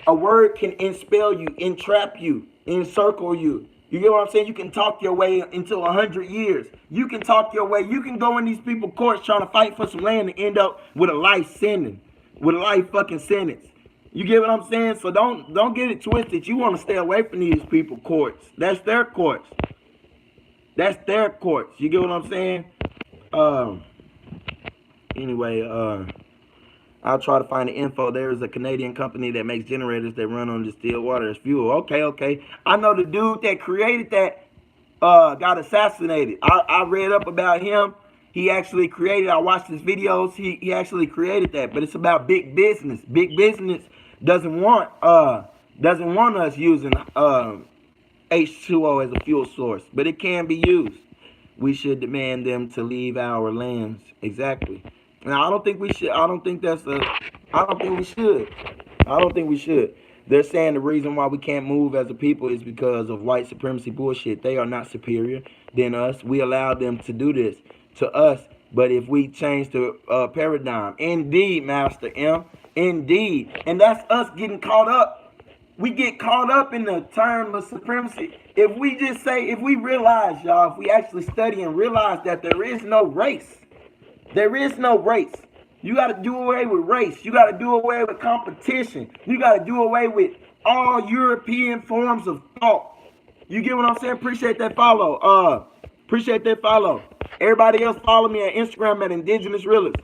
a word can enspell you, entrap you, encircle you. You get what I'm saying? You can talk your way into 100 years. You can talk your way. You can go in these people's courts trying to fight for some land and end up with a life sentence, with a life fucking sentence. You get what I'm saying? So don't get it twisted. You want to stay away from these people courts. That's their courts. That's their courts. You get what I'm saying? Um. Anyway, I'll try to find the info. There is a Canadian company that makes generators that run on distilled water as fuel. Okay, okay. I know the dude that created that got assassinated. I read up about him. He actually created, I watched his videos. He actually created that. But it's about big business. Big business doesn't want us using H2O as a fuel source, but it can be used. We should demand them to leave our lands. Exactly. Now I don't think we should. I don't think that's a. I don't think we should. I don't think we should. They're saying the reason why we can't move as a people is because of white supremacy bullshit. They are not superior than us. We allowed them to do this to us. But if we change the paradigm, indeed, Master M, indeed, and that's us getting caught up. We get caught up in the term of supremacy. If we just say, if we realize, y'all, if we actually study and realize that there is no race, there is no race. You got to do away with race. You got to do away with competition. You got to do away with all European forms of thought. You get what I'm saying? Appreciate that follow. Appreciate that follow. Everybody else follow me on Instagram at Indigenous Realist.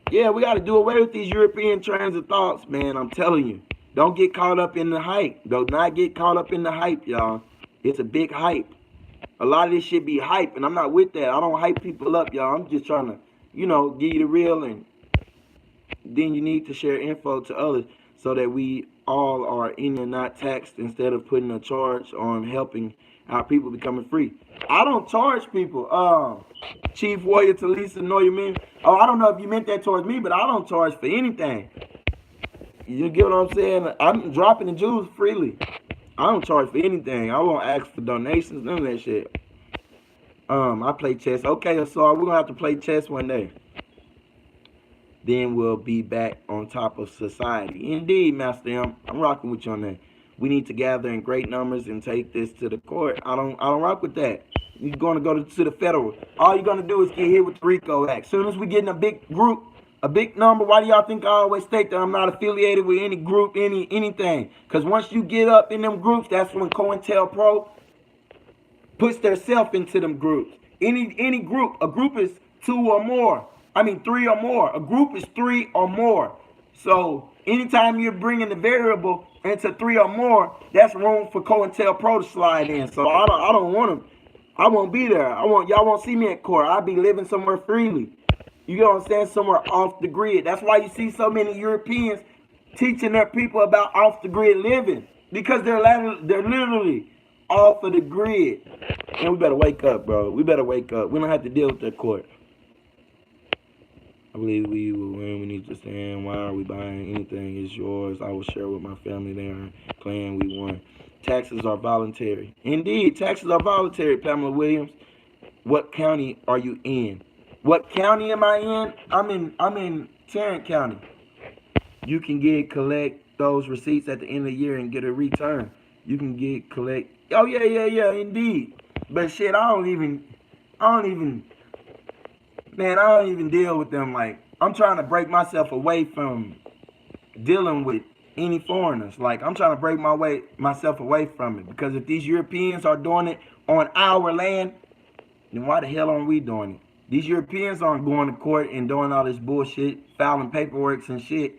Yeah, we got to do away with these European trains of thoughts, man. I'm telling you. Don't get caught up in the hype. Do not get caught up in the hype, y'all. It's a big hype. A lot of this shit be hype, and I'm not with that. I don't hype people up, y'all. I'm just trying to, give you the real, and then you need to share info to others so that we all are in and not taxed instead of putting a charge on helping our people becoming free. I don't charge people. Chief Warrior Talisa, know you mean? Oh, I don't know if you meant that towards me, but I don't charge for anything. You get what I'm saying? I'm dropping the jewels freely. I don't charge for anything. I won't ask for donations, none of that shit. I play chess. Okay, so we're gonna have to play chess one day. Then we'll be back on top of society. Indeed, Master M, I'm rocking with you on that. We need to gather in great numbers and take this to the court. I don't rock with that. You're gonna go to the federal. All you're gonna do is get hit with the RICO Act. Soon as we get in a big group, a big number, why do y'all think I always state that I'm not affiliated with any group, anything? Because once you get up in them groups, that's when COINTELPRO puts their self into them groups. Any group, a group is 2 or more. I mean 3 or more. A group is 3 or more. So anytime you're bringing the variable into 3 or more, that's room for COINTELPRO to slide in. So I don't want them. I won't be there. Y'all won't see me at court. I'll be living somewhere freely. You know what I'm saying? Somewhere off the grid. That's why you see so many Europeans teaching their people about off the grid living, because they're literally off of the grid. And we better wake up, bro. We better wake up. We don't have to deal with that court. I believe we will win. We need to stand. Why are we buying anything? It's yours. I will share with my family. They are playing. We won. Taxes are voluntary. Indeed, taxes are voluntary, Pamela Williams. What county are you in? What county am I in? I'm in Tarrant County. You can collect those receipts at the end of the year and get a return. You can collect. Oh yeah, indeed. But shit, I don't even deal with them. Like, I'm trying to break myself away from dealing with any foreigners. Like, I'm trying to break myself away from it, because if these Europeans are doing it on our land, then why the hell aren't we doing it? These Europeans aren't going to court and doing all this bullshit, filing paperwork and shit.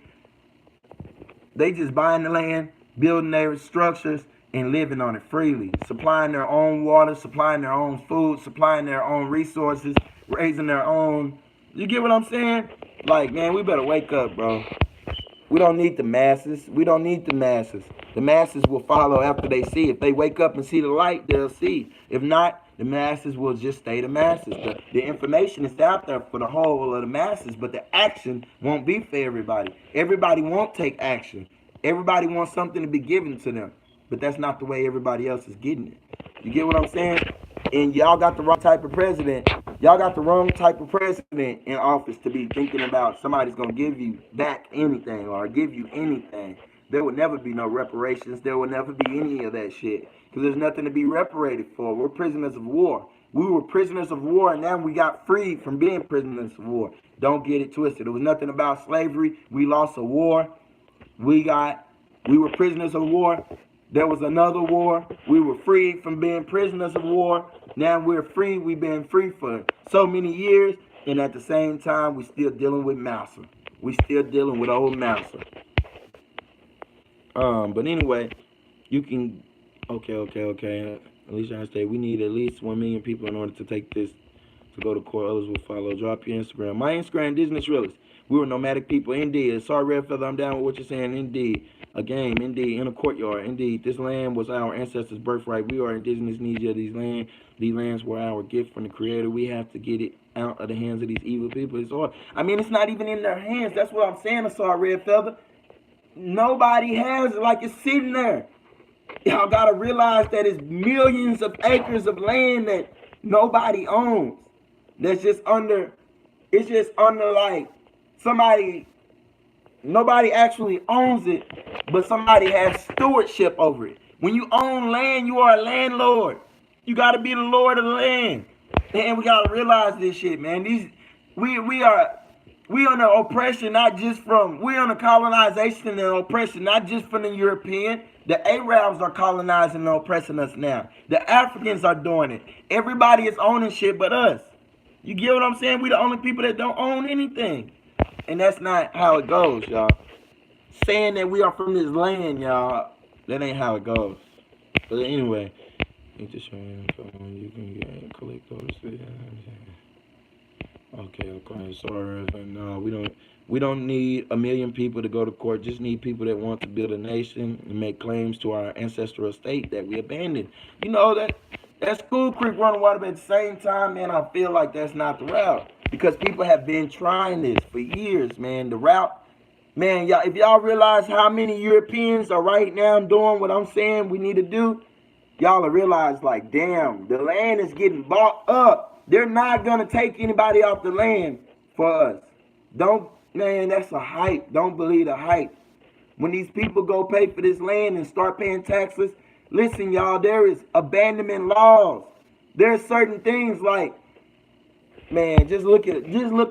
They just buying the land, building their structures, and living on it freely. Supplying their own water, supplying their own food, supplying their own resources, raising their own. You get what I'm saying? Like, man, we better wake up, bro. We don't need the masses. We don't need the masses. The masses will follow after they see. If they wake up and see the light, they'll see. If not, the masses will just stay the masses. The information is out there for the whole of the masses, but the action won't be for everybody. Everybody won't take action. Everybody wants something to be given to them, but that's not the way everybody else is getting it. You get what I'm saying? And y'all got the wrong type of president. Y'all got the wrong type of president in office to be thinking about somebody's going to give you back anything or give you anything. There will never be no reparations. There will never be any of that shit, because there's nothing to be reparated for. We're prisoners of war. We were prisoners of war, and now we got freed from being prisoners of war. Don't get it twisted. It was nothing about slavery. We lost a war. We were prisoners of war. There was another war. We were freed from being prisoners of war. Now we're free. We've been free for so many years, and at the same time, we still dealing with Massa. We still dealing with old Massa. But anyway, you can. Okay. At least I say we need at least 1 million people in order to take this to go to court. Others will follow. Drop your Instagram. My Instagram, Indigenous Realist. We were nomadic people. Indeed. Sorry, Red Feather. I'm down with what you're saying. Indeed. A game. Indeed. In a courtyard. Indeed. This land was our ancestors' birthright. We are indigenous needs of these land. These lands were our gift from the Creator. We have to get it out of the hands of these evil people. It's hard. I mean, it's not even in their hands. That's what I'm saying. Sorry, Red Feather. Nobody has it. Like, it's sitting there. Y'all gotta realize that it's millions of acres of land that nobody owns. That's just under, it's just under like somebody, nobody actually owns it, but somebody has stewardship over it. When you own land, you are a landlord. You gotta be the lord of the land. And we gotta realize this shit, man. We under oppression, not just from, we under colonization and oppression, not just from the European. The Arabs are colonizing and oppressing us now. The Africans are doing it. Everybody is owning shit but us. You get what I'm saying? We the only people that don't own anything. And that's not how it goes, y'all. Saying that we are from this land, y'all, that ain't how it goes. But anyway, you can get collect those. Okay. Sorry, no, we don't need 1 million people to go to court. Just need people that want to build a nation and make claims to our ancestral estate that we abandoned. You know that School Creek running water, but at the same time, man, I feel like that's not the route because people have been trying this for years, man. The route, man, y'all, if y'all realize how many Europeans are right now doing what I'm saying we need to do, y'all will realize, like, damn, the land is getting bought up. They're not going to take anybody off the land for us. Man, that's a hype. Don't believe the hype. When these people go pay for this land and start paying taxes, listen, y'all, there is abandonment laws. There's certain things like, man, just look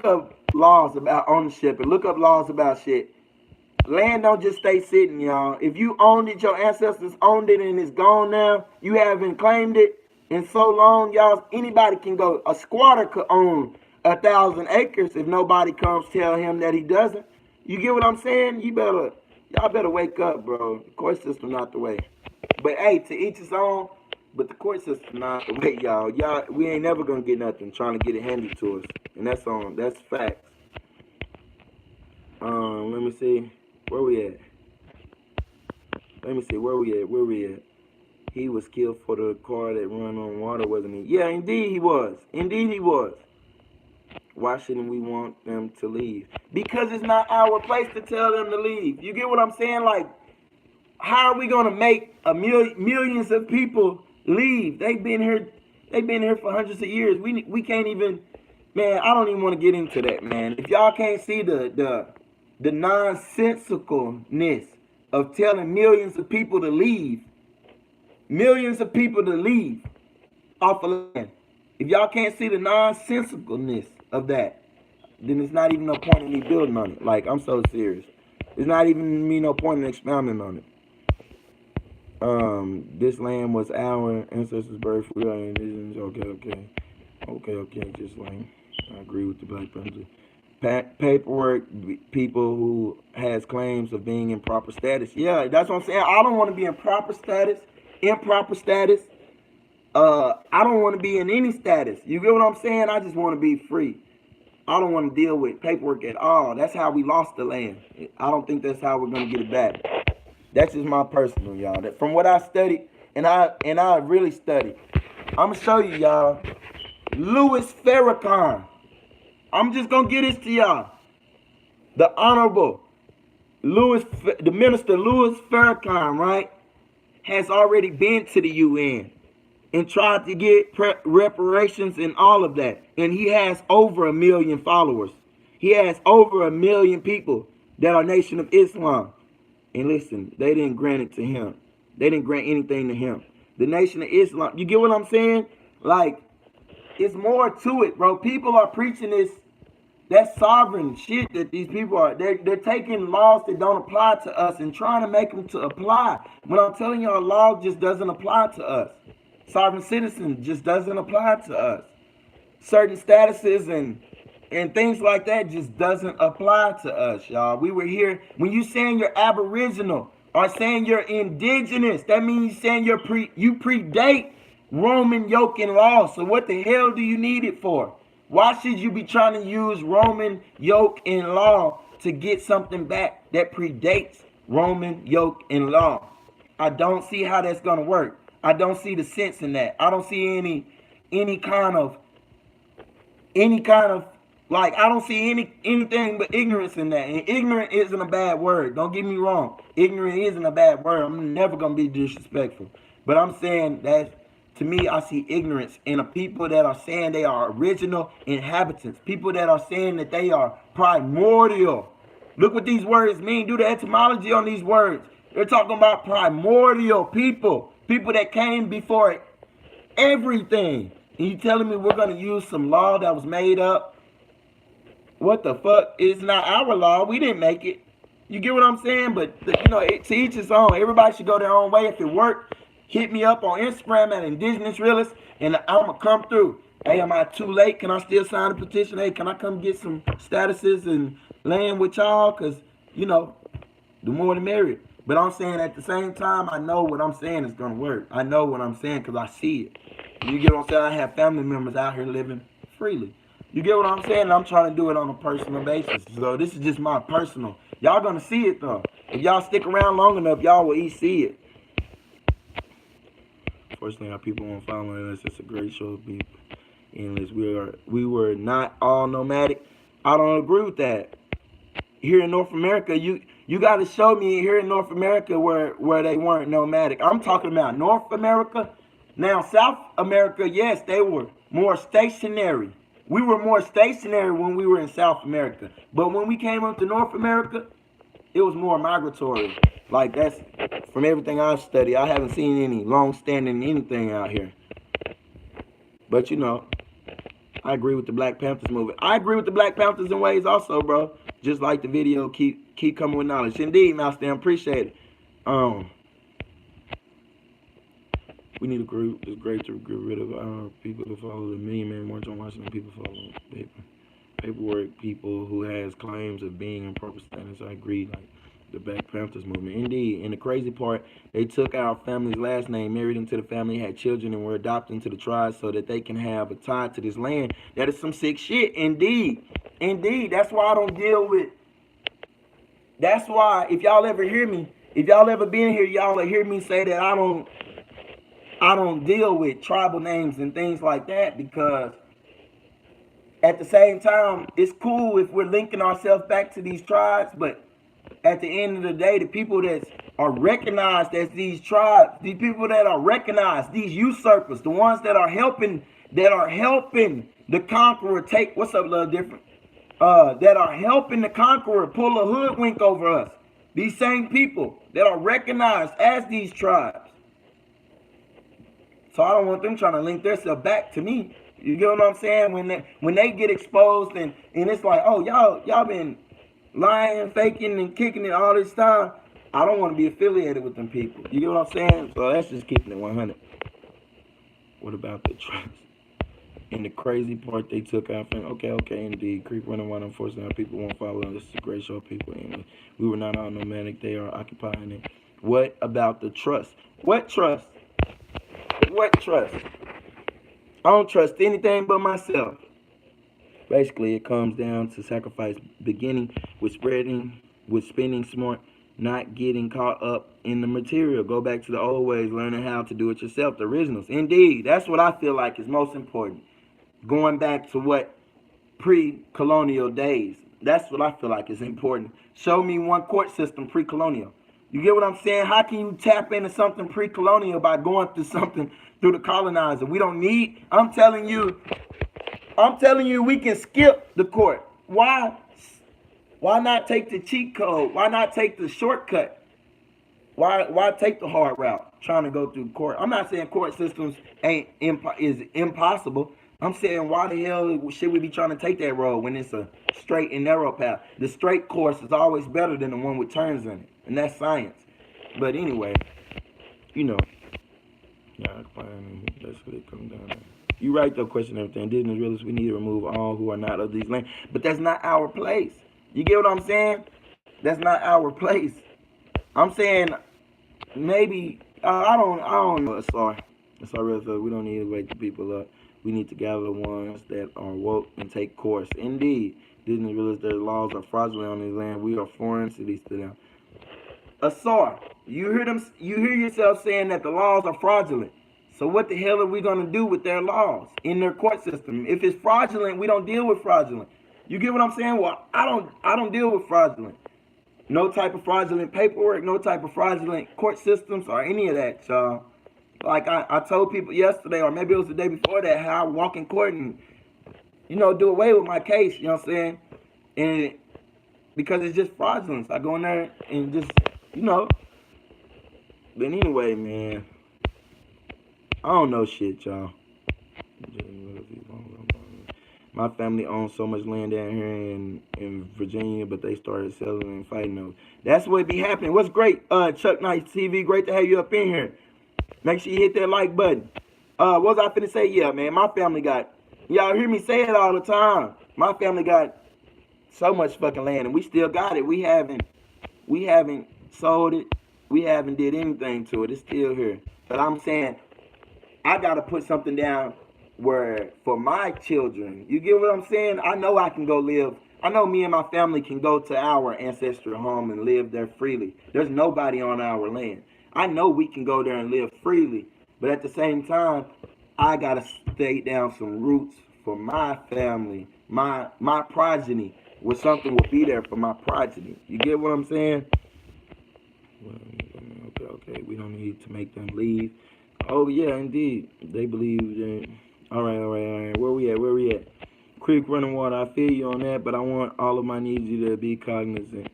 up laws about ownership and look up laws about shit. Land don't just stay sitting, y'all. If you owned it, your ancestors owned it and it's gone now, you haven't claimed it in so long, y'all, anybody can go. A squatter could own 1,000 acres if nobody comes tell him that he doesn't. You get what I'm saying? Y'all better wake up, bro. The court system not the way. But hey, to each his own, but the court system not the way, y'all. We ain't never gonna get nothing trying to get it handed to us. And that's facts. Let me see. Where we at? Where we at? He was killed for the car that run on water, wasn't he? Yeah, indeed he was. Why shouldn't we want them to leave? Because it's not our place to tell them to leave. You get what I'm saying? Like, how are we gonna make millions of people leave? They've been here for hundreds of years. We can't even, man. I don't even want to get into that, man. If y'all can't see the nonsensicalness of telling millions of people to leave. Off of land. If y'all can't see the nonsensicalness of that, then it's not even no point in me building on it. Like, I'm so serious. There's not even no point in expounding on it. This land was our ancestors' birth. We are indigenous. Okay. Just like, I agree with the Black Panther. Paperwork, people who has claims of being in proper status. Yeah, that's what I'm saying. I don't want to be in proper status. Improper status. I don't want to be in any status. You get what I'm saying? I just want to be free. I don't want to deal with paperwork at all. That's how we lost the land. I don't think that's how we're gonna get it back. That's just my personal, y'all. That from what I studied, and I really studied. I'm gonna show you, y'all. Louis Farrakhan. I'm just gonna get this to y'all. The Honorable the Minister Louis Farrakhan, right? Has already been to the UN and tried to get reparations and all of that. And he has over 1 million followers. He has over 1 million people that are Nation of Islam. And listen, they didn't grant it to him. They didn't grant anything to him. The Nation of Islam, you get what I'm saying? Like, it's more to it, bro. People are preaching that sovereign shit that these people are. They're taking laws that don't apply to us and trying to make them to apply. When I'm telling y'all, law just doesn't apply to us. Sovereign citizen just doesn't apply to us. Certain statuses and things like that just doesn't apply to us, y'all. We were here. When you saying you're aboriginal or saying you're indigenous, that means saying you predate Roman yoke and law. So what the hell do you need it for? Why should you be trying to use Roman yoke and law to get something back that predates Roman yoke and law? I don't see how that's gonna work. I don't see the sense in that. I don't see any kind of like, I don't see anything but ignorance in that. And ignorant isn't a bad word. Don't get me wrong. Ignorant isn't a bad word. I'm never gonna be disrespectful. But I'm saying that, to me, I see ignorance in a people that are saying they are original inhabitants. People that are saying that they are primordial. Look what these words mean. Do the etymology on these words. They're talking about primordial people. People that came before everything. And you telling me we're going to use some law that was made up? What the fuck? It's not our law. We didn't make it. You get what I'm saying? But, to each his own. Everybody should go their own way. If it worked, hit me up on Instagram at Indigenous Realist, and I'm going to come through. Hey, am I too late? Can I still sign a petition? Hey, can I come get some statuses and land with y'all? Because, the more the merrier. But I'm saying at the same time, I know what I'm saying is going to work. I know what I'm saying because I see it. You get what I'm saying? I have family members out here living freely. You get what I'm saying? I'm trying to do it on a personal basis. So this is just my personal. Y'all going to see it, though. If y'all stick around long enough, y'all will see it. Fortunately, our people won't follow us. It's a great show of people. Endless. We were not all nomadic. I don't agree with that. Here in North America, you got to show me here in North America where they weren't nomadic. I'm talking about North America. Now, South America, yes, they were more stationary. We were more stationary when we were in South America. But when we came up to North America, it was more migratory. Like, that's from everything I've studied. I haven't seen any long-standing anything out here. But, I agree with the Black Panthers movement. I agree with the Black Panthers in ways also, bro. Just like the video, keep coming with knowledge. Indeed, Master, I appreciate it. We need a group. It's great to get rid of our people to follow the million-man march on Washington. People follow paperwork. People who has claims of being in proper status. I agree. Like the Black Panthers movement. Indeed. And the crazy part, they took our family's last name, married into the family, had children, and were adopted into the tribe so that they can have a tie to this land. That is some sick shit. Indeed. That's why I don't deal with. That's why, if y'all ever hear me, if y'all ever been here, y'all will hear me say that I don't deal with tribal names and things like that, because at the same time, it's cool if we're linking ourselves back to these tribes, but at the end of the day, the people that are recognized as these tribes, these people that are recognized, these usurpers, the ones that are helping the conqueror take, what's up, Love Different? That are helping the conqueror pull a hoodwink over us. These same people that are recognized as these tribes. So I don't want them trying to link themselves back to me. You get what I'm saying? When they get exposed and it's like, oh, y'all been lying, faking, and kicking it all this time. I don't want to be affiliated with them people. You get what I'm saying? So that's just keeping it 100. What about the trust? And the crazy part, they took our family. Okay, indeed. Creep running wild. Unfortunately, our people won't follow us. It's a great show of people. Anyway, we were not all nomadic. They are occupying it. What about the trust? What trust? What trust? I don't trust anything but myself. Basically, it comes down to sacrifice, beginning with spending smart, not getting caught up in the material. Go back to the old ways, learning how to do it yourself, the originals. Indeed, that's what I feel like is most important. Going back to what pre-colonial days. That's what I feel like is important. Show me one court system pre-colonial. You get what I'm saying? How can you tap into something pre-colonial by going through something through the colonizer? We don't need, I'm telling you, we can skip the court. Why? Why not take the cheat code? Why not take the shortcut? Why take the hard route trying to go through court? I'm not saying court systems is impossible. I'm saying, why the hell should we be trying to take that road when it's a straight and narrow path? The straight course is always better than the one with turns in it, and that's science. But anyway, Yeah, basically come down. You right though, question everything. Indigenous realists, we need to remove all who are not of these lands. But that's not our place. You get what I'm saying? That's not our place. I'm saying maybe I don't know. Sorry, real so we don't need to wake the people up. We need to gather the ones that are woke and take course. Indeed, Disney realize their laws are fraudulent on this land. We are foreign cities to them. Asar, you hear them? You hear yourself saying that the laws are fraudulent. So what the hell are we gonna do with their laws in their court system? If it's fraudulent, we don't deal with fraudulent. You get what I'm saying? Well, I don't deal with fraudulent. No type of fraudulent paperwork, no type of fraudulent court systems or any of that, y'all. Like I told people yesterday, or maybe it was the day before that, how I walk in court and, do away with my case, you know what I'm saying? And because it's just fraudulence. I go in there and just, you know. But anyway, man, I don't know shit, y'all. My family owns so much land down here in Virginia, but they started selling and fighting them. That's what be happening. What's great, Chuck Knight TV? Great to have you up in here. Make sure you hit that like button. What was I finna say? Yeah, man, my family got, y'all hear me say it all the time. My family got so much fucking land, and we still got it. We haven't sold it. We haven't did anything to it. It's still here. But I'm saying, I gotta put something down where for my children, you get what I'm saying? I know I can go live. I know me and my family can go to our ancestral home and live there freely. There's nobody on our land. I know we can go there and live freely, but at the same time, I gotta stake down some roots for my family, my progeny, where something will be there for my progeny. You get what I'm saying? Okay. We don't need to make them leave. Oh yeah, indeed. They believe that. All right. Where we at? Creek running water. I feel you on that, but I want all of my needs you to be cognizant.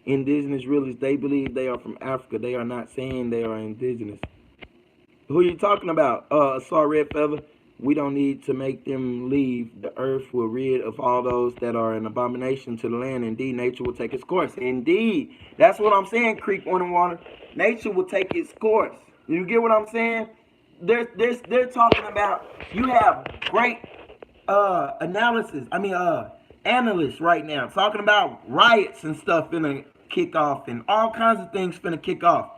Indigenous realists, they believe they are from Africa. They are not saying they are indigenous. Who are you talking about? Sorry, Red Feather. We don't need to make them leave. The earth will rid of all those that are an abomination to the land. Indeed, nature will take its course. Indeed. That's what I'm saying, Creek running water. Nature will take its course. You get what I'm saying? They're talking about, you have great analysts right now talking about riots and stuff finna kick off and all kinds of things finna kick off.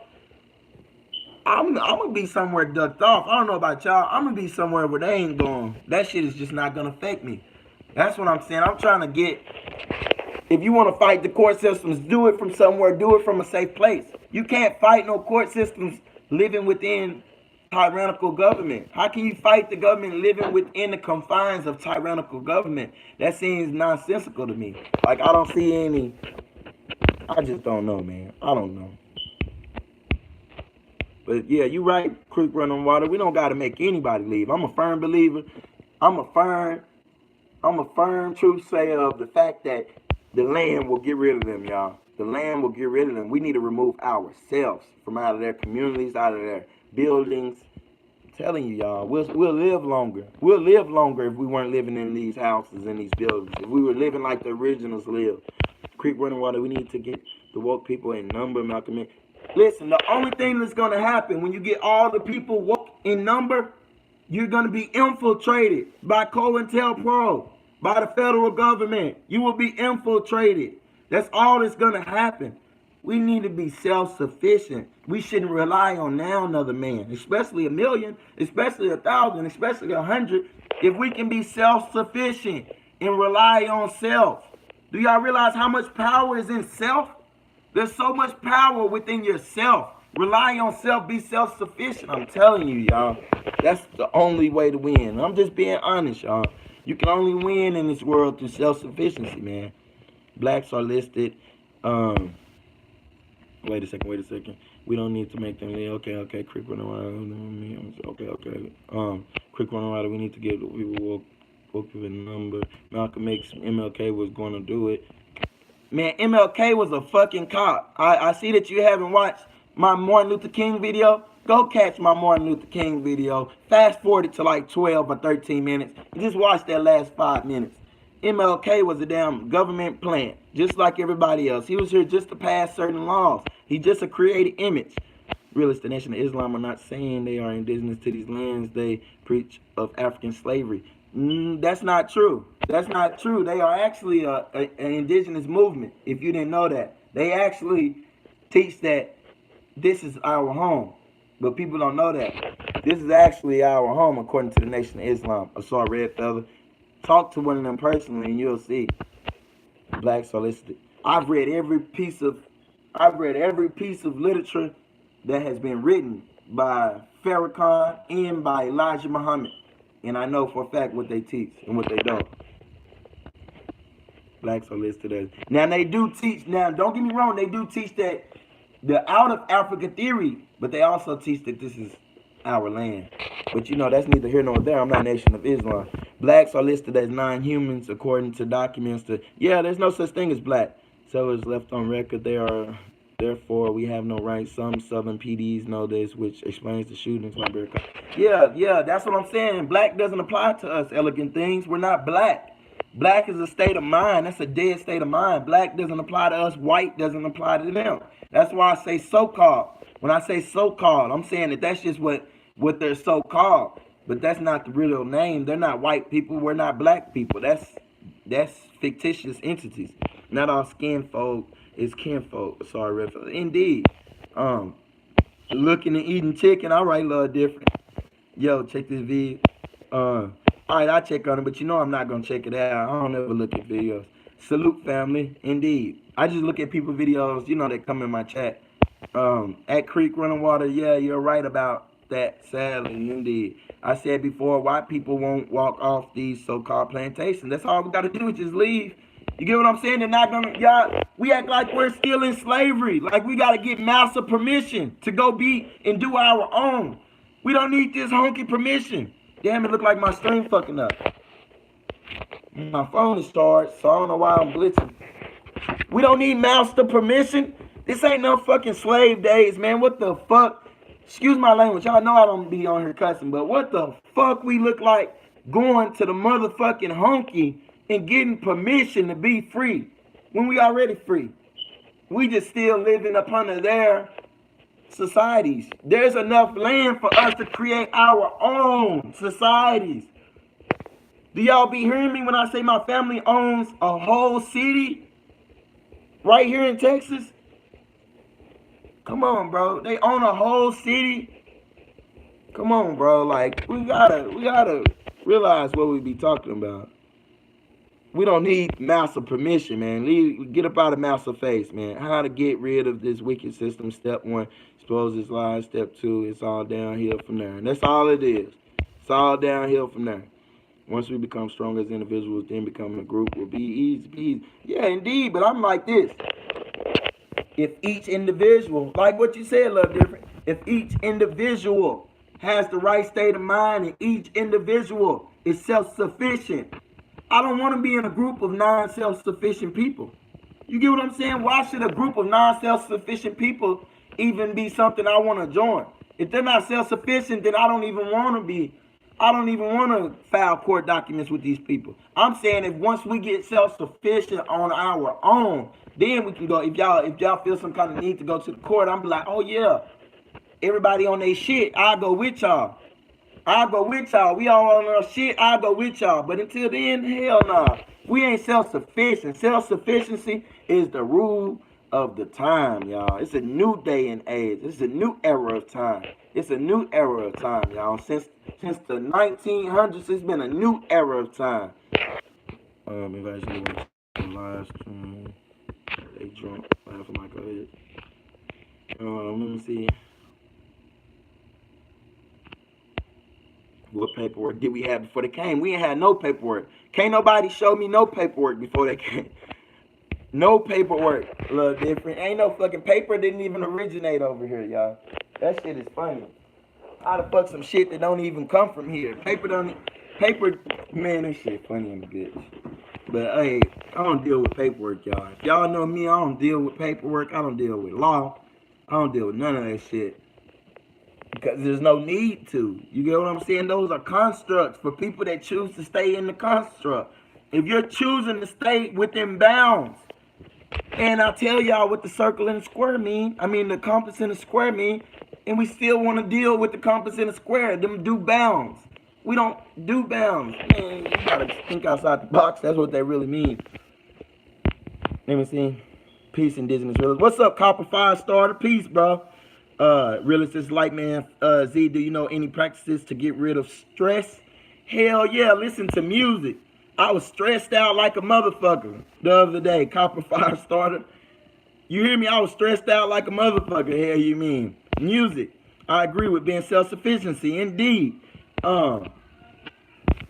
I'm gonna be somewhere ducked off. I don't know about y'all. I'm gonna be somewhere where they ain't going. That shit is just not gonna affect me. That's what I'm saying. I'm trying to get, if you want to fight the court systems, do it from somewhere, do it from a safe place. You can't fight no court systems living within tyrannical government. How can you fight the government living within the confines of tyrannical government? That seems nonsensical to me. Like, I don't see any, I just don't know, man. I don't know. But yeah, you right, creek running water. We don't got to make anybody leave. I'm a firm believer. I'm a firm truth sayer of the fact that the land will get rid of them, y'all. The land will get rid of them. We need to remove ourselves from out of their communities, out of their buildings. I'm telling you, y'all, we'll live longer. We'll live longer if we weren't living in these houses and these buildings. If we were living like the originals lived. Creek running water, we need to get the woke people in number, Malcolm X. Listen, the only thing that's going to happen when you get all the people woke in number, you're going to be infiltrated by COINTELPRO, by the federal government. You will be infiltrated. That's all that's going to happen. We need to be self-sufficient. We shouldn't rely on now another man, especially 1 million, especially 1,000, especially 100. If we can be self-sufficient and rely on self. Do y'all realize how much power is in self? There's so much power within yourself. Rely on self, be self-sufficient. I'm telling you, y'all. That's the only way to win. I'm just being honest, y'all. You can only win in this world through self-sufficiency, man. Blacks are listed. Wait a second. We don't need to make them leave. Okay. Creek running around. Okay. Creek running around. We need to give the people woke people a number. Malcolm X, MLK was going to do it. Man, MLK was a fucking cop. I see that you haven't watched my Martin Luther King video. Go catch my Martin Luther King video. Fast forward it to like 12 or 13 minutes. Just watch that last 5 minutes. MLK was a damn government plant, just like everybody else. He was here just to pass certain laws. He's just a created image. Realist, the Nation of Islam, are not saying they are indigenous to these lands. They preach of African slavery. That's not true. That's not true. They are actually an indigenous movement. If you didn't know that, they actually teach that this is our home, but people don't know that this is actually our home according to the Nation of Islam. I saw a red fella. Talk to one of them personally, and you'll see. Blacks are listed. I've read every piece of literature that has been written by Farrakhan and by Elijah Muhammad, and I know for a fact what they teach and what they don't. Blacks are listed as. Now they do teach. Now don't get me wrong. They do teach that the out of Africa theory, but they also teach that this is our land. But you know, that's neither here nor there. I'm not Nation of Islam. Blacks are listed as non-humans according to documents. Yeah, there's no such thing as black. So it's left on record. They are, therefore, we have no rights. Some Southern PDs know this, which explains the shootings. Yeah, that's what I'm saying. Black doesn't apply to us, elegant things. We're not black. Black is a state of mind. That's a dead state of mind. Black doesn't apply to us. White doesn't apply to them. That's why I say so-called. When I say so-called, I'm saying that that's just what they're so-called. But that's not the real name. They're not white people. We're not black people. That's fictitious entities. Not all skin folk is kinfolk. Sorry, Riff. Indeed. Looking and eating chicken. All right, love different. Yo, check this video. All right, I'll check on it, but you know I'm not going to check it out. I don't ever look at videos. Salute, family. Indeed. I just look at people videos, you know, that come in my chat. At Creek Running Water, yeah, you're right about that, sadly, indeed. I said before, white people won't walk off these so-called plantations. That's all we got to do is just leave. You get what I'm saying? They're not going to, y'all, we act like we're still in slavery. Like we got to get master permission to go be and do our own. We don't need this honky permission. Damn, it look like my stream fucking up. My phone is started, so I don't know why I'm blitzing. We don't need master permission. This ain't no fucking slave days, man. What the fuck? Excuse my language. Y'all know I don't be on here cussing, but what the fuck we look like going to the motherfucking honky and getting permission to be free when we already free? We just still living up under their societies. There's enough land for us to create our own societies. Do y'all be hearing me when I say my family owns a whole city right here in Texas? Come on, bro. They own a whole city. Come on, bro. Like, we gotta realize what we be talking about. We don't need master permission, man. Get up out of master face, man. How to get rid of this wicked system. Step 1, expose its lies. Step 2, it's all downhill from there. And that's all it is. It's all downhill from there. Once we become strong as individuals, then becoming a group will be easy. Yeah, indeed. But I'm like this. If each individual, like what you said, love different. If each individual has the right state of mind and each individual is self-sufficient, I don't want to be in a group of non-self-sufficient people. You get what I'm saying? Why should a group of non-self-sufficient people even be something I want to join? If they're not self-sufficient, then I don't even want to file court documents with these people. I'm saying if once we get self-sufficient on our own, then we can go. If y'all feel some kind of need to go to the court, I'm like, oh yeah, everybody on their shit, I'll go with y'all. We all on our shit, I'll go with y'all. But until then, hell nah. We ain't self-sufficient. Self-sufficiency is the rule of the time, y'all. It's a new day and age. It's a new era of time. It's a new era of time, y'all. Since the 1900s, it's been a new era of time. If I actually watch the live stream, they drunk. Laughing like a head. Let me see. What paperwork did we have before they came? We ain't had no paperwork. Can't nobody show me no paperwork before they came. No paperwork. A little different. Ain't no fucking paper didn't even originate over here, y'all. That shit is funny. How the fuck some shit that don't even come from here? Paper, man, this shit funny in the bitch. But hey, I don't deal with paperwork, y'all. If y'all know me, I don't deal with paperwork. I don't deal with law. I don't deal with none of that shit. Because there's no need to. You get what I'm saying? Those are constructs for people that choose to stay in the construct. If you're choosing to stay within bounds, and I tell y'all what the circle and the square mean, I mean the compass and the square mean, And we still want to deal with the compass and the square, them do bounds. We don't do bounds. Man, you gotta think outside the box. That's what they really mean. Let me see. Peace, Indigenous Realist. What's up, Copper Fire Starter? Peace, bro. Realist is like, man. Z, do you know any practices to get rid of stress? Hell yeah, listen to music. I was stressed out like a motherfucker the other day. Copper Fire Starter. You hear me? I was stressed out like a motherfucker. Hell, you mean music? I agree with being self-sufficiency. Indeed. Let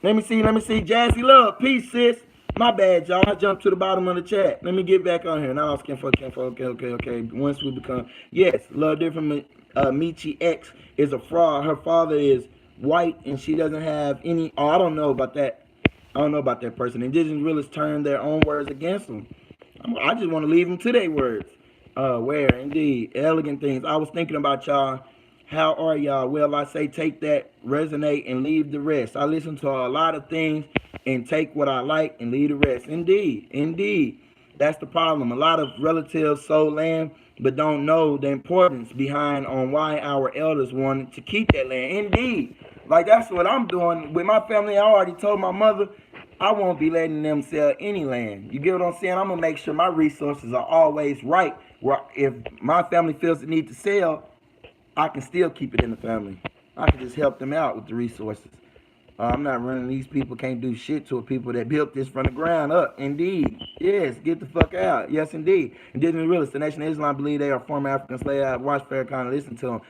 me see. Jazzy Love. Peace, sis. My bad, y'all. I jumped to the bottom of the chat. Let me get back on here. Now I was kinfolk. Okay. Once we become, yes, Love Different. Michi X is a fraud. Her father is white and she doesn't have any. Oh, I don't know about that. I don't know about that person. Indigenous realists turn their own words against them. I just want to leave them to their words. Where indeed elegant things. I was thinking about y'all. How are y'all? Well, I say take that, resonate, and leave the rest. I listen to a lot of things and take what I like and leave the rest. Indeed. That's the problem. A lot of relatives sold land but don't know the importance behind on why our elders wanted to keep that land. Indeed. Like that's what I'm doing with my family. I already told my mother I won't be letting them sell any land. You get what I'm saying? I'm gonna make sure my resources are always right. Where if my family feels the need to sell, I can still keep it in the family. I can just help them out with the resources. I'm not running these people, can't do shit to people that built this from the ground up. Indeed. Yes, get the fuck out. Yes, indeed. Indigenous realists, the Nation of Islam believe they are former African slaves. Watch Farrakhan and listen to them.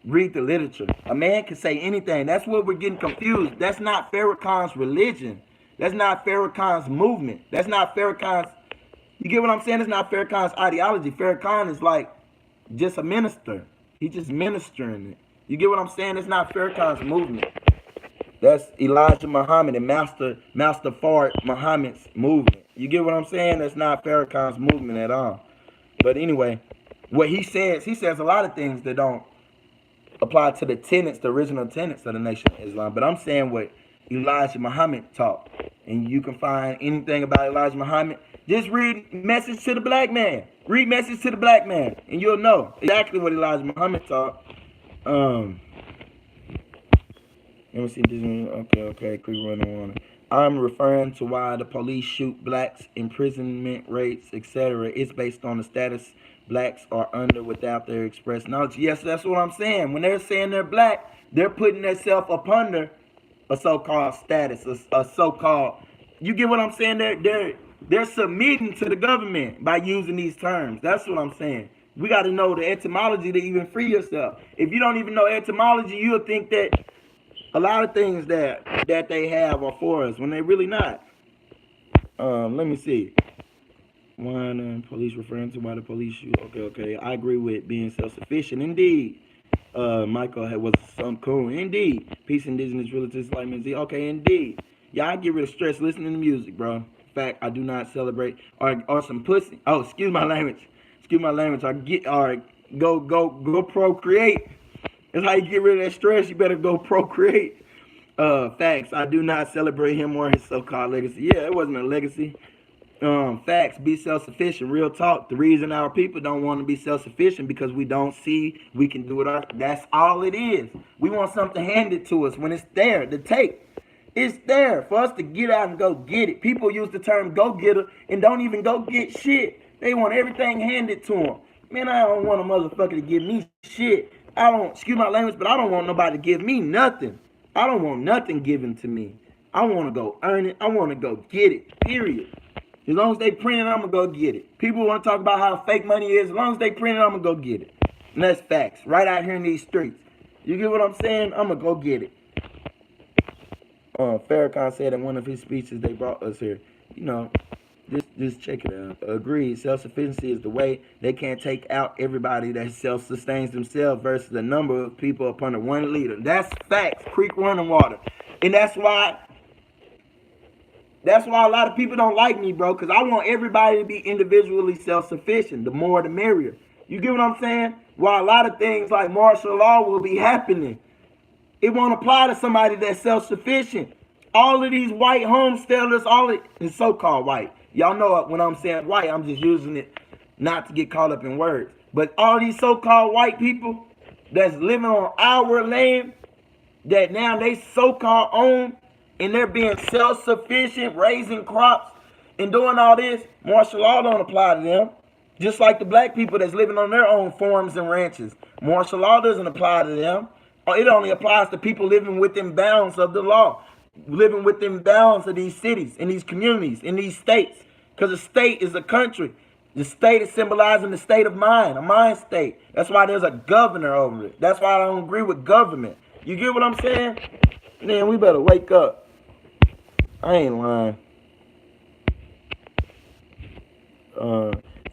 Read the literature. A man can say anything. That's what we're getting confused. That's not Farrakhan's religion. That's not Farrakhan's movement. That's not Farrakhan's. You get what I'm saying? It's not Farrakhan's ideology. Farrakhan is like just a minister. He's just ministering it. You get what I'm saying? It's not Farrakhan's movement. That's Elijah Muhammad and Master Fard Muhammad's movement. You get what I'm saying? That's not Farrakhan's movement at all. But anyway, what he says a lot of things that don't apply to the tenets, the original tenets of the Nation of Islam. But I'm saying what Elijah Muhammad taught. And you can find anything about Elijah Muhammad. Just read Message to the Black Man. Read Message to the Black Man. And you'll know exactly what Elijah Muhammad taught. Let me see this. Okay. Quick running on. I'm referring to why the police shoot blacks, imprisonment rates, etc. It's based on the status blacks are under without their express knowledge. Yes, that's what I'm saying. When they're saying they're black, they're putting themselves up under a so-called status, a so-called. You get what I'm saying? They're submitting to the government by using these terms. That's what I'm saying. We got to know the etymology to even free yourself. If you don't even know etymology, you'll think that a lot of things that they have are for us when they really not. Let me see. One police referring to why the police shoot. Okay. I agree with being self-sufficient. Indeed. Michael was some cool. Indeed. Peace, Indigenous relatives like me. Okay, indeed. Yeah, I get rid of stress listening to music, bro. In fact, I do not celebrate or some pussy. Oh, excuse my language. Go procreate. That's how you get rid of that stress. You better go procreate. Facts. I do not celebrate him or his so-called legacy. Yeah, it wasn't a legacy. Facts. Be self-sufficient. Real talk. The reason our people don't want to be self-sufficient because we don't see we can do it. That's all it is. We want something handed to us when it's there to take. It's there for us to get out and go get it. People use the term go-getter and don't even go get shit. They want everything handed to them. Man, I don't want a motherfucker to give me shit. I don't, excuse my language, but I don't want nobody to give me nothing. I don't want nothing given to me. I want to go earn it. I want to go get it, period. As long as they print it, I'm going to go get it. People want to talk about how fake money is. As long as they print it, I'm going to go get it. And that's facts. Right out here in these streets. You get what I'm saying? I'm going to go get it. Farrakhan said in one of his speeches they brought us here. You know, just check it out. Agreed. Self-sufficiency is the way. They can't take out everybody that self-sustains themselves versus the number of people upon the one leader. That's facts. Creek running water. And that's why a lot of people don't like me, bro, because I want everybody to be individually self-sufficient. The more, the merrier. You get what I'm saying? While a lot of things like martial law will be happening, it won't apply to somebody that's self-sufficient. All of these white homesteaders, all it is so-called white. Y'all know when I'm saying white, I'm just using it not to get caught up in words. But all these so-called white people, that's living on our land that now they so-called own, and they're being self-sufficient, raising crops and doing all this, martial law don't apply to them. Just like the black people that's living on their own farms and ranches, martial law doesn't apply to them. It only applies to people living within bounds of the law, living within bounds of these cities, in these communities, in these states. Because a state is a country. The state is symbolizing the state of mind, a mind state. That's why there's a governor over it. That's why I don't agree with government. You get what I'm saying? Man, we better wake up. I ain't lying.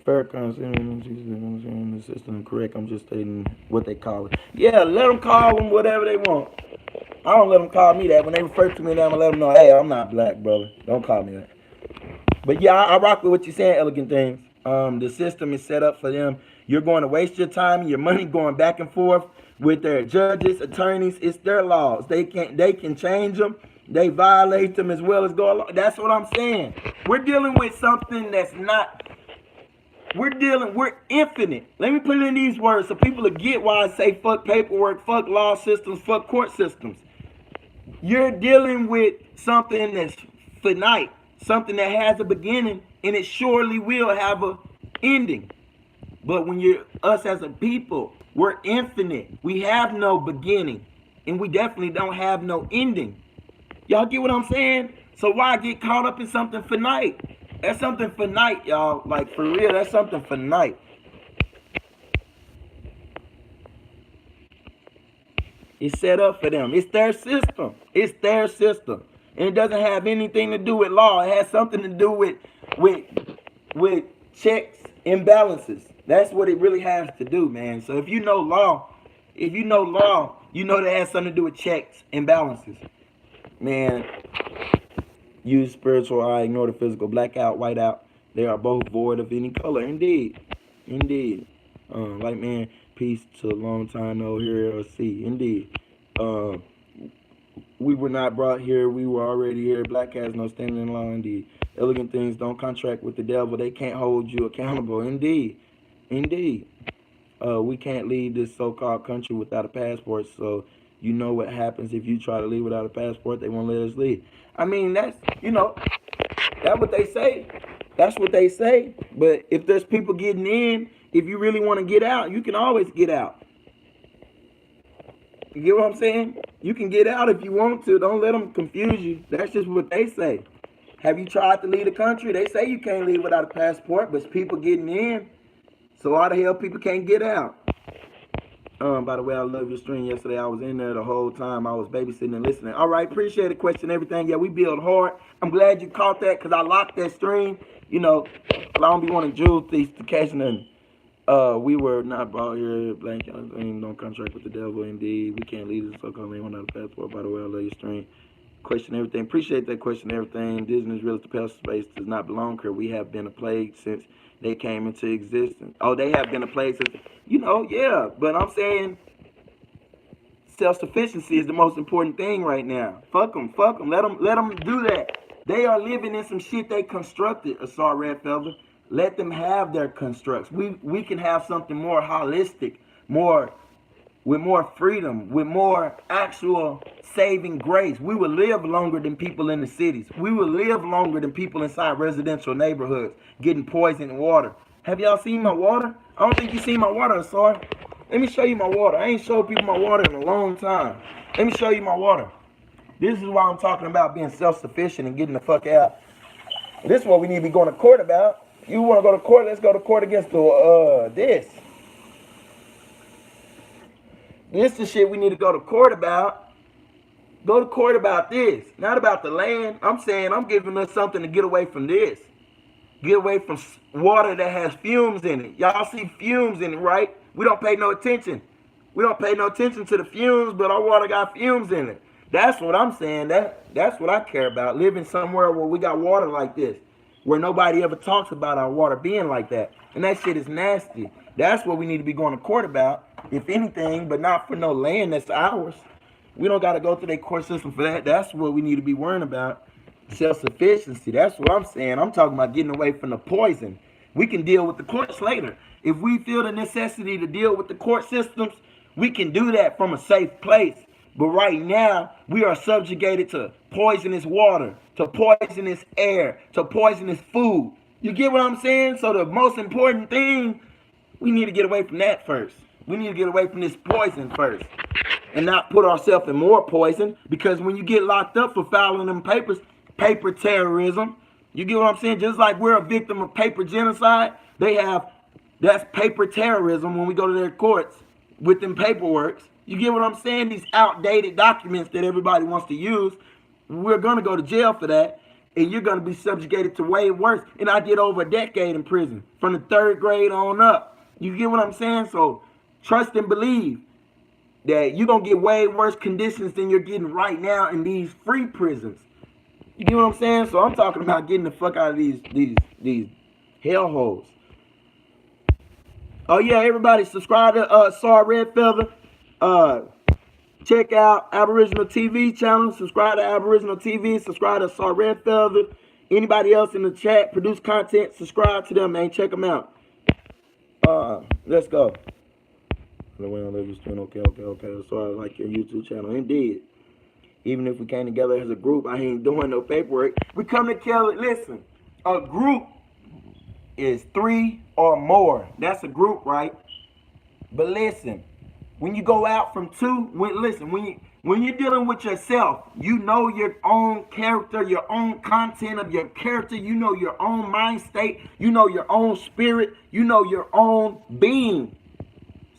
Fair consent, the system correct. I'm just stating what they call it. Yeah, let them call them whatever they want. I don't let them call me that. When they refer to me, I'm gonna let them know, hey, I'm not black, brother. Don't call me that. But yeah, I rock with what you're saying, Elegant Things. The system is set up for them. You're going to waste your time and your money going back and forth with their judges, attorneys. It's their laws. They can change them. They violate them as well as go along. That's what I'm saying. We're dealing with something that's not. We're infinite. Let me put it in these words so people will get why I say fuck paperwork, fuck law systems, fuck court systems. You're dealing with something that's finite, something that has a beginning, and it surely will have a ending. But when you're us as a people, we're infinite. We have no beginning, and we definitely don't have no ending. Y'all get what I'm saying? So why get caught up in something finite? That's something finite, y'all. Like, for real, that's something finite. It's set up for them. It's their system. It's their system. And it doesn't have anything to do with law. It has something to do with checks and balances. That's what it really has to do, man. So if you know law, you know that has something to do with checks and balances. Man, use spiritual eye, ignore the physical, black out, white out. They are both void of any color. Indeed. Indeed. Like, man, peace to a long time no hear or see. Indeed. We were not brought here. We were already here. Black has no standing in law. Indeed. Elegant Things don't contract with the devil. They can't hold you accountable. Indeed. Indeed. We can't leave this so-called country without a passport. So you know what happens if you try to leave without a passport. They won't let us leave. I mean, that's what they say. That's what they say. But if there's people getting in, if you really want to get out, you can always get out. You get what I'm saying? You can get out if you want to. Don't let them confuse you. That's just what they say. Have you tried to leave the country? They say you can't leave without a passport, but it's people getting in. So why the hell people can't get out? By the way, I love your stream yesterday. I was in there the whole time. I was babysitting and listening. All right, appreciate the question, everything. Yeah, we build hard. I'm glad you caught that because I locked that stream. You know, I don't be wanting jewel thieves to catch nothing. We were not brought here. Blank, don't contract with the devil. Indeed, we can't leave this so-called land without a passport. By the way, I love your stream. Question, everything. Appreciate that question, everything. Indigenous, Realist, the past space does not belong here. We have been a plague since they came into existence. Oh, they have been a plague since, yeah. But I'm saying self-sufficiency is the most important thing right now. Fuck them. Let them do that. They are living in some shit they constructed, Asar Redfelder. Let them have their constructs. We can have something more holistic, with more freedom, with more actual saving grace. We will live longer than people in the cities. We will live longer than people inside residential neighborhoods getting poisoned water. Have y'all seen my water? I don't think you seen my water, Asar. Let me show you my water. I ain't showed people my water in a long time. Let me show you my water. This is why I'm talking about being self-sufficient and getting the fuck out. This is what we need to be going to court about. You want to go to court? Let's go to court against this. This is the shit we need to go to court about. Go to court about this. Not about the land. I'm saying I'm giving us something to get away from this. Get away from water that has fumes in it. Y'all see fumes in it, right? We don't pay no attention. We don't pay no attention to the fumes, but our water got fumes in it. That's what I'm saying. That's what I care about. Living somewhere where we got water like this. Where nobody ever talks about our water being like that. And that shit is nasty. That's what we need to be going to court about, if anything, but not for no land that's ours. We don't got to go through their court system for that. That's what we need to be worrying about. Self-sufficiency. That's what I'm saying. I'm talking about getting away from the poison. We can deal with the courts later. If we feel the necessity to deal with the court systems, We can do that from a safe place. But right now, we are subjugated to poisonous water, to poisonous air, to poisonous food. You get what I'm saying? So the most important thing, we need to get away from that first. We need to get away from this poison first and not put ourselves in more poison, because when you get locked up for filing them papers, paper terrorism, you get what I'm saying? Just like we're a victim of paper genocide, that's paper terrorism when we go to their courts with them paperworks. You get what I'm saying? These outdated documents that everybody wants to use, we're going to go to jail for that, and you're going to be subjugated to way worse. And I did over a decade in prison, from the 3rd grade on up. You get what I'm saying? So trust and believe that you're going to get way worse conditions than you're getting right now in these free prisons. You get what I'm saying? So I'm talking about getting the fuck out of these hellholes. Oh yeah, everybody subscribe to Saw Red Feather. Check out Aboriginal TV channel. Subscribe to Aboriginal TV. Subscribe to Saw Red Feather. Anybody else in the chat produce content, subscribe to them, man. Check them out. Let's go. Okay. So I like your YouTube channel. Indeed. Even if we came together as a group, I ain't doing no paperwork. We come together. Listen, a group is 3 or more. That's a group, right? But listen, when you go out from 2, when you're dealing with yourself, you know your own character, your own content of your character, you know your own mind state, you know your own spirit, you know your own being.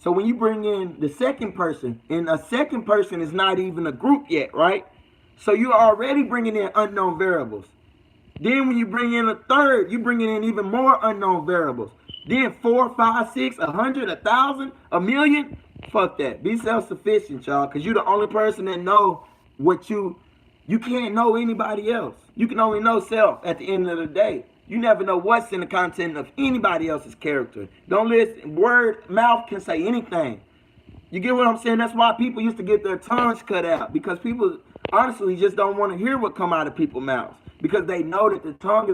So when you bring in the second person, and a second person is not even a group yet, right? So you're already bringing in unknown variables. Then when you bring in a third, you're bringing in even more unknown variables. Then 4, 5, 6, 100, 1,000, 1,000,000. Fuck that. Be self-sufficient, y'all, because you're the only person that know what you can't know anybody else. You can only know self at the end of the day. You never know what's in the content of anybody else's character. Don't listen. Mouth can say anything. You get what I'm saying? That's why people used to get their tongues cut out, because people honestly just don't want to hear what come out of people's mouths, because they know that the tongue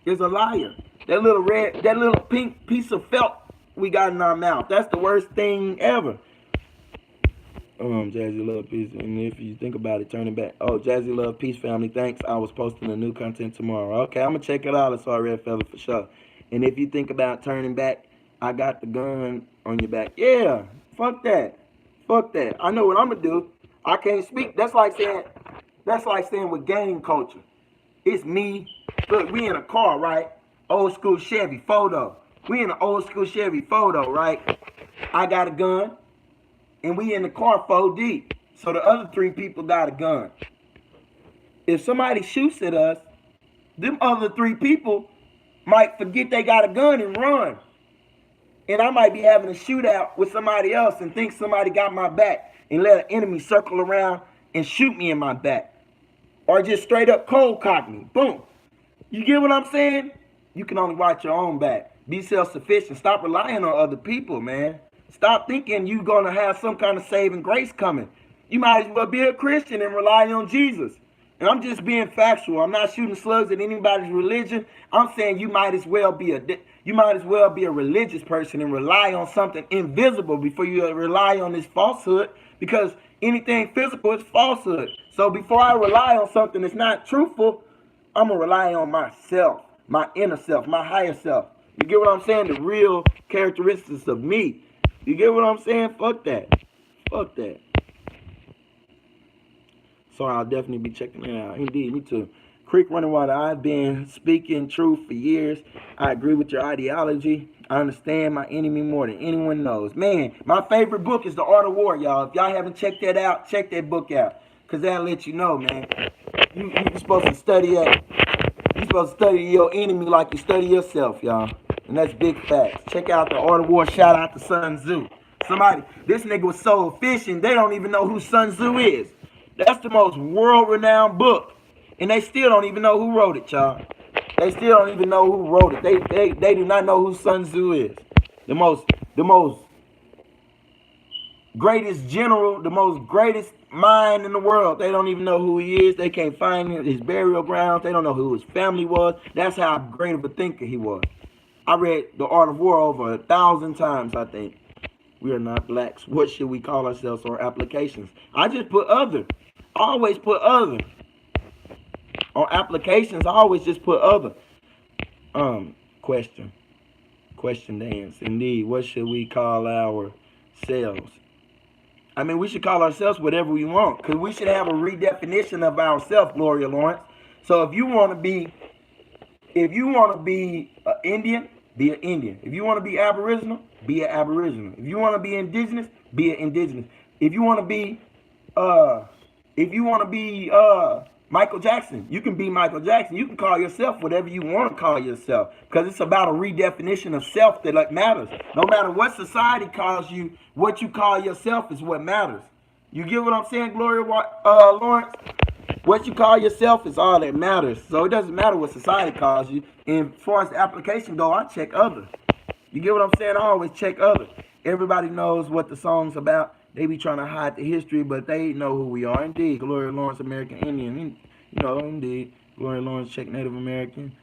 is a liar. That little pink piece of felt we got in our mouth, that's the worst thing ever. Jazzy Love Peace, and if you think about it, turn it back. Oh, Jazzy Love Peace family, thanks. I was posting the new content tomorrow. Okay, I'm gonna check it out. I saw Red Feather for sure. And if you think about turning back, I got the gun on your back. Yeah, fuck that. I know what I'm gonna do. I can't speak. That's like saying with gang culture. It's me. Look, we in a car, right? Old school Chevy photo. We in an old school Chevy photo, right? I got a gun. And we in the car 4 deep. So the other 3 people got a gun. If somebody shoots at us, them other 3 people might forget they got a gun and run. And I might be having a shootout with somebody else and think somebody got my back and let an enemy circle around and shoot me in my back. Or just straight up cold cock me. Boom. You get what I'm saying? You can only watch your own back. Be self-sufficient. Stop relying on other people, man. Stop thinking you're going to have some kind of saving grace coming. You might as well be a Christian and rely on Jesus. And I'm just being factual. I'm not shooting slugs at anybody's religion. I'm saying you might as well be a religious person and rely on something invisible before you rely on this falsehood, because anything physical is falsehood. So before I rely on something that's not truthful, I'm going to rely on myself, my inner self, my higher self. You get what I'm saying? The real characteristics of me. You get what I'm saying? Fuck that. So I'll definitely be checking it out. Indeed, me too. Creek Running Water, I've been speaking truth for years. I agree with your ideology. I understand my enemy more than anyone knows. Man, my favorite book is The Art of War, y'all. If y'all haven't checked that out, check that book out. Because that'll let you know, man. You're supposed to study that. You're supposed to study your enemy like you study yourself, y'all. And that's big facts. Check out The Art of War. Shout out to Sun Tzu. This nigga was so efficient, they don't even know who Sun Tzu is. That's the most world-renowned book. And they still don't even know who wrote it, y'all. They still don't even know who wrote it. They do not know who Sun Tzu is. The most greatest general, the most greatest mind in the world. They don't even know who he is. They can't find his burial grounds. They don't know who his family was. That's how great of a thinker he was. I read The Art of War over 1,000 times, I think. We are not blacks. What should we call ourselves on applications? I just put other. I always put other. On applications, I always just put other. Question. Question dance. Indeed. What should we call ourselves? I mean, we should call ourselves whatever we want, because we should have a redefinition of ourselves, Gloria Lawrence. So if you want to be an Indian, be an Indian. If you want to be Aboriginal, be an Aboriginal. If you want to be Indigenous, be an Indigenous. If you want to be, uh, if you want to be Michael Jackson, you can be Michael Jackson. You can call yourself whatever you want to call yourself, because it's about a redefinition of self that like matters. No matter what society calls you, what you call yourself is what matters. You get what I'm saying, Gloria Lawrence? What you call yourself is all that matters. So it doesn't matter what society calls you. And as far as the application go, I check other. You get what I'm saying? I always check other. Everybody knows what the song's about. They be trying to hide the history, but they know who we are. Indeed, Gloria Lawrence, American Indian. You know, indeed, Gloria Lawrence, Czech Native American.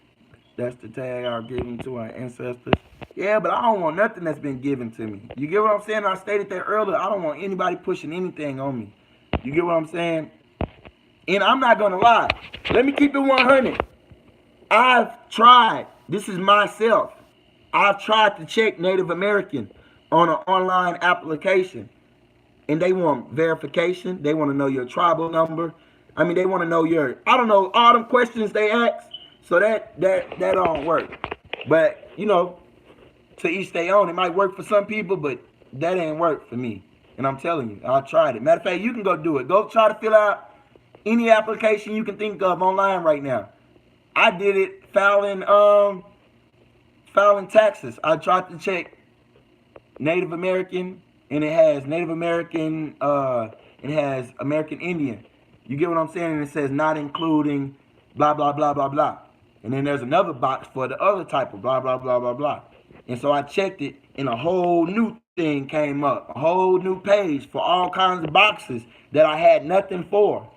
That's the tag I've given to our ancestors. Yeah, but I don't want nothing that's been given to me. You get what I'm saying? I stated that earlier. I don't want anybody pushing anything on me. You get what I'm saying? And I'm not going to lie. Let me keep it 100. I've tried. This is myself. I've tried to check Native American on an online application. And they want verification. They want to know your tribal number. I mean, they want to know your, I don't know, all them questions they ask. So that don't work. But, you know, to each their own. It might work for some people, but that ain't work for me. And I'm telling you, I tried it. Matter of fact, you can go do it. Go try to fill out any application you can think of online right now. I did it filing taxes. I tried to check Native American, and it has Native American, it has American Indian. You get what I'm saying? And it says not including blah blah blah blah blah. And then there's another box for the other type of blah blah blah blah blah. And so I checked it, and a whole new thing came up, a whole new page for all kinds of boxes that I had nothing for.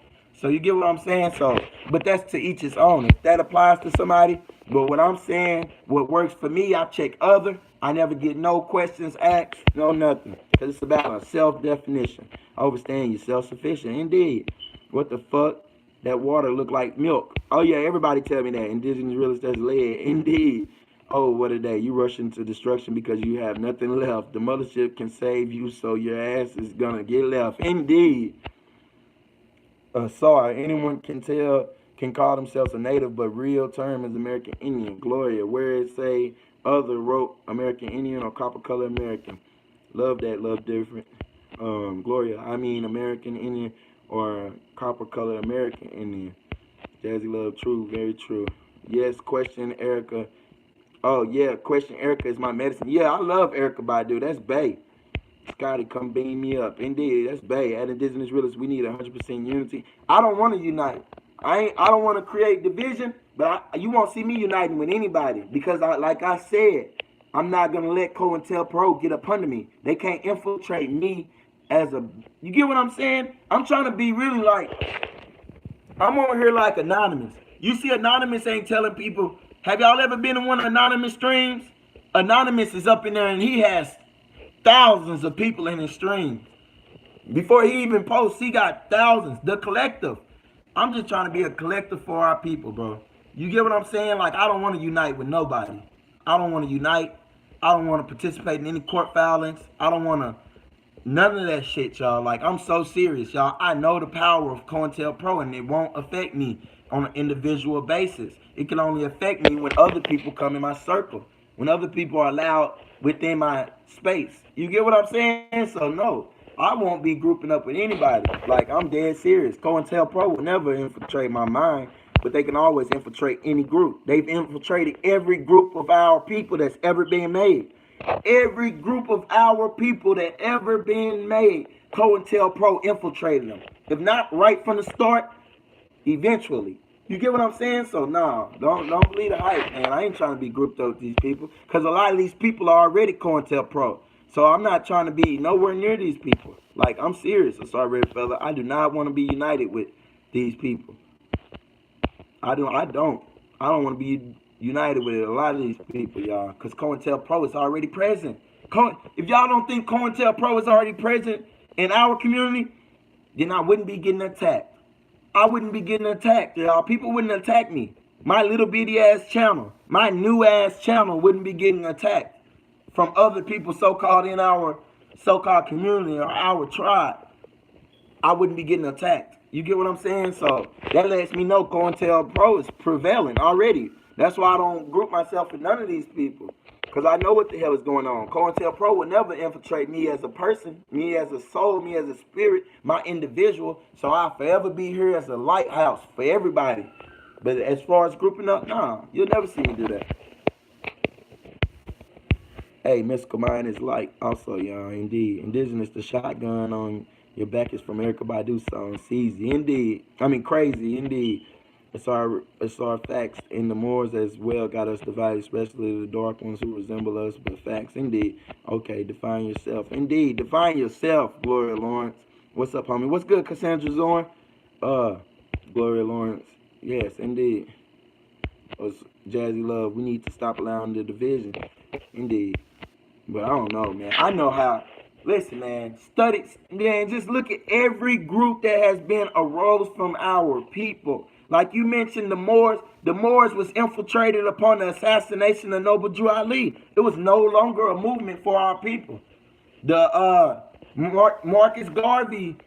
So you get what I'm saying? So, but that's to each his own. If that applies to somebody, but what I'm saying, what works for me, I check other. I never get no questions asked, no nothing. Because it's about a self-definition. Overstand you're self-sufficient. Indeed. What the fuck? That water look like milk. Oh yeah, everybody tell me that. Indigenous realist that's lead. Indeed. Oh, what a day. You rush into destruction because you have nothing left. The mothership can save you, so your ass is gonna get left. Indeed. Sorry, anyone can call themselves a native, but real term is American Indian. Gloria, where it say other wrote American Indian or copper color American. Love that, love different. Gloria, I mean American Indian or copper color American Indian. Jazzy love, true, very true. Yes, question Erica. Oh yeah, question Erica is my medicine. Yeah, I love Erica Badu. That's Bay. Scotty, come beam me up. Indeed, that's Bay. At Indigenous Realists, we need 100% unity. I don't want to unite. I don't want to create division, but you won't see me uniting with anybody because, like I said, I'm not gonna let COINTELPRO get up under me. They can't infiltrate me as a. You get what I'm saying? I'm trying to be really like. I'm over here like Anonymous. You see, Anonymous ain't telling people. Have y'all ever been in one of Anonymous streams? Anonymous is up in there and he has thousands of people in his streams. Before he even posts, he got thousands. The collective. I'm just trying to be a collective for our people, bro. You get what I'm saying? Like, I don't want to unite with nobody. I don't want to unite. I don't want to participate in any court filings. I don't want to, none of that shit, y'all. Like, I'm so serious, y'all. I know the power of COINTELPRO, and it won't affect me on an individual basis. It can only affect me when other people come in my circle, when other people are allowed within my space. You get what I'm saying? So, no. I won't be grouping up with anybody. Like, I'm dead serious. COINTELPRO will never infiltrate my mind, but they can always infiltrate any group. They've infiltrated every group of our people that's ever been made. Every group of our people that ever been made, COINTELPRO infiltrated them. If not right from the start, eventually. You get what I'm saying? So, no, don't believe the hype, man. I ain't trying to be grouped up with these people because a lot of these people are already COINTELPRO. So I'm not trying to be nowhere near these people. Like, I'm serious. I'm sorry, red fella. I do not want to be united with these people. I don't want to be united with a lot of these people, y'all. Because COINTELPRO is already present. If y'all don't think COINTELPRO is already present in our community, then I wouldn't be getting attacked. I wouldn't be getting attacked, y'all. People wouldn't attack me. My little bitty ass channel, my new ass channel wouldn't be getting attacked from other people so-called in our so-called community or our tribe. I wouldn't be getting attacked. You get what I'm saying? So that lets me know COINTELPRO is prevailing already. That's why I don't group myself with none of these people. Because I know what the hell is going on. COINTELPRO will never infiltrate me as a person, me as a soul, me as a spirit, my individual. So I'll forever be here as a lighthouse for everybody. But as far as grouping up, nah, you'll never see me do that. Hey, Mystical Mind is like also, y'all, indeed. Indigenous, the shotgun on your back is from Erykah Badu song, Easy. Indeed. I mean, crazy, indeed. It's our facts. And the Moors as well got us divided, especially the dark ones who resemble us, but facts, indeed. Okay, define yourself. Indeed, define yourself, Gloria Lawrence. What's up, homie? What's good, Cassandra Zorn? Gloria Lawrence. Yes, indeed. Jazzy Love, we need to stop allowing the division. Indeed. But I don't know, man. I know how. Listen, man. Study, man. Just look at every group that has been arose from our people. Like you mentioned, the Moors. The Moors was infiltrated upon the assassination of Noble Drew Ali. It was no longer a movement for our people. The Marcus Garvey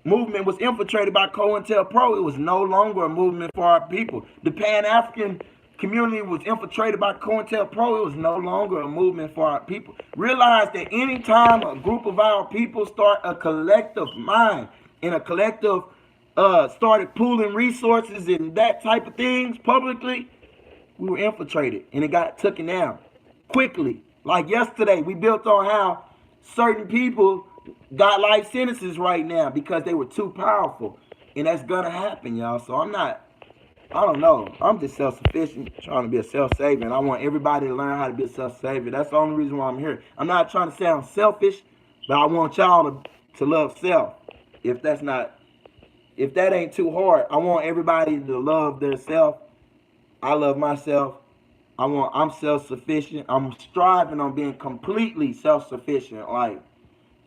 movement was infiltrated by COINTELPRO. It was no longer a movement for our people. The Pan-African community was infiltrated by COINTELPRO. It was no longer a movement for our people. Realize that anytime a group of our people start a collective mind and a collective started pooling resources and that type of things publicly, we were infiltrated and it got taken down quickly. Like yesterday, we built on how certain people got life sentences right now because they were too powerful. And that's gonna happen, y'all. So I don't know. I'm just self-sufficient, trying to be a self-saver. I want everybody to learn how to be a self-saver. That's the only reason why I'm here. I'm not trying to sound selfish, but I want y'all to love self. If that ain't too hard, I want everybody to love their self. I love myself. I'm self-sufficient. I'm striving on being completely self-sufficient. Like,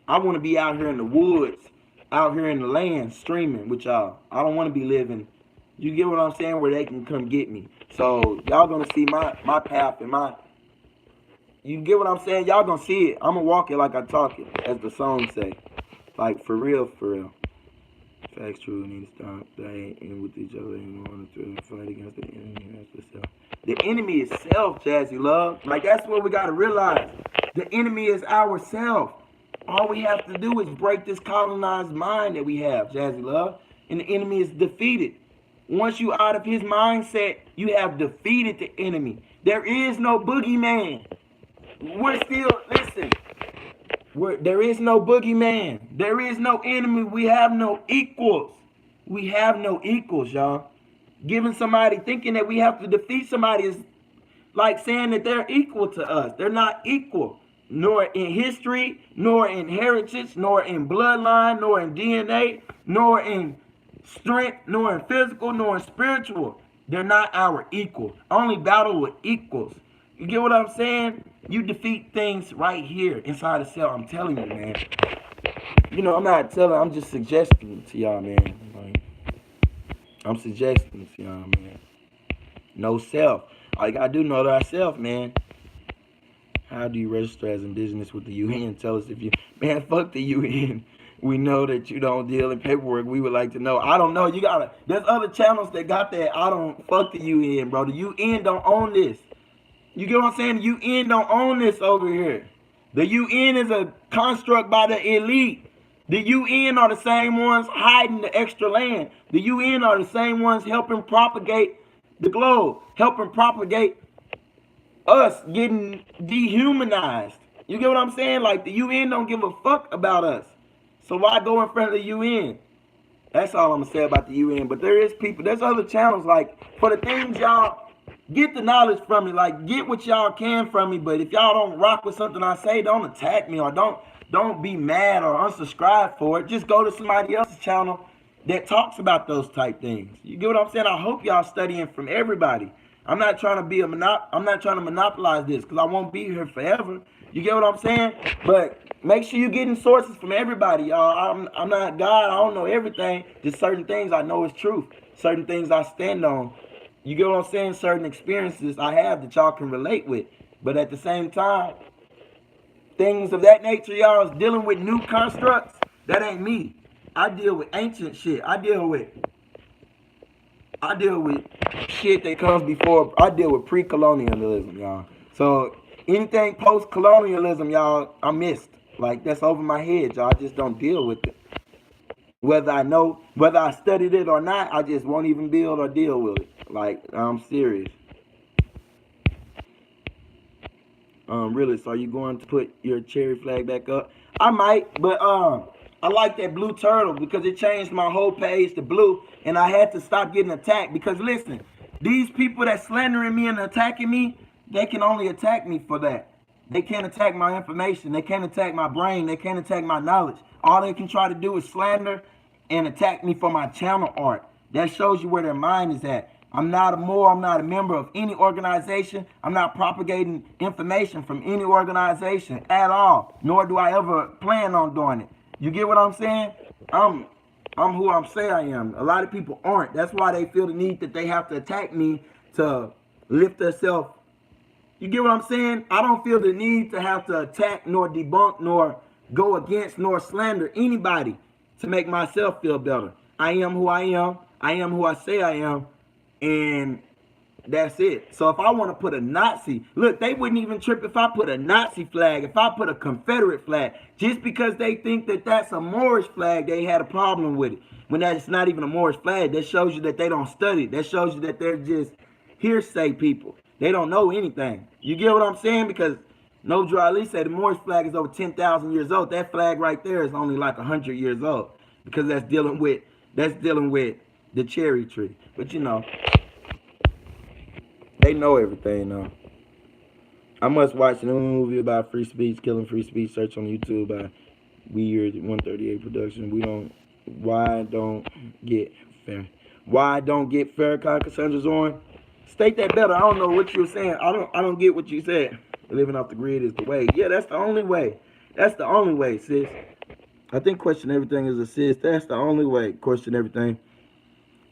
I want to be out here in the woods, out here in the land, streaming with y'all. I don't want to be living, you get what I'm saying, where they can come get me. So y'all gonna see my path and you get what I'm saying? Y'all gonna see it. I'm gonna walk it like I talk it, as the song say. Like, for real, for real. Facts true, we need to stop that and with each other and want to fight against the enemy. That's the self. The enemy is self, Jazzy Love. Like, that's what we gotta realize. The enemy is ourself. All we have to do is break this colonized mind that we have, Jazzy Love, and the enemy is defeated. Once you out of his mindset, you have defeated the enemy. There is no boogeyman. We're still, listen, there is no boogeyman. There is no enemy. We have no equals. We have no equals, y'all. Giving somebody, thinking that we have to defeat somebody is like saying that they're equal to us. They're not equal. Nor in history, nor in heritage, nor in bloodline, nor in DNA, nor in strength, nor in physical, nor in spiritual. They're not our equal. Only battle with equals. You get what I'm saying? You defeat things right here inside the cell. I'm telling you, man. You know, I'm not telling, I'm just suggesting to y'all, man. Like, I'm suggesting to y'all, man. No self. All you gotta do, know thyself, man. How do you register as indigenous with the UN? Tell us if you, man, fuck the UN. We know that you don't deal in paperwork. We would like to know. I don't know. You gotta, there's other channels that got that. I don't, fuck the UN, bro. The UN don't own this. You get what I'm saying? The UN don't own this over here. The UN is a construct by the elite. The UN are the same ones hiding the extra land. The UN are the same ones helping propagate the globe, helping propagate us getting dehumanized. You get what I'm saying? Like, the UN don't give a fuck about us. So why go in front of the UN? That's all I'm gonna say about the UN. But there is people, there's other channels, like, for the things y'all, get the knowledge from me. Like, get what y'all can from me. But if y'all don't rock with something I say, don't attack me or don't be mad or unsubscribe for it. Just go to somebody else's channel that talks about those type things. You get what I'm saying? I hope y'all studying from everybody. I'm not trying to be I'm not trying to monopolize this because I won't be here forever. You get what I'm saying? But make sure you're getting sources from everybody, y'all. I'm not God. I don't know everything. Just certain things I know is truth. Certain things I stand on. You get what I'm saying? Certain experiences I have that y'all can relate with. But at the same time, things of that nature, y'all, is dealing with new constructs. That ain't me. I deal with ancient shit. I deal with shit that comes before. I deal with pre-colonialism, y'all. So anything post-colonialism, y'all, I missed. Like, that's over my head, y'all. I just don't deal with it. Whether I studied it or not, I just won't even build or deal with it. Like, I'm serious. Realist, are you going to put your cherry flag back up? I might, but I like that blue turtle because it changed my whole page to blue, and I had to stop getting attacked because listen, these people that slandering me and attacking me, they can only attack me for that. They can't attack my information. They can't attack my brain. They can't attack my knowledge. All they can try to do is slander and attack me for my channel art. That shows you where their mind is at. I'm not a member of any organization. I'm not propagating information from any organization at all, nor do I ever plan on doing it. You get what I'm saying? I'm who I'm saying I am. A lot of people aren't. That's why they feel the need that they have to attack me to lift themselves. You get what I'm saying? I don't feel the need to have to attack nor debunk nor go against nor slander anybody to make myself feel better. I am who I am. I am who I say I am. And that's it. So if I want to put a Nazi, look, they wouldn't even trip if I put a Nazi flag, if I put a Confederate flag. Just because they think that that's a Moorish flag, they had a problem with it. When that's not even a Moorish flag, that shows you that they don't study. That shows you that they're just hearsay people. They don't know anything. You get what I'm saying? Because no Realist said the Moorish flag is over 10,000 years old. That flag right there is only like 100 years old. Because that's dealing with the cherry tree. But you know, they know everything though. I must watch a new movie about free speech, killing free speech. Search on YouTube by Weird 138 Production. Why don't get fair? Why don't get Farrakhan Cassandra's on? State that better. I don't know what you were saying. I don't get what you said. Living off the grid is the way. Yeah, that's the only way. That's the only way, sis. I think question everything is a sis. That's the only way. Question everything.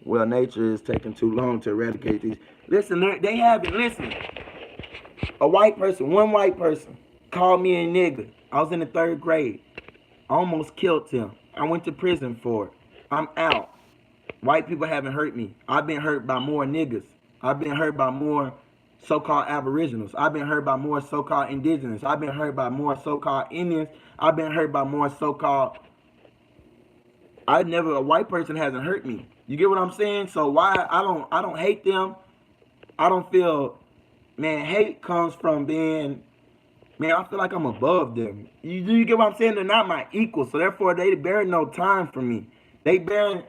Well, nature is taking too long to eradicate these. Listen, they haven't. Listen, one white person, called me a nigga. I was in the 3rd grade. I almost killed him. I went to prison for it. I'm out. White people haven't hurt me. I've been hurt by more niggas. I've been hurt by more so-called aboriginals. I've been hurt by more so-called indigenous. I've been hurt by more so-called Indians. I've been hurt by more so-called... a white person hasn't hurt me. You get what I'm saying? So why I don't hate them. I don't feel, man, hate comes from being, man, I feel like I'm above them. You get what I'm saying? They're not my equal, so therefore they bear no time for me. They bear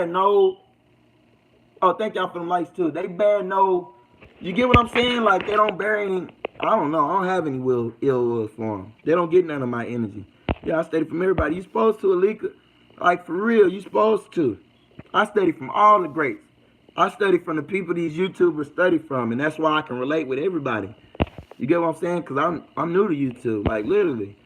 no, oh, thank y'all for the likes too. They bear no, you get what I'm saying? Like they don't bear any, I don't know, I don't have any ill will for them. They don't get none of my energy. Yeah, I study from everybody. You supposed to, Alika. Like for real, you supposed to. I study from all the greats. I study from the people these YouTubers study from, and that's why I can relate with everybody. You get what I'm saying? Because I'm new to YouTube, like literally.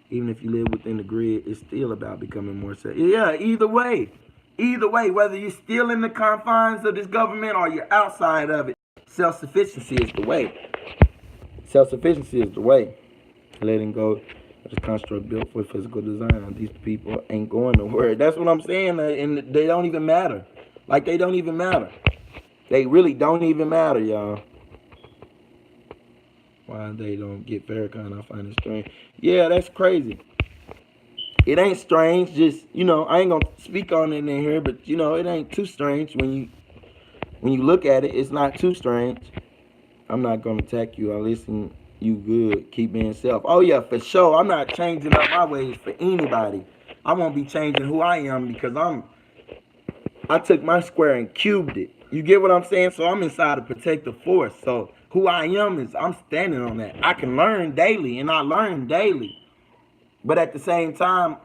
Even if you live within the grid, it's still about becoming more safe. Yeah, either way. Either way, whether you're still in the confines of this government or you're outside of it, self-sufficiency is the way. Self-sufficiency is the way. Letting go. It's construct built for physical design. These people ain't going nowhere. That's what I'm saying, and they don't even matter. Like they don't even matter. They really don't even matter, y'all. Why they don't get Farrakhan? I find it strange. Yeah, that's crazy. It ain't strange. Just I ain't gonna speak on it in here, but it ain't too strange when you look at it. It's not too strange. I'm not gonna attack you. I listen. You good. Keep being self. Oh, yeah, for sure. I'm not changing up my ways for anybody. I won't be changing who I am because I took my square and cubed it. You get what I'm saying? So I'm inside a protective force. So who I am is I'm standing on that. I can learn daily, and I learn daily. But at the same time,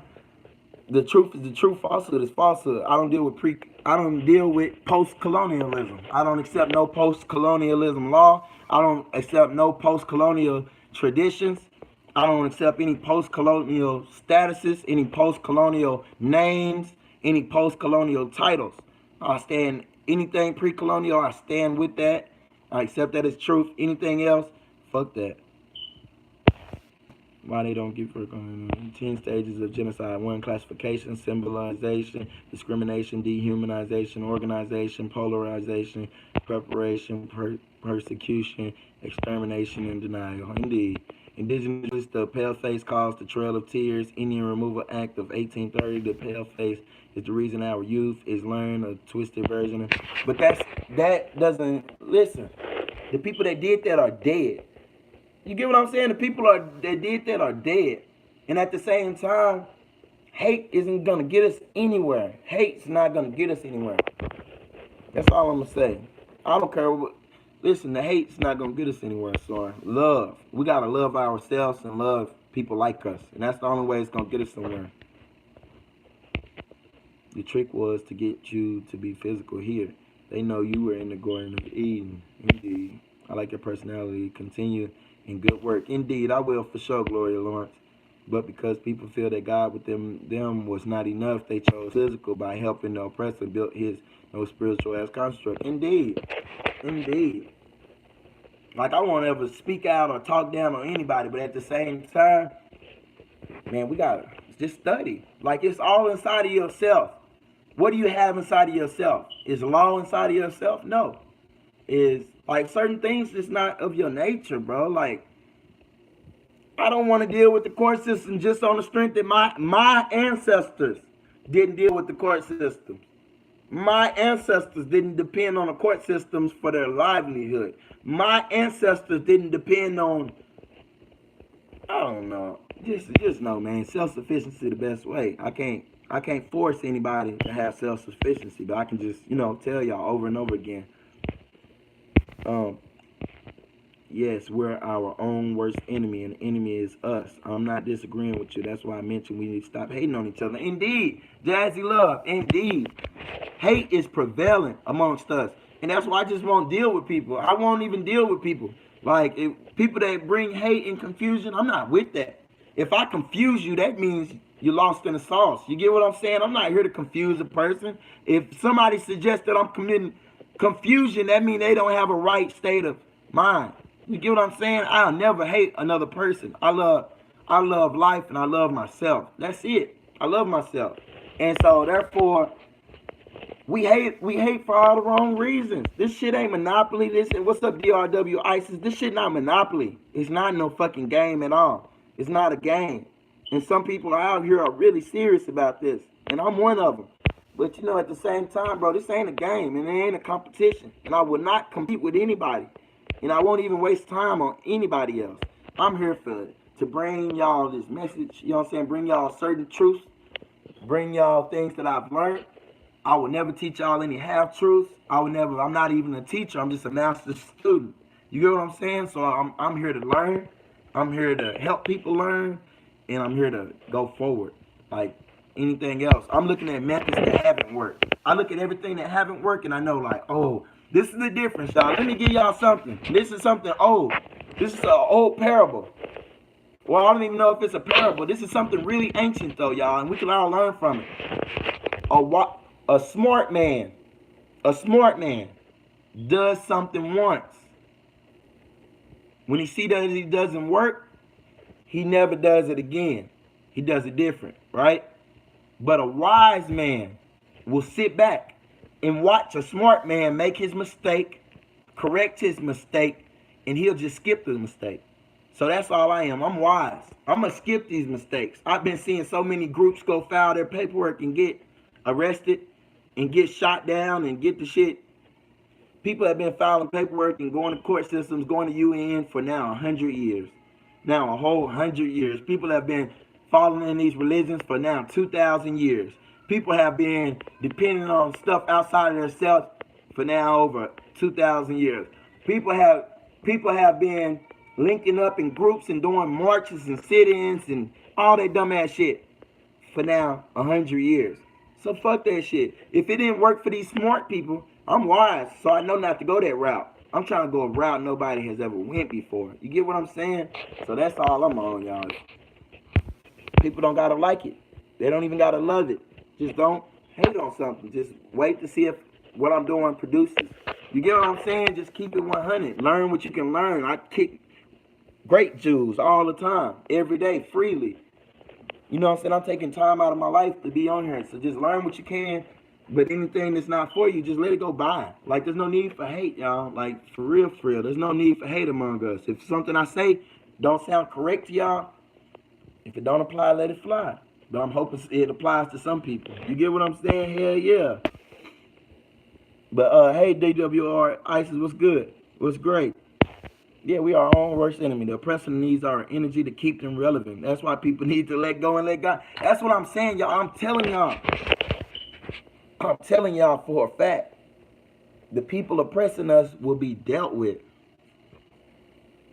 the truth is the truth. Falsehood is falsehood. I don't deal with post-colonialism. I don't accept no post-colonialism law. I don't accept no post-colonial traditions. I don't accept any post-colonial statuses, any post-colonial names, any post-colonial titles. I stand anything pre-colonial, I stand with that. I accept that as truth. Anything else, fuck that. Why they don't give for 10 stages of genocide: 1, classification, symbolization, discrimination, dehumanization, organization, polarization, preparation, persecution, extermination, and denial. Indeed. Indigenous, the pale-face caused the Trail of Tears. Indian Removal Act of 1830, the pale-face is the reason our youth is learned a twisted version of, but that doesn't, listen, the people that did that are dead. You get what I'm saying? The people that did that are dead. And at the same time, hate isn't gonna get us anywhere. Hate's not gonna get us anywhere. That's all I'm gonna say. I don't care what. Listen, the hate's not gonna get us anywhere. So love. We gotta love ourselves and love people like us, and that's the only way it's gonna get us somewhere. The trick was to get you to be physical here. They know you were in the Garden of Eden. Indeed. I like your personality. Continue in good work. Indeed, I will for sure, Gloria Lawrence. But because people feel that God with them was not enough, they chose physical by helping the oppressor build his no spiritual ass construct. Indeed. Indeed. Like, I won't ever speak out or talk down on anybody, but at the same time, man, we gotta just study. Like, it's all inside of yourself. What do you have inside of yourself? Is law inside of yourself? No. Is like certain things that's not of your nature, bro. Like, I don't want to deal with the court system just on the strength that my ancestors didn't deal with the court system. My ancestors didn't depend on the court systems for their livelihood. My ancestors didn't depend on, I don't know. Just know, man, self-sufficiency the best way. I can't force anybody to have self-sufficiency, but I can just, tell y'all over and over again. Yes, we're our own worst enemy, and the enemy is us. I'm not disagreeing with you. That's why I mentioned we need to stop hating on each other. Indeed, Jazzy Love, indeed. Hate is prevalent amongst us. And that's why I just won't deal with people. I won't even deal with people. Like, if people that bring hate and confusion, I'm not with that. If I confuse you, that means you're lost in the sauce. You get what I'm saying? I'm not here to confuse a person. If somebody suggests that I'm committing confusion, that means they don't have a right state of mind. You get what I'm saying? I'll never hate another person. I love life and I love myself. That's it. I love myself. And so therefore, we hate for all the wrong reasons. This shit ain't Monopoly. What's up, DRW ISIS? This shit not Monopoly. It's not no fucking game at all. It's not a game. And some people out here are really serious about this. And I'm one of them. But at the same time, bro, this ain't a game and it ain't a competition. And I will not compete with anybody. And I won't even waste time on anybody else. I'm here to bring y'all this message, you know what I'm saying? Bring y'all certain truths. Bring y'all things that I've learned. I will never teach y'all any half-truths. I'm not even a teacher. I'm just a master student. You get what I'm saying? So I'm here to learn. I'm here to help people learn. And I'm here to go forward. Like anything else. I'm looking at methods that haven't worked. I look at everything that haven't worked and I know like, oh, this is the difference, y'all. Let me give y'all something. This is something old. This is an old parable. Well, I don't even know if it's a parable. This is something really ancient, though, y'all, and we can all learn from it. A smart man does something once. When he sees that it doesn't work, he never does it again. He does it different, right? But a wise man will sit back and watch a smart man make his mistake, correct his mistake, and he'll just skip the mistake. So that's all I am. I'm wise. I'm going to skip these mistakes. I've been seeing so many groups go file their paperwork and get arrested and get shot down and get the shit. People have been filing paperwork and going to court systems, going to UN for now 100 years. Now a whole 100 years. People have been following these religions for now 2,000 years. People have been depending on stuff outside of themselves for now over 2,000 years. People have been linking up in groups and doing marches and sit-ins and all that dumbass shit for now 100 years. So fuck that shit. If it didn't work for these smart people, I'm wise, so I know not to go that route. I'm trying to go a route nobody has ever went before. You get what I'm saying? So that's all I'm on, y'all. People don't gotta like it. They don't even gotta love it. Just don't hate on something. Just wait to see if what I'm doing produces. You get what I'm saying? Just keep it 100. Learn what you can learn. I kick grape juice all the time, every day, freely. You know what I'm saying? I'm taking time out of my life to be on here. So just learn what you can. But anything that's not for you, just let it go by. Like, there's no need for hate, y'all. Like, for real, for real. There's no need for hate among us. If something I say don't sound correct to y'all, if it don't apply, let it fly. But I'm hoping it applies to some people. You get what I'm saying? Hell yeah. But hey, DWR, ISIS, what's good? What's great? Yeah, we are our own worst enemy. The oppressor needs our energy to keep them relevant. That's why people need to let go and let God. That's what I'm saying, y'all. I'm telling y'all for a fact. The people oppressing us will be dealt with.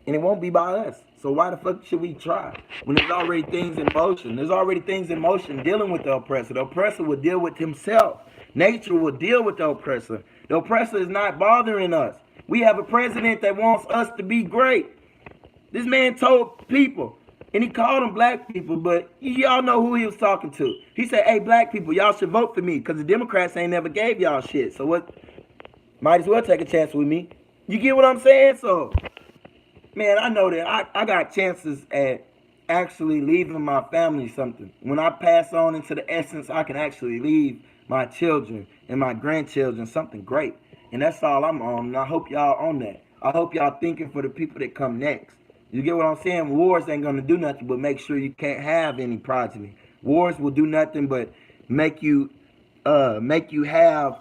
And it won't be by us. So why the fuck should we try? When there's already things in motion. There's already things in motion dealing with the oppressor. The oppressor will deal with himself. Nature will deal with the oppressor. The oppressor is not bothering us. We have a president that wants us to be great. This man told people, and he called them black people, but y'all know who he was talking to. He said, hey, black people, y'all should vote for me because the Democrats ain't never gave y'all shit. So what? Might as well take a chance with me. You get what I'm saying? So, man, I know that I got chances at actually leaving my family something. When I pass on into the essence, I can actually leave my children and my grandchildren something great. And that's all I'm on. And I hope y'all on that. I hope y'all thinking for the people that come next. You get what I'm saying? Wars ain't gonna do nothing but make sure you can't have any progeny. Wars will do nothing but make you have.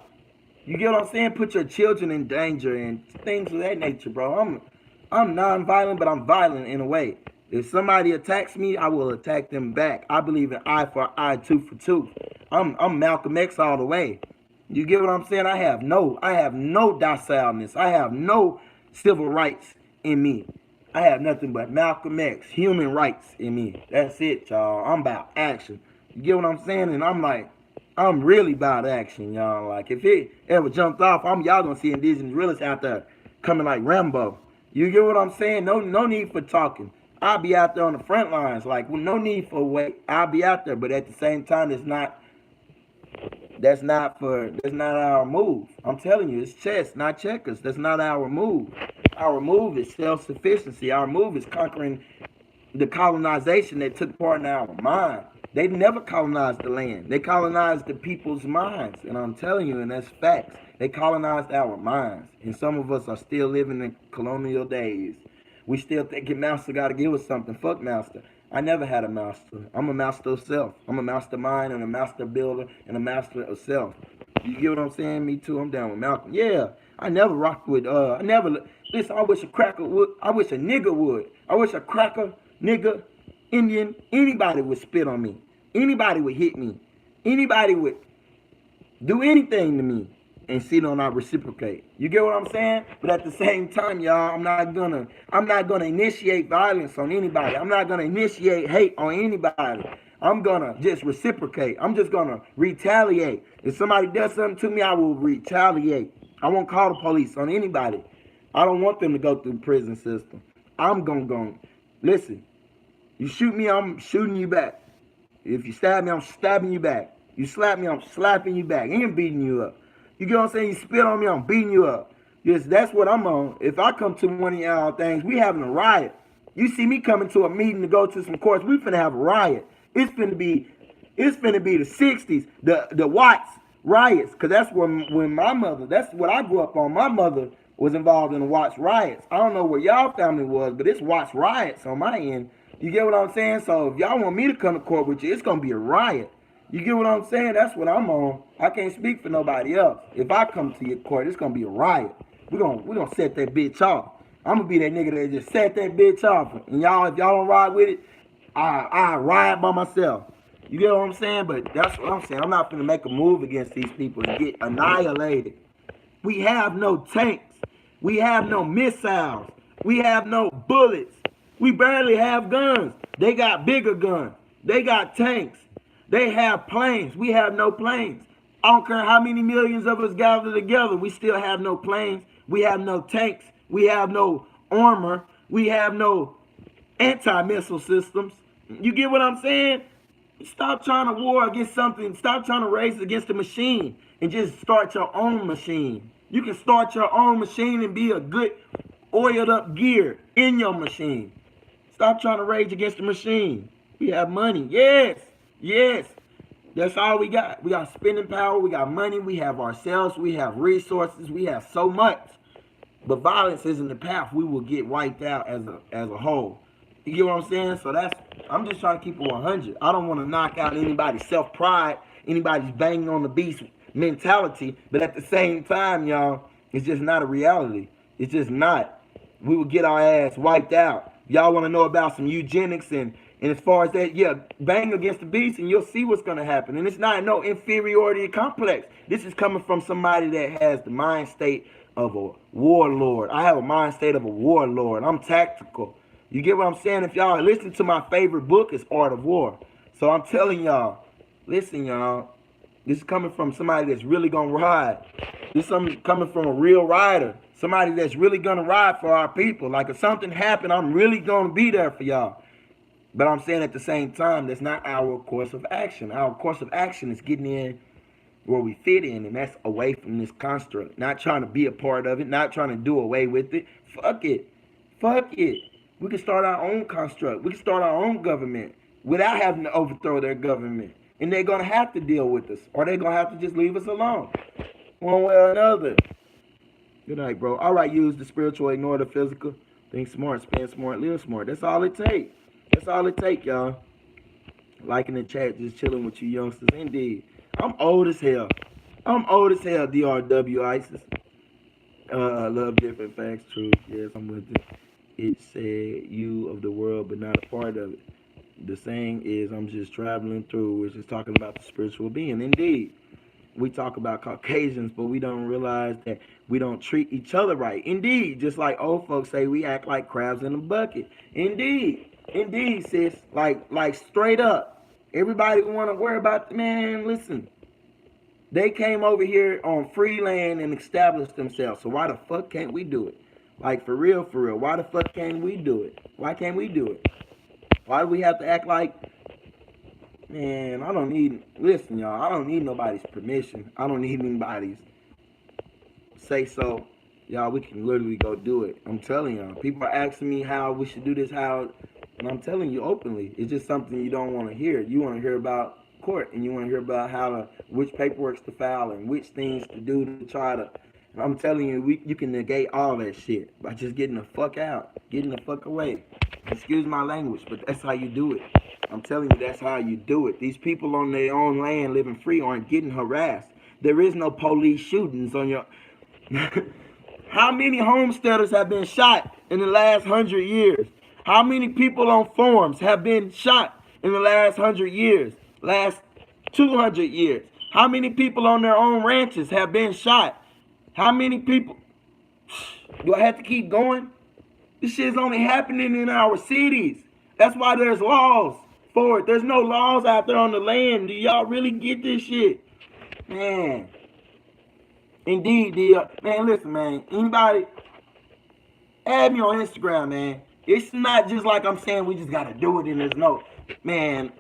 You get what I'm saying? Put your children in danger and things of that nature, bro. I'm non-violent, but I'm violent in a way. If somebody attacks me, I will attack them back. I believe in eye for eye, tooth for tooth. I'm Malcolm X all the way. You get what I'm saying? I have no docileness. I have no civil rights in me. I have nothing but Malcolm X, human rights in me. That's it, y'all. I'm about action. You get what I'm saying? And I'm really about action, y'all. Like, if it ever jumped off, y'all gonna see Indigenous Realists out there coming like Rambo. You get what I'm saying? No need for talking. I'll be out there on the front lines. Like, well, no need for wait. I'll be out there, but at the same time, that's not our move. I'm telling you, it's chess, not checkers. That's not our move. Our move is self-sufficiency. Our move is conquering the colonization that took part in our mind. They never colonized the land. They colonized the people's minds. And I'm telling you, and that's facts. They colonized our minds. And some of us are still living in colonial days. We still thinking master got to give us something. Fuck master. I never had a master. I'm a master of self. I'm a mastermind and a master builder and a master of self. You get what I'm saying? Me too. I'm down with Malcolm. Yeah. I never rocked with, listen, I wish a cracker would. I wish a nigga would. I wish a cracker, nigga, Indian, anybody would spit on me. Anybody would hit me. Anybody would do anything to me and see don't I reciprocate. You get what I'm saying? But at the same time, y'all, I'm not gonna initiate violence on anybody. I'm not gonna initiate hate on anybody. I'm gonna just reciprocate. I'm just gonna retaliate. If somebody does something to me, I will retaliate. I won't call the police on anybody. I don't want them to go through the prison system. I'm gonna go. Listen, you shoot me, I'm shooting you back. If you stab me, I'm stabbing you back. You slap me, I'm slapping you back and beating you up. You get what I'm saying? You spit on me, I'm beating you up. Yes, that's what I'm on. If I come to one of y'all things, we having a riot. You see me coming to a meeting to go to some courts, we finna have a riot. It's finna be the 60s, the Watts riots, because that's when my mother, that's what I grew up on. My mother was involved in the Watts riots. I don't know where y'all family was, but it's Watts riots on my end. You get what I'm saying? So if y'all want me to come to court with you, it's gonna be a riot. You get what I'm saying? That's what I'm on. I can't speak for nobody else. If I come to your court, it's gonna be a riot. We're gonna set that bitch off. I'm gonna be that nigga that just set that bitch off. And y'all, if y'all don't ride with it, I ride by myself. You get what I'm saying? But that's what I'm saying. I'm not gonna make a move against these people and get annihilated. We have no tanks. We have no missiles. We have no bullets. We barely have guns. They got bigger guns. They got tanks. They have planes. We have no planes. I don't care how many millions of us gather together. We still have no planes. We have no tanks. We have no armor. We have no anti-missile systems. You get what I'm saying? Stop trying to war against something. Stop trying to race against a machine and just start your own machine. You can start your own machine and be a good oiled up gear in your machine. Stop trying to rage against the machine. We have money. Yes. Yes. That's all we got. We got spending power. We got money. We have ourselves. We have resources. We have so much. But violence isn't the path. We will get wiped out as a whole. You get what I'm saying? So I'm just trying to keep it 100. I don't want to knock out anybody's self-pride, anybody's banging on the beast mentality. But at the same time, y'all, it's just not a reality. It's just not. We will get our ass wiped out. Y'all want to know about some eugenics and as far as that, yeah, bang against the beast and you'll see what's going to happen. And it's not no inferiority complex. This is coming from somebody that has the mind state of a warlord. I have a mind state of a warlord. I'm tactical. You get what I'm saying? If y'all listen to my favorite book, it's Art of War. So I'm telling y'all, listen, y'all, this is coming from somebody that's really going to ride. This is coming from a real rider. Somebody that's really going to ride for our people. Like if something happened, I'm really going to be there for y'all. But I'm saying at the same time, that's not our course of action. Our course of action is getting in where we fit in, and that's away from this construct. Not trying to be a part of it, not trying to do away with it. Fuck it. Fuck it. We can start our own construct. We can start our own government without having to overthrow their government. And they're going to have to deal with us, or they're going to have to just leave us alone, one way or another. Good night, bro. All right, use the spiritual, ignore the physical. Think smart, spend smart, live smart. That's all it takes. That's all it take, y'all. Liking the chat, just chilling with you youngsters. Indeed. I'm old as hell. I'm old as hell, DRW ISIS. Love different facts, truth. Yes, I'm with it. It said you of the world, but not a part of it. The saying is, I'm just traveling through, which is talking about the spiritual being. Indeed. We talk about Caucasians, but we don't realize that we don't treat each other right. Indeed. Just like old folks say, we act like crabs in a bucket. Indeed. Indeed, sis. Like straight up. Everybody want to worry about, man, listen. They came over here on free land and established themselves. So why the fuck can't we do it? Like, for real, why the fuck can't we do it? Why can't we do it? Why do we have to act like, man, listen, y'all, I don't need nobody's permission. I don't need anybody's say so. Y'all, we can literally go do it. I'm telling y'all. People are asking me how we should do this, and I'm telling you openly. It's just something you don't want to hear. You want to hear about court, and you want to hear about which paperwork to file and which things to do to try to. And I'm telling you, you can negate all that shit by just getting the fuck out, getting the fuck away. Excuse my language, but that's how you do it. I'm telling you, that's how you do it. These people on their own land living free aren't getting harassed. There is no police shootings on your... How many homesteaders have been shot in the last 100 years? How many people on farms have been shot in the last 100 years? Last 200 years? How many people on their own ranches have been shot? How many people? Do I have to keep going? This shit's only happening in our cities. That's why there's laws for it. There's no laws out there on the land. Do y'all really get this shit? Man. Indeed, man, listen, man. Anybody, add me on Instagram, man. It's not just like I'm saying we just gotta do it and there's no, man.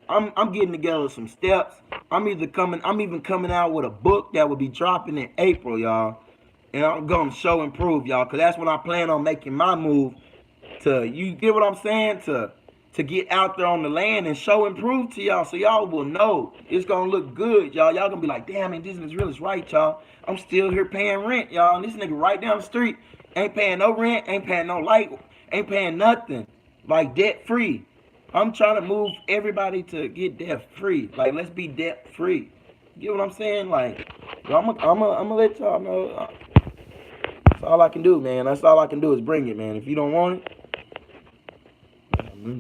I'm getting together some steps. I'm even coming out with a book that will be dropping in April, y'all. And I'm gonna show and prove, y'all, cause that's when I plan on making my move to, you get what I'm saying, to get out there on the land and show and prove to y'all, so y'all will know it's gonna look good, y'all. Y'all gonna be like, damn, man, this is Realist right, y'all. I'm still here paying rent, y'all. And this nigga right down the street ain't paying no rent, ain't paying no light, ain't paying nothing. Like, debt free. I'm trying to move everybody to get debt free. Like, let's be debt free. You get what I'm saying? Like, I'm gonna let y'all know. That's all I can do, man. That's all I can do is bring it, man. If you don't want it,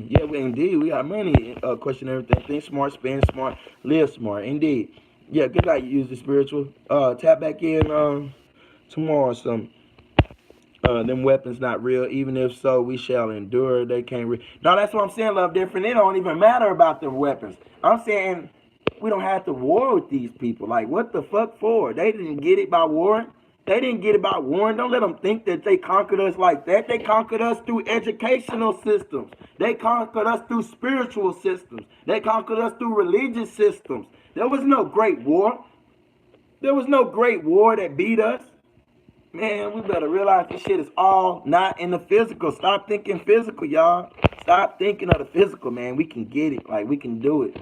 yeah, we got money. Question everything. Think smart, spend smart, live smart. Indeed. Yeah, good night. Use the spiritual. Tap back in tomorrow or something. Them weapons not real. Even if so, we shall endure. They can't. No, that's what I'm saying. Love different. It don't even matter about the weapons. I'm saying we don't have to war with these people. Like, what the fuck for? They didn't get it by warring. They didn't get about warring. Don't let them think that they conquered us like that. They conquered us through educational systems. They conquered us through spiritual systems. They conquered us through religious systems. There was no great war. There was no great war that beat us. Man, we better realize this shit is all not in the physical. Stop thinking physical, y'all. Stop thinking of the physical, man. We can get it. Like, we can do it.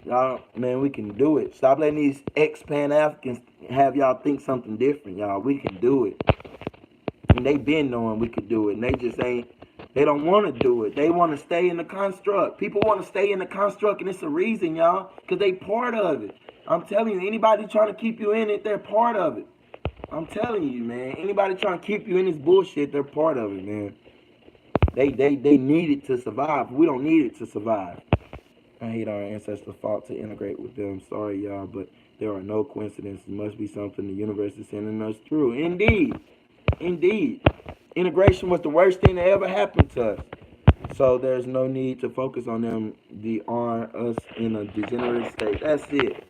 Y'all, man, we can do it. Stop letting these ex-Pan-Africans have y'all think something different, y'all. We can do it. And they been knowing we could do it. And they just ain't, they don't want to do it. They want to stay in the construct. People want to stay in the construct, and it's a reason, y'all, because they part of it. I'm telling you, anybody trying to keep you in it, they're part of it. I'm telling you, man. Anybody trying to keep you in this bullshit, they're part of it, man. They need it to survive. We don't need it to survive. I hate our ancestors fought to integrate with them. Sorry, y'all, but there are no coincidences. It must be something the universe is sending us through. Indeed. Indeed. Integration was the worst thing that ever happened to us. So there's no need to focus on them. They are us in a degenerate state. That's it.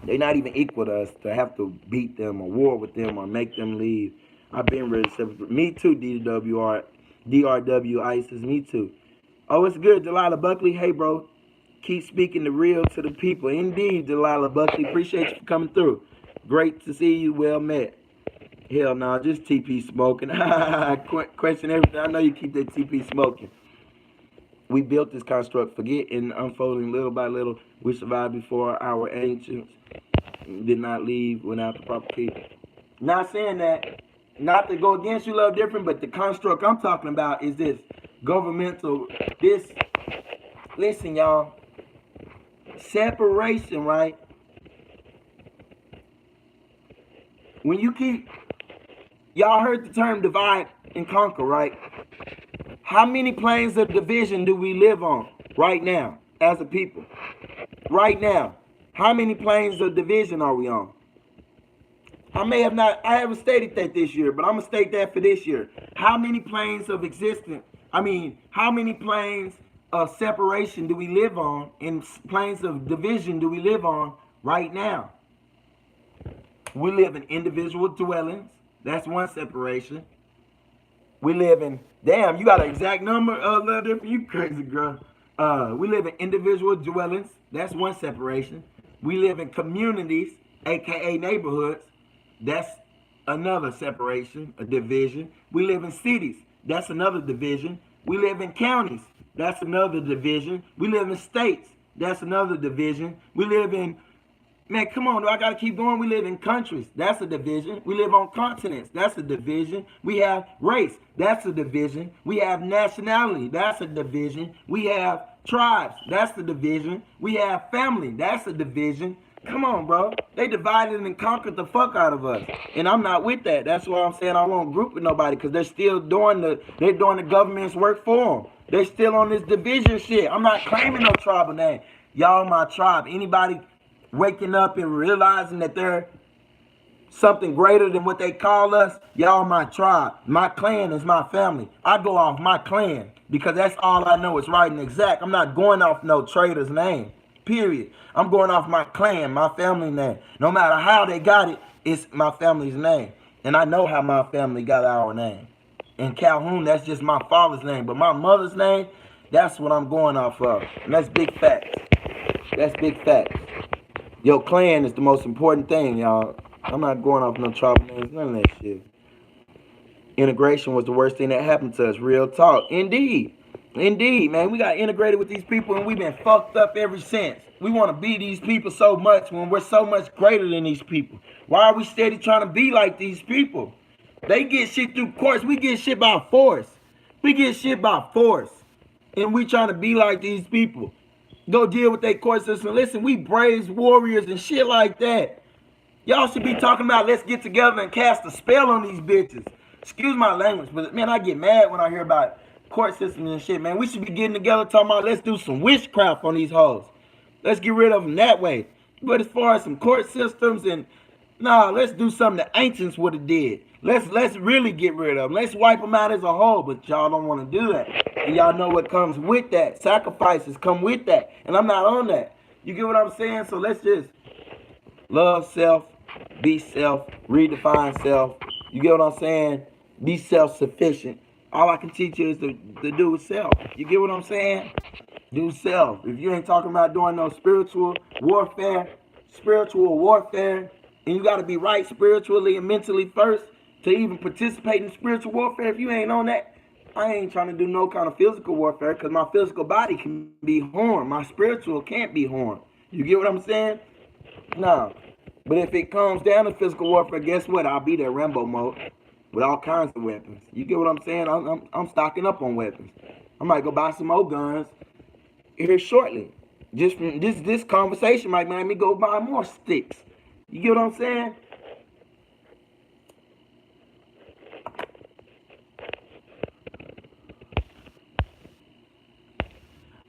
They're not even equal to us to have to beat them or war with them or make them leave. I've been ready to separate. Me too, DRW ISIS. Me too. Oh, it's good, Delilah Buckley. Hey, bro. Keep speaking the real to the people. Indeed, Delilah Buckley. Appreciate you for coming through. Great to see you. Well met. Hell no, just TP smoking. Question everything. I know you keep that TP smoking. We built this construct, forget, and unfolding little by little. We survived before our ancients did not leave without the proper key. Not saying that, not to go against you, love different, but the construct I'm talking about is this governmental, this, listen, y'all, separation, right? When you keep, y'all heard the term divide and conquer, right? How many planes of division do we live on right now as a people? Right now, how many planes of division are we on? I haven't stated that this year, but I'm going to state that for this year. How many planes of existence, how many planes of separation do we live on, and planes of division do we live on right now? We live in individual dwellings. That's one separation. We live in, damn, you got an exact number, little different, you crazy girl. We live in individual dwellings. That's one separation. We live in communities, aka neighborhoods. That's another separation, a division. We live in cities. That's another division. We live in counties. That's another division. We live in states. That's another division. We live in, man, come on, do I gotta keep going? We live in countries. That's a division. We live on continents. That's a division. We have race. That's a division. We have nationality. That's a division. We have tribes. That's the division. We have family. That's a division. Come on, bro. They divided and conquered the fuck out of us. And I'm not with that. That's why I'm saying I won't group with nobody, because they're still doing they're doing the government's work for them. They're still on this division shit. I'm not claiming no tribal name. Y'all my tribe. Anybody waking up and realizing that they're something greater than what they call us, y'all my tribe. My clan is my family. I go off my clan because that's all I know is right and exact. I'm not going off no trader's name, period. I'm going off my clan, my family name. No matter how they got it, it's my family's name. And I know how my family got our name. In Calhoun, that's just my father's name. But my mother's name, that's what I'm going off of. And that's big facts. That's big facts. Your clan is the most important thing, y'all. I'm not going off no tribal names, none of that shit. Integration was the worst thing that happened to us. Real talk. Indeed. Indeed, man. We got integrated with these people and we've been fucked up ever since. We want to be these people so much when we're so much greater than these people. Why are we steady trying to be like these people? They get shit through courts. We get shit by force. We get shit by force. And we trying to be like these people. Go deal with their court system. Listen, we braves, warriors, and shit like that. Y'all should be talking about let's get together and cast a spell on these bitches. Excuse my language, but man, I get mad when I hear about court systems and shit, man. We should be getting together talking about let's do some witchcraft on these hoes. Let's get rid of them that way. But as far as some court systems and, let's do something the ancients would have did. Let's really get rid of them. Let's wipe them out as a whole, but y'all don't want to do that. And y'all know what comes with that. Sacrifices come with that. And I'm not on that. You get what I'm saying? So let's just love self, Be self, redefine self. You get what I'm saying? Be self-sufficient. All I can teach you is to do self. You get what I'm saying? Do self. If you ain't talking about doing no spiritual warfare, and you got to be right spiritually and mentally first to even participate in spiritual warfare. If you ain't on that, I ain't trying to do no kind of physical warfare because my physical body can be harmed. My spiritual can't be harmed. You get what I'm saying? No. But if it comes down to physical warfare, guess what? I'll be there Rambo mode with all kinds of weapons. You get what I'm saying? I'm stocking up on weapons. I might go buy some more guns here shortly. Just from this conversation might make me go buy more sticks. You get what I'm saying?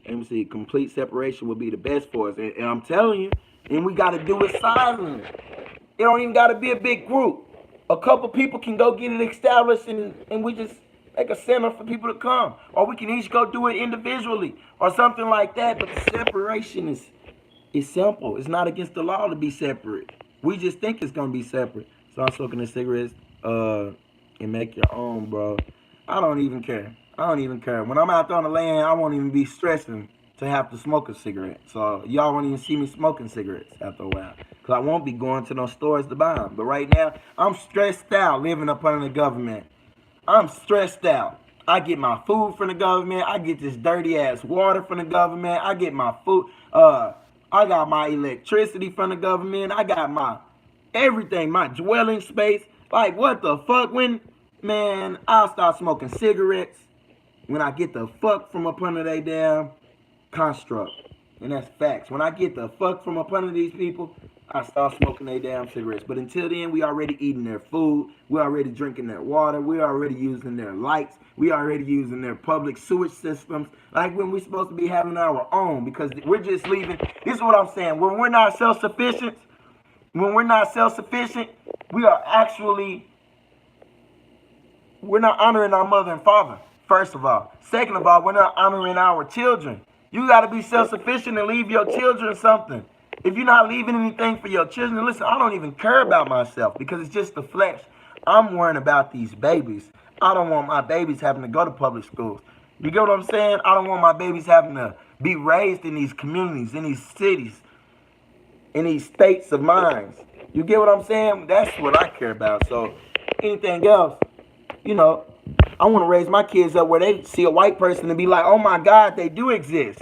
Let me see. Complete separation would be the best for us, and I'm telling you, and we got to do it silently. It don't even got to be a big group. A couple people can go get it established, and we just make a center for people to come, or we can each go do it individually, or something like that. But the separation is simple. It's not against the law to be separate. We just think it's gonna be separate. So I'm smoking the cigarettes, and make your own, bro. I don't even care. I don't even care. When I'm out there on the land, I won't even be stressing to have to smoke a cigarette. So y'all won't even see me smoking cigarettes after a while. Because I won't be going to no stores to buy them. But right now, I'm stressed out living up under the government. I'm stressed out. I get my food from the government. I get this dirty ass water from the government. I get my food. I got my electricity from the government. I got my everything, my dwelling space. Like what the fuck? When man, I'll start smoking cigarettes when I get the fuck from up under they damn construct. And that's facts. When I get the fuck from up under these people, I start smoking their damn cigarettes. But until then, we already eating their food. We already drinking their water. We already using their lights. We already using their public sewage systems. Like when we're supposed to be having our own, because we're just leaving. This is what I'm saying. When we're not self-sufficient, we are actually, we're not honoring our mother and father, first of all. Second of all, we're not honoring our children. You got to be self-sufficient and leave your children something. If you're not leaving anything for your children, listen, I don't even care about myself because it's just the flesh. I'm worrying about these babies. I don't want my babies having to go to public schools. You get what I'm saying? I don't want my babies having to be raised in these communities, in these cities, in these states of minds. You get what I'm saying? That's what I care about. So anything else, you know, I want to raise my kids up where they see a white person and be like, oh my God, they do exist.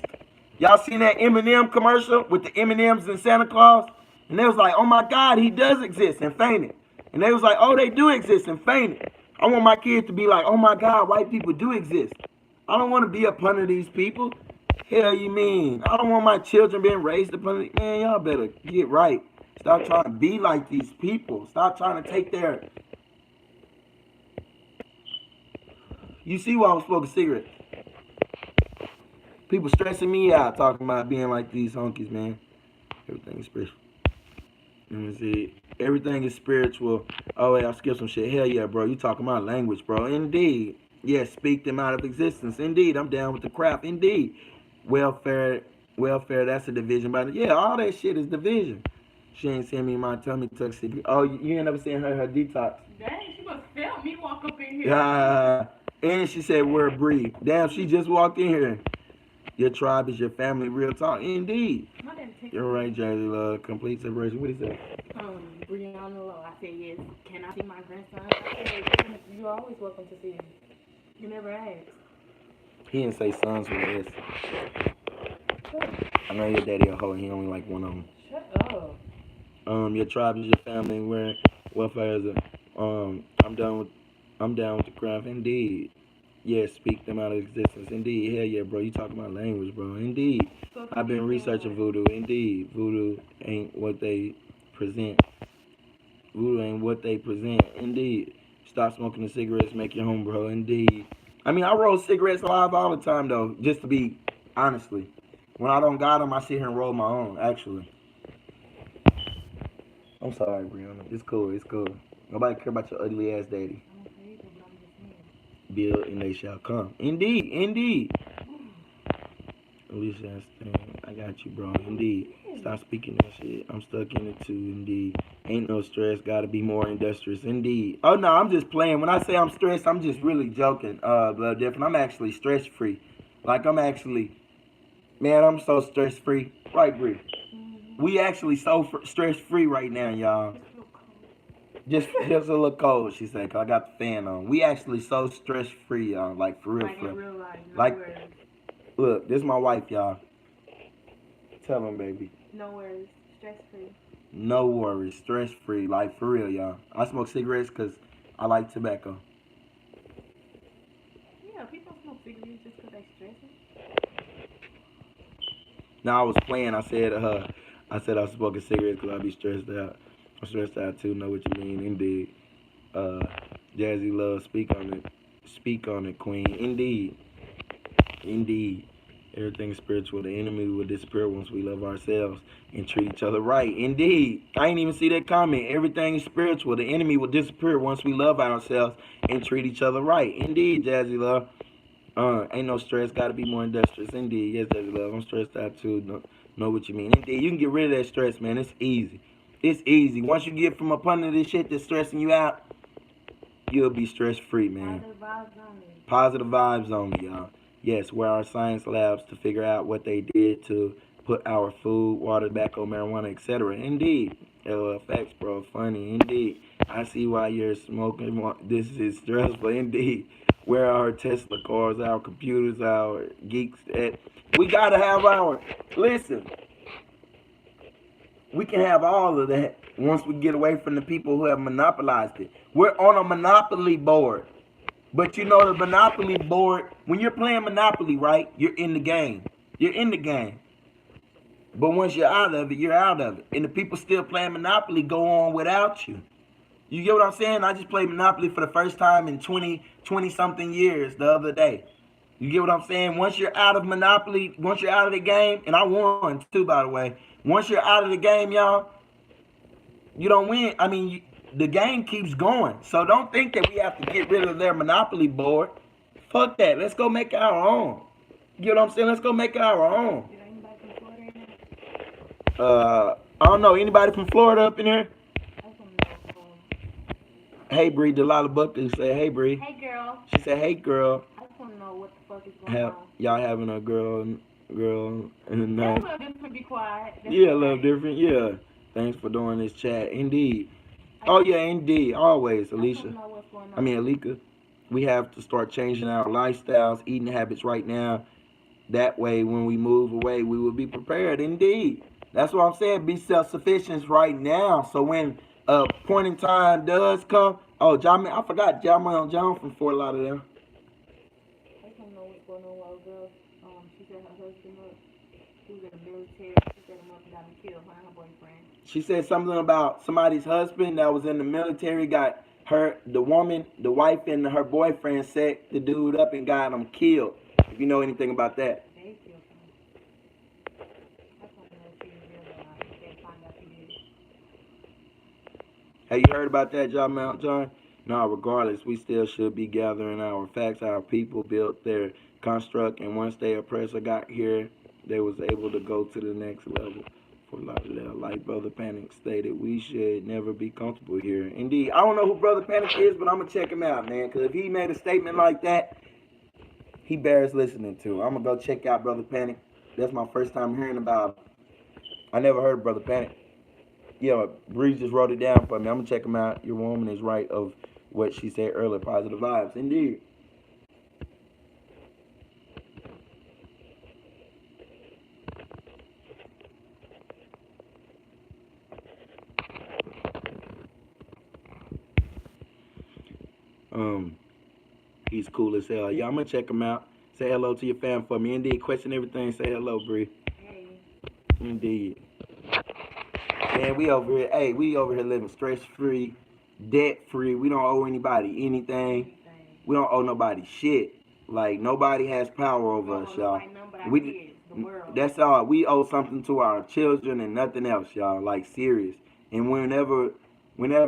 Y'all seen that Eminem commercial with the M&Ms and Santa Claus? And they was like, oh my God, he does exist, and fainted. And they was like, oh, they do exist, and fainted. I want my kids to be like, oh my God, white people do exist. I don't want to be up under these people. Hell you mean? I don't want my children being raised up under these. Man, y'all better get right. Stop trying to be like these people. Stop trying to take their... You see why I'm smoking cigarettes? People stressing me out talking about being like these honkies, man. Everything is spiritual. Let me see. Everything is spiritual. Oh, wait, I skipped some shit. Hell yeah, bro. You talking my language, bro. Indeed. Yes, speak them out of existence. Indeed. I'm down with the crap. Indeed. Welfare, that's a division. But yeah, all that shit is division. She ain't seen me in my tummy tuck. Oh, you ain't never seen her detox. Dang, she must felt me walk up in here. And she said, word breathe. Damn, she just walked in here. Your tribe is your family, real talk. Indeed. You're right, Jersey Love. Complete separation. What is that? Brianna Lowe. I said, yes. Can I see my grandson? I said, you're always welcome to see him. You never asked. He didn't say sons with an S. I know your daddy a hoe. He only like one of them. Shut up. Your tribe is your family. Where welfare is a. I'm down with the craft. Indeed. Yes, speak them out of existence. Indeed. Hell yeah, bro. You talking about language, bro. Indeed. I've been researching voodoo. Indeed. Voodoo ain't what they present. Voodoo ain't what they present. Indeed. Stop smoking the cigarettes. Make your home, bro. Indeed. I mean, I roll cigarettes live all the time, though. Just to be honestly. When I don't got them, I sit here and roll my own, actually. I'm sorry, Brianna. It's cool. It's cool. Nobody care about your ugly ass daddy. Build and they shall come. Indeed, indeed. Alicia, I got you, bro. Indeed. Stop speaking that shit. I'm stuck in it too, indeed. Ain't no stress, gotta be more industrious. Indeed. Oh no, I'm just playing. When I say I'm stressed, I'm just really joking. But different. I'm actually stress free. Like I'm actually, man, I'm so stress free. Right, Bree? Mm-hmm. We actually so stress free right now, y'all. It's real cold. Just a little cold, she said, 'cause I got the fan on. We actually so stress free, y'all. Like for real, Like for in real. real life, no Like, worries. look, this is my wife, y'all. Tell him, baby. No worries. Stress free. No worries, stress free. Like for real, y'all. I smoke cigarettes 'cause I like tobacco. Yeah, people smoke cigarettes just because they stressing. Now I was playing. I said I was smoking cigarettes 'cause I be stressed out. I'm stressed out too. Know what you mean? Indeed. Uh, Jazzy Love, speak on it. Speak on it, Queen. Indeed. Indeed. Everything is spiritual. The enemy will disappear once we love ourselves and treat each other right. Indeed. I ain't even see that comment. Everything is spiritual. The enemy will disappear once we love ourselves and treat each other right. Indeed, Jazzy Love. Ain't no stress. Gotta be more industrious. Indeed. Yes, Jazzy Love. I'm stressed out too. Know what you mean. Indeed. You can get rid of that stress, man. It's easy. It's easy. Once you get from up under this shit that's stressing you out, you'll be stress free, man. Positive vibes only. Positive vibes only, y'all. Yes, where our science labs to figure out what they did to put our food, water, tobacco, marijuana, etc. Indeed. Facts, bro. Funny. Indeed. I see why you're smoking. This is stressful. Indeed. Where are our Tesla cars, our computers, our geeks at? We gotta have our. Listen, we can have all of that once we get away from the people who have monopolized it. We're on a monopoly board. But you know the Monopoly board, when you're playing Monopoly, right, you're in the game. You're in the game. But once you're out of it, you're out of it. And the people still playing Monopoly go on without you. You get what I'm saying? I just played Monopoly for the first time in 20 something years the other day. You get what I'm saying? Once you're out of Monopoly, once you're out of the game, and I won too, by the way. Once you're out of the game, y'all, you don't win. I mean, the game keeps going. So don't think that we have to get rid of their monopoly board. Fuck that. Let's go make our own. You know what I'm saying? Let's go make our own. Did anybody from Florida in there? I don't know. Anybody from Florida up in here? I just want to know. Hey, Bree. Delilah Buckley say, hey, Bree. Hey, girl. She said, hey, girl. I just want to know what the fuck is going on. Y'all having a girl and That's a little different. Be quiet. That's yeah, a okay. little different. Yeah. Thanks for doing this chat. Indeed. Oh, yeah, indeed. Always, I just want Alicia. to know what's going on. I mean, Alika. We have to start changing our lifestyles, eating habits right now. That way, when we move away, we will be prepared. Indeed. That's what I'm saying. Be self-sufficient right now. So when a point in time does come, oh, John, I forgot John from Fort Lauderdale. I just want to know what's going on with our girl. She said her husband up. He was in the military. She said him up and got him killed. Her and her boyfriend. She said something about somebody's husband that was in the military got her, the woman, the wife, and her boyfriend set the dude up and got him killed. If you know anything about that. They killed him. I just want to know if she was real or not. They find out she did it. Have you heard about that, John? No, regardless, we still should be gathering our facts. Our people built their construct, and once their oppressor got here, they was able to go to the next level. For like Brother Panic stated, we should never be comfortable here. Indeed, I don't know who Brother Panic is, but I'm gonna check him out, man. Because if he made a statement like that, he bears listening to. I'm gonna go check out Brother Panic. That's my first time hearing about him. I never heard of Brother Panic. Yeah, Bree just wrote it down for me. I'm gonna check him out. Your woman is right of what she said earlier. Positive vibes, indeed. He's cool as hell. Yeah, I'm gonna check him out. Say hello to your fam for me. Indeed, question everything. Say hello, Bree. Hey. Indeed. Man, we over here. Hey, we over here living stress free, debt free. We don't owe anybody anything. We don't owe nobody shit. Like nobody has power over us, y'all. That's all. We owe something to our children and nothing else, y'all. Like serious. And whenever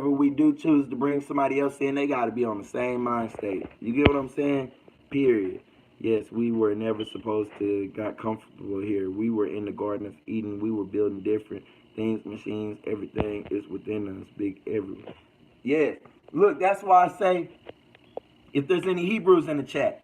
we do choose to bring somebody else in, they got to be on the same mind state. You get what I'm saying? Period. Yes, we were never supposed to got comfortable here. We were in the Garden of Eden. We were building different. things, machines, everything is within us, big everywhere. Yes. Look, that's why I say, if there's any Hebrews in the chat,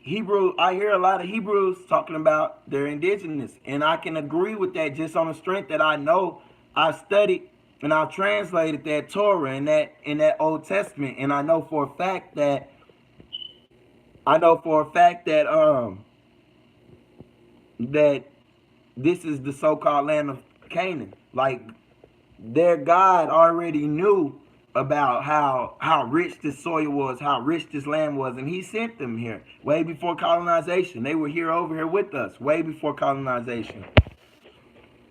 I hear a lot of Hebrews talking about they're indigenous, and I can agree with that just on the strength that I know I've studied and I've translated that Torah in that Old Testament, and I know for a fact that that this is the so-called land of Canaan. Like, their God already knew about how rich this soil was, how rich this land was, and he sent them here way before colonization. They were here over here with us way before colonization.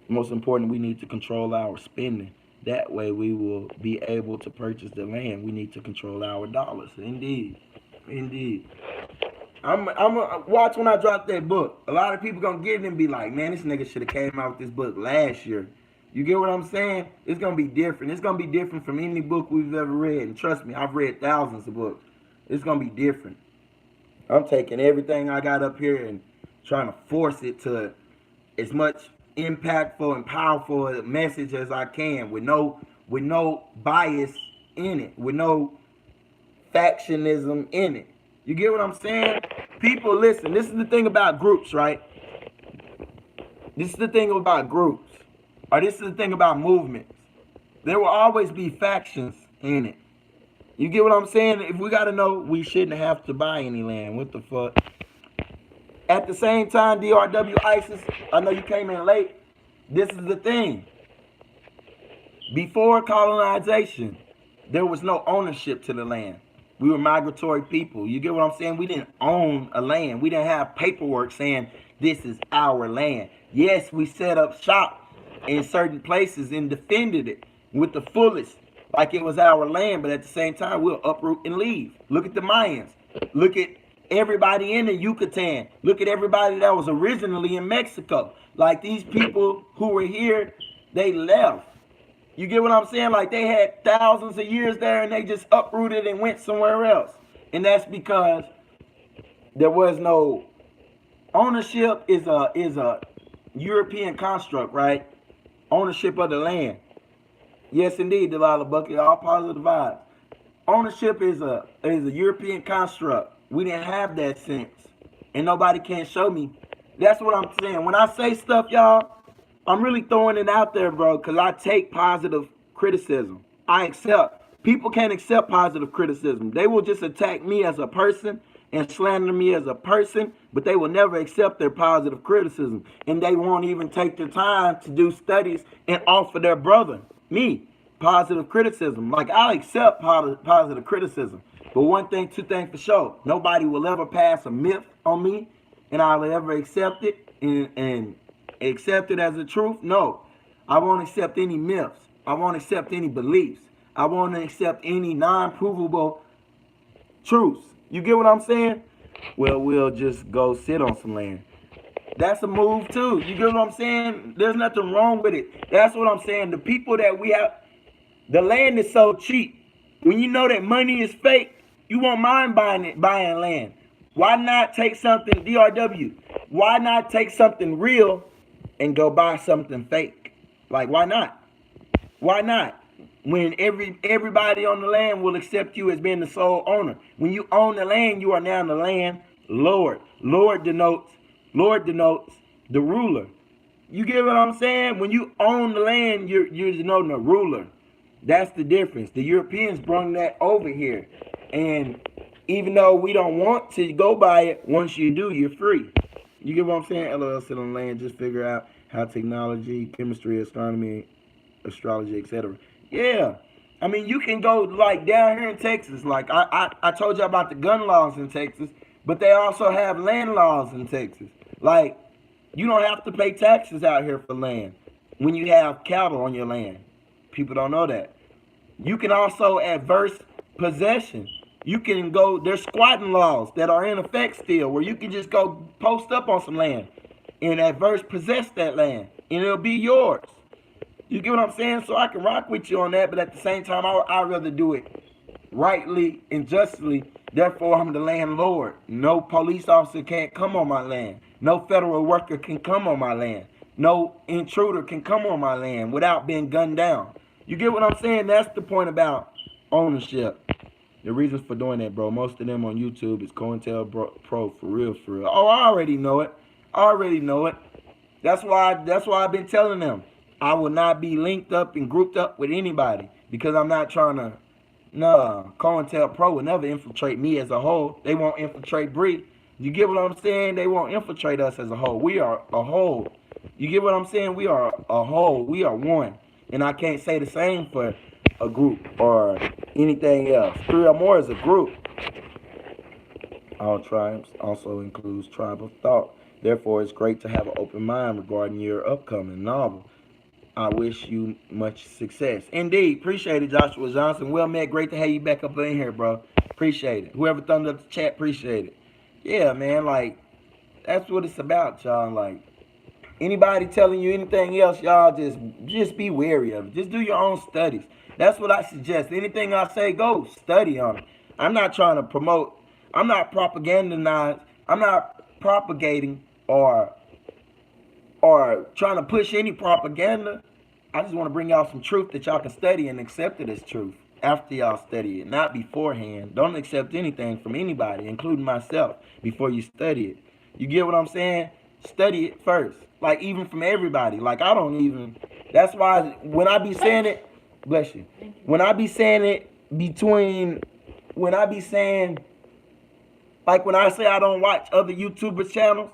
Most important, we need to control our spending. That way we will be able to purchase the land. We need to control our dollars. Indeed. Indeed. I'm watch when I drop that book. A lot of people gonna get it and be like, man, this nigga should have came out with this book last year. You get what I'm saying? It's gonna be different. It's gonna be different from any book we've ever read. And trust me, I've read thousands of books. It's gonna be different. I'm taking everything I got up here and trying to force it to as much impactful and powerful a message as I can, with no bias in it, with no factionism in it. You get what I'm saying? People, listen, this is the thing about groups, right? This is the thing about groups. Or this is the thing about movements. There will always be factions in it. You get what I'm saying? If we got to know, we shouldn't have to buy any land. What the fuck? At the same time, DRW ISIS, I know you came in late. This is the thing. Before colonization, there was no ownership to the land. We were migratory people. You get what I'm saying? We didn't own a land. We didn't have paperwork saying this is our land. Yes, we set up shop in certain places and defended it with the fullest, like it was our land, but at the same time, we'll uproot and leave. Look at the Mayans. Look at everybody in the Yucatan. Look at everybody that was originally in Mexico. Like, these people who were here, they left. You get what I'm saying? Like, they had thousands of years there and they just uprooted and went somewhere else. And that's because there was no ownership. Is a European construct, right? Ownership of the land. Yes, indeed, Delilah Bucket, all positive vibes. Ownership is a European construct. We didn't have that sense. And nobody can show me. That's what I'm saying. When I say stuff, y'all, I'm really throwing it out there, bro, because I take positive criticism. I accept. People can't accept positive criticism. They will just attack me as a person and slander me as a person, but they will never accept their positive criticism. And they won't even take the time to do studies and offer their brother, me, positive criticism. Like, I'll accept positive criticism. But one thing, two things for sure. Nobody will ever pass a myth on me, and I'll ever accept it and accept it as a truth. No, I won't accept any myths. I won't accept any beliefs. I won't accept any non-provable truths. You get what I'm saying? Well, we'll just go sit on some land. That's a move too. You get what I'm saying? There's nothing wrong with it. That's what I'm saying. The people that we have, the land is so cheap. When you know that money is fake, you won't mind buying land. Why not take something, DRW? Why not take something real and go buy something fake? Like, why not? Why not? When everybody on the land will accept you as being the sole owner. When you own the land, you are now the land lord. Lord denotes the ruler. You get what I'm saying? When you own the land, you're denoting a ruler. That's the difference. The Europeans brought that over here. And even though we don't want to go by it, once you do, you're free. You get what I'm saying? LOL sit on land, just figure out how technology, chemistry, astronomy, astrology, etc. Yeah. I mean, you can go like down here in Texas. Like I told you about the gun laws in Texas, but they also have land laws in Texas. Like, you don't have to pay taxes out here for land when you have cattle on your land. People don't know that. You can also adverse possession. You can go, there's squatting laws that are in effect still, where you can just go post up on some land and adverse possess that land, and it'll be yours. You get what I'm saying? So I can rock with you on that, but at the same time, I'd rather do it rightly and justly. Therefore, I'm the landlord. No police officer can't come on my land. No federal worker can come on my land. No intruder can come on my land without being gunned down. You get what I'm saying? That's the point about ownership. The reasons for doing that, bro. Most of them on YouTube is COINTELPRO for real, for real. Oh, I already know it. I already know it. That's why I've been telling them I will not be linked up and grouped up with anybody because I'm not trying to. Nah, COINTELPRO will never infiltrate me as a whole. They won't infiltrate Bree. You get what I'm saying? They won't infiltrate us as a whole. We are a whole. You get what I'm saying? We are a whole. We are one. And I can't say the same for a group or anything else. Three or more is a group. All tribes also includes tribal thought. Therefore, it's great to have an open mind regarding your upcoming novel. I wish you much success. Indeed. Appreciate it, Joshua Johnson. Well met. Great to have you back up in here, bro. Appreciate it. Whoever thumbed up the chat, appreciate it. Yeah, man. Like, that's what it's about, y'all. Like, anybody telling you anything else, y'all just be wary of it. Just do your own studies. That's what I suggest. Anything I say, go study on it. I'm not trying to promote. I'm not propagandizing. I'm not propagating or trying to push any propaganda. I just want to bring y'all some truth that y'all can study and accept it as truth after y'all study it, not beforehand. Don't accept anything from anybody, including myself, before you study it. You get what I'm saying? Study it first. Like, even from everybody. Like, I don't even. That's why when I be saying it, bless you. When I be saying it between, when I be saying, like when I say I don't watch other YouTubers' channels,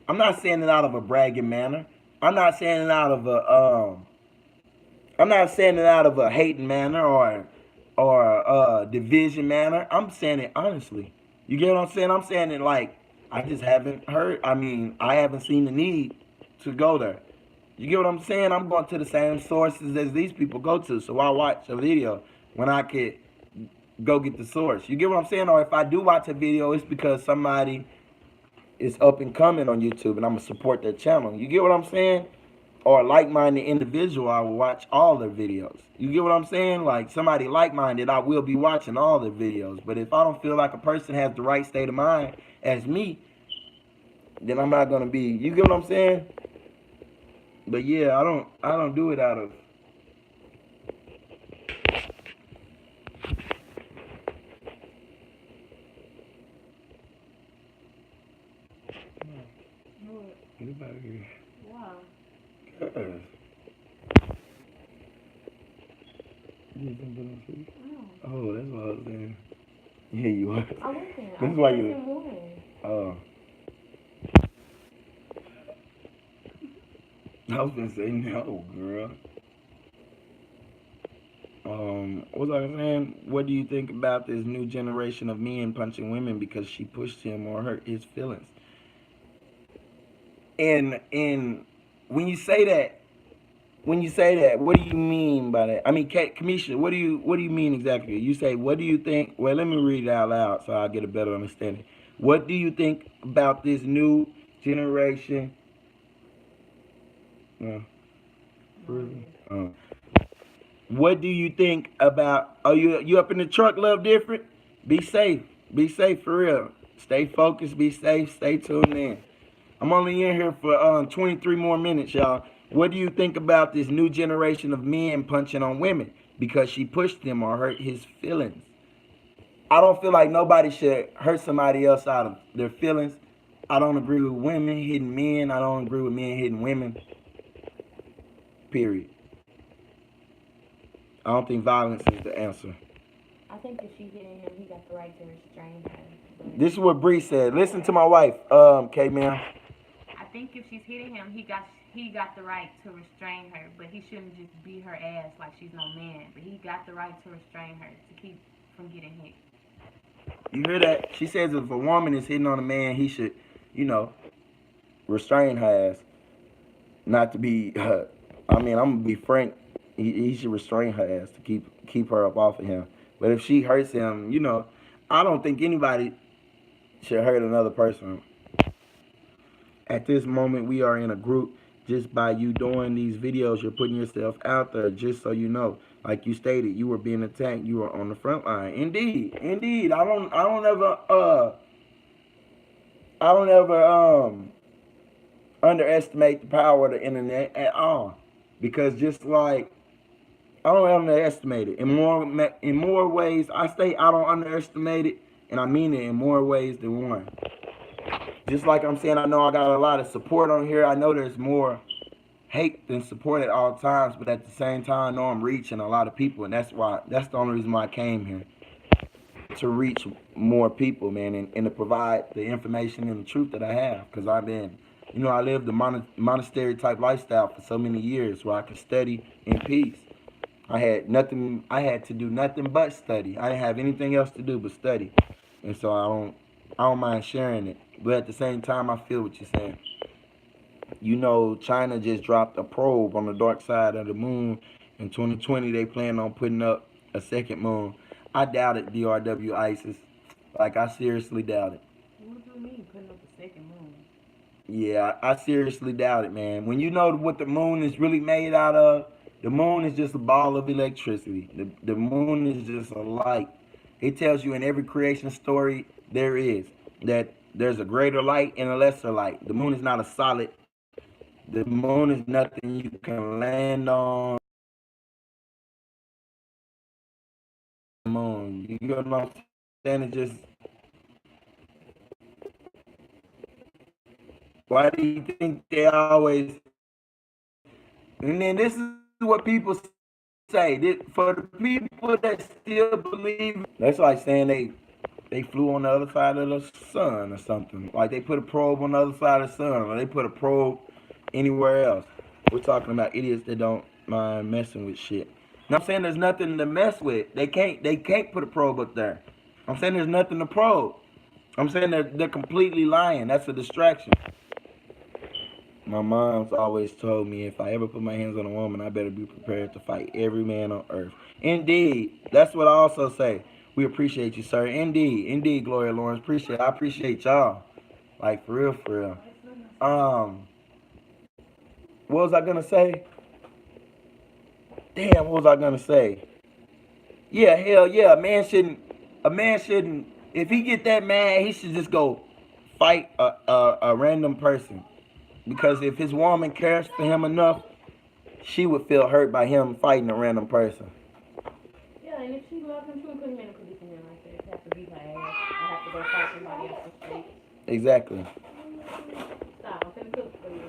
I'm not saying it out of a bragging manner. I'm not saying it out of I'm not saying it out of a hating manner or division manner. I'm saying it honestly. You get what I'm saying? I'm saying it like I just haven't heard. I mean, I haven't seen the need to go there. You get what I'm saying? I'm going to the same sources as these people go to. So I watch a video when I could go get the source. You get what I'm saying? Or if I do watch a video, it's because somebody is up and coming on YouTube and I'm going to support their channel. You get what I'm saying? Or a like-minded individual, I will watch all their videos. You get what I'm saying? Like somebody like-minded, I will be watching all their videos. But if I don't feel like a person has the right state of mind as me, then I'm not gonna be. You get what I'm saying? But yeah, I don't do it out of. Get out of here. Wow. Cause you didn't put on sleep? Oh, that's what I was saying. Yeah, you was. I wasn't. This is why you. Oh. I was gonna say no, girl. What was I saying? What do you think about this new generation of men punching women because she pushed him or hurt his feelings? And when you say that, what do you mean by that? I mean, Kamisha, what do you mean exactly? You say, what do you think? Well, let me read it out loud so I'll get a better understanding. What do you think about this new generation? What do you think about? Oh, you up in the truck, love different? Be safe. Be safe for real. Stay focused. Be safe. Stay tuned in. I'm only in here for 23 more minutes, y'all. What do you think about this new generation of men punching on women because she pushed them or hurt his feelings? I don't feel like nobody should hurt somebody else out of their feelings. I don't agree with women hitting men. I don't agree with men hitting women. Period. I don't think violence is the answer. I think if she's hitting him, he got the right to restrain her. This is what Bree said. Listen to my wife, K-Man. I think if she's hitting him, he got the right to restrain her, but he shouldn't just beat her ass like she's no man. But he got the right to restrain her to keep from getting hit. You hear that? She says if a woman is hitting on a man, he should, restrain her ass. Not to be, I mean, I'm gonna be frank. He should restrain her ass to keep her up off of him. But if she hurts him, I don't think anybody should hurt another person. At this moment, we are in a group. Just by you doing these videos, you're putting yourself out there. Just so you know, like you stated, you were being attacked. You were on the front line. Indeed, indeed. I don't ever underestimate the power of the internet at all, because just like I don't underestimate it. In more ways, I say I don't underestimate it, and I mean it in more ways than one. Just like I'm saying, I know I got a lot of support on here. I know there's more hate than support at all times, but at the same time, I know I'm reaching a lot of people, and that's the only reason why I came here, to reach more people, man, and to provide the information and the truth that I have, because I've been, I lived a monastery type lifestyle for so many years where I could study in peace. I had nothing. I had to do nothing but study. I didn't have anything else to do but study, and so I don't mind sharing it. But at the same time, I feel what you're saying. China just dropped a probe on the dark side of the moon. In 2020, they plan on putting up a second moon. I doubt it, DRW ISIS. Like, I seriously doubt it. What do you mean putting up a second moon? Yeah, I seriously doubt it, man. When you know what the moon is really made out of, the moon is just a ball of electricity. The moon is just a light. It tells you in every creation story there is that there's a greater light and a lesser light. The moon is not a solid. The moon is nothing you can land on. Moon. You know what I'm saying? It just, why do you think they always? And then this is what people say. For the people that still believe, that's like saying they flew on the other side of the sun or something. Like they put a probe on the other side of the sun, or they put a probe anywhere else. We're talking about idiots that don't mind messing with shit. Now I'm saying there's nothing to mess with. They can't put a probe up there. I'm saying there's nothing to probe. I'm saying they're completely lying. That's a distraction. My mom's always told me if I ever put my hands on a woman, I better be prepared to fight every man on earth. Indeed, that's what I also say. We appreciate you, sir. Indeed, Gloria Lawrence. I appreciate y'all. Like for real, for real. Um, what was I gonna say? Damn, what was I gonna say? Yeah, hell yeah. A man shouldn't. If he get that mad, he should just go fight a random person. Because if his woman cares for him enough, she would feel hurt by him fighting a random person. Yeah, and if she loves him, she would put him in a predicament like that. Have to beat her ass. I have to go fight somebody else for straight. Exactly. Stop. I'm finna cook for you.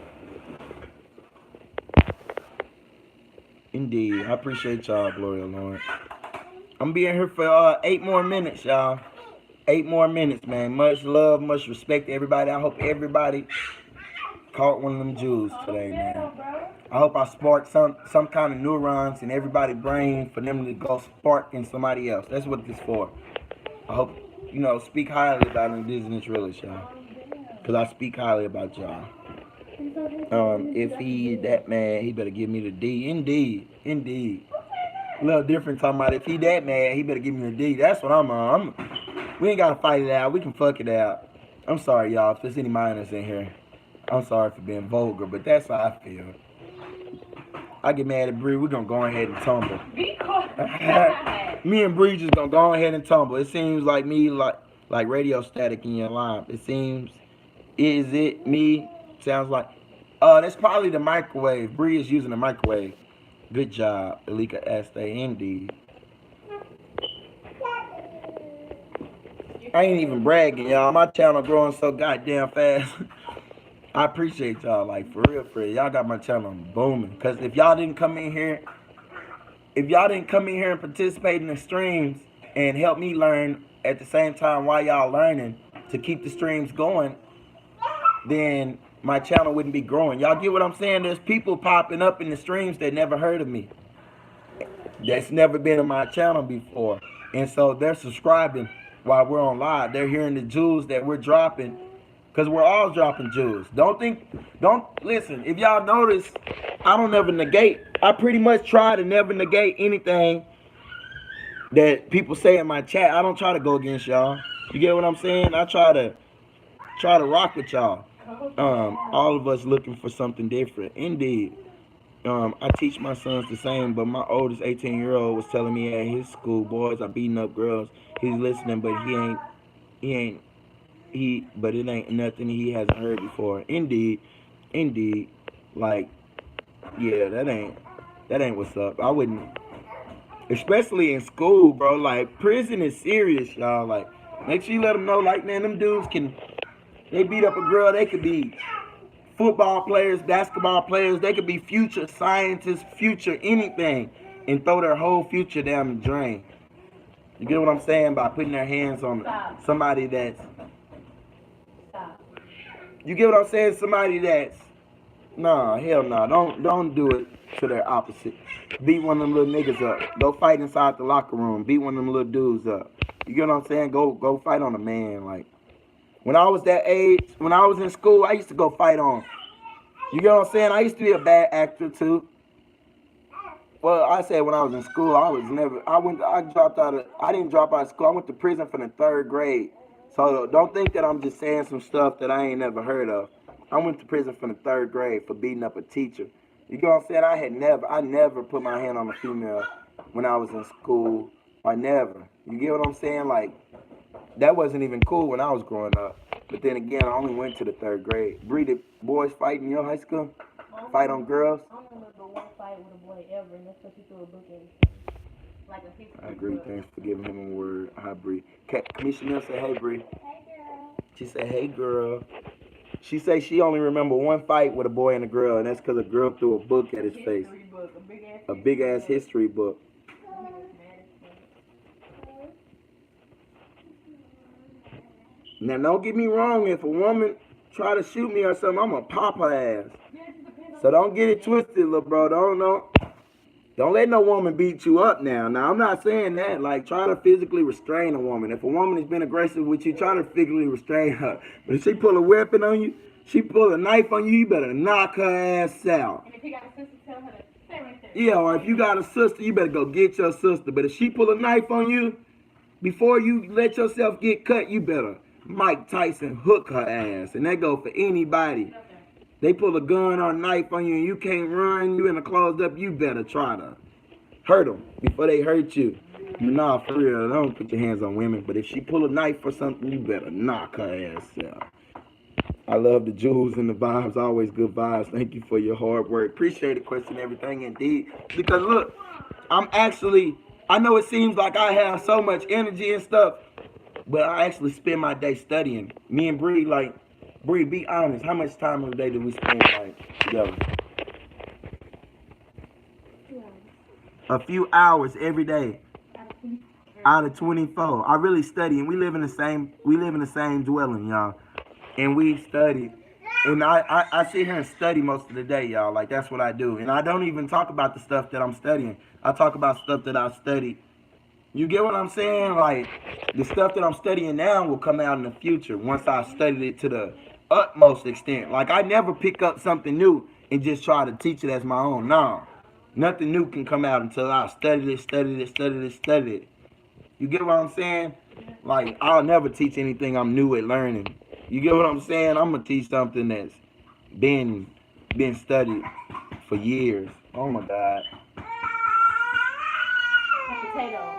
Indeed. I appreciate y'all, Gloria Lawrence. I'm being here for 8 more minutes, y'all. 8 more minutes, man. Much love, much respect to everybody. I hope everybody caught one of them jewels today, man. I hope I sparked some kind of neurons in everybody's brain for them to go spark in somebody else. That's what this for. I hope, speak highly about Indigenous Realist, y'all. Because I speak highly about y'all. If he that mad, he better give me the D. Indeed. A little different talking about if he that mad, he better give me the D. That's what I'm on. We ain't gotta fight it out. We can fuck it out. I'm sorry, y'all, if there's any minors in here. I'm sorry for being vulgar, but that's how I feel. I get mad at Bree, we're gonna go ahead and tumble. Be quiet. Me and Bree just gonna go ahead and tumble. It seems like me like radio static in your line. It seems, is it me? Sounds like that's probably the microwave. Bree is using the microwave. Good job, Elika Este, indeed. I ain't even bragging, y'all. My channel growing so goddamn fast. I appreciate y'all, like for real. Y'all got my channel booming. Cause if y'all didn't come in here and participate in the streams and help me learn at the same time while y'all learning to keep the streams going, then my channel wouldn't be growing. Y'all get what I'm saying? There's people popping up in the streams that never heard of me. That's never been in my channel before. And so they're subscribing while we're on live. They're hearing the jewels that we're dropping. Because we're all dropping jewels. Don't listen. If y'all notice, I don't never negate. I pretty much try to never negate anything that people say in my chat. I don't try to go against y'all. You get what I'm saying? I try to rock with y'all. All of us looking for something different. Indeed. I teach my sons the same, but my oldest 18-year-old was telling me at his school, boys are beating up girls. He's listening, but he ain't, but it ain't nothing he hasn't heard before. Indeed. Indeed. Like, yeah, that ain't what's up. I wouldn't, especially in school, bro. Like, prison is serious, y'all. Like, make sure you let them know, like, man, them dudes can, they beat up a girl, they could be football players, basketball players, they could be future scientists, future anything, and throw their whole future down the drain. You get what I'm saying? By putting their hands on Stop. somebody that's, Stop. you get what I'm saying? Somebody that's, nah, hell no. Don't do it to their opposite. Beat one of them little niggas up. Go fight inside the locker room. Beat one of them little dudes up. You get what I'm saying? Go fight on a man. Like, when I was that age, when I was in school, I used to go fight on. You get what I'm saying? I used to be a bad actor too. Well, I said when I was in school, I was never. I dropped out of. I didn't drop out of school. I went to prison from the third grade. So don't think that I'm just saying some stuff that I ain't never heard of. I went to prison from the third grade for beating up a teacher. You get what I'm saying? I never put my hand on a female when I was in school. I never. You get what I'm saying? Like, that wasn't even cool when I was growing up. But then again, I only went to the third grade. Bree, did boys fight in your high school? Fight on girls? I don't remember one fight with a boy ever, and that's because he threw a book at his face. Like a history I agree. book. Thanks for giving him a word. Hi, Bree. Commissioner said, "Hey, Bree." Hey, girl. She said, "Hey, girl." She said she only remember one fight with a boy and a girl, and that's because a girl threw a book at his face. History book. A big ass A big ass history book. Now, don't get me wrong. If a woman try to shoot me or something, I'm gonna pop her ass. So don't get it twisted, little bro. Don't let no woman beat you up now. Now, I'm not saying that. Like, try to physically restrain a woman. If a woman has been aggressive with you, try to physically restrain her. But if she pull a weapon on you, she pull a knife on you, you better knock her ass out. And if you got a sister, tell her to stay right there. Yeah, or if you got a sister, you better go get your sister. But if she pull a knife on you, before you let yourself get cut, you better Mike Tyson hook her ass. And that go for anybody. They pull a gun or a knife on you and you can't run, you in a closed up, you better try to hurt them before they hurt you. Nah, for real, don't put your hands on women. But if she pull a knife or something, you better knock her ass out. I love the jewels and the vibes, always good vibes. Thank you for your hard work. Appreciate the question, everything indeed. Because look, I know it seems like I have so much energy and stuff, but I actually spend my day studying. Me and Bree, like, Bree, be honest. How much time of the day do we spend like together? A few hours every day out of 24. I really study, and we live in the same dwelling, y'all. And we study. And I sit here and study most of the day, y'all. Like, that's what I do. And I don't even talk about the stuff that I'm studying. I talk about stuff that I studied. You get what I'm saying? Like, the stuff that I'm studying now will come out in the future once I studied it to the utmost extent. Like, I never pick up something new and just try to teach it as my own. No. Nothing new can come out until I studied it. You get what I'm saying? Like, I'll never teach anything I'm new at learning. You get what I'm saying? I'm gonna teach something that's been studied for years. Oh my God. Potato.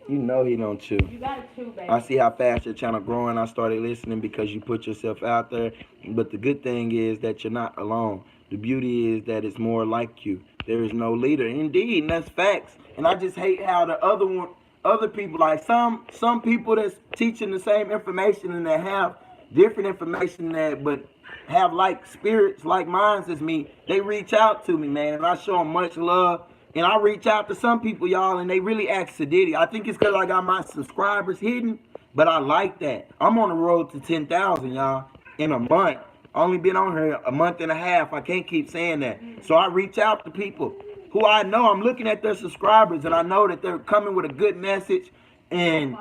You know he don't chew. You gotta chew, baby. I see how fast your channel growing. I started listening because you put yourself out there. But the good thing is that you're not alone. The beauty is that it's more like you. There is no leader. Indeed, and that's facts. And I just hate how the other people, like some people that's teaching the same information and that have different information that but have like spirits, like minds as me, they reach out to me, man, and I show them much love. And I reach out to some people, y'all, and they really ask Sadiddy. I think it's because I got my subscribers hidden, but I like that. I'm on the road to 10,000, y'all, in a month. Only been on here a month and a half. I can't keep saying that. So I reach out to people who I know. I'm looking at their subscribers, and I know that they're coming with a good message and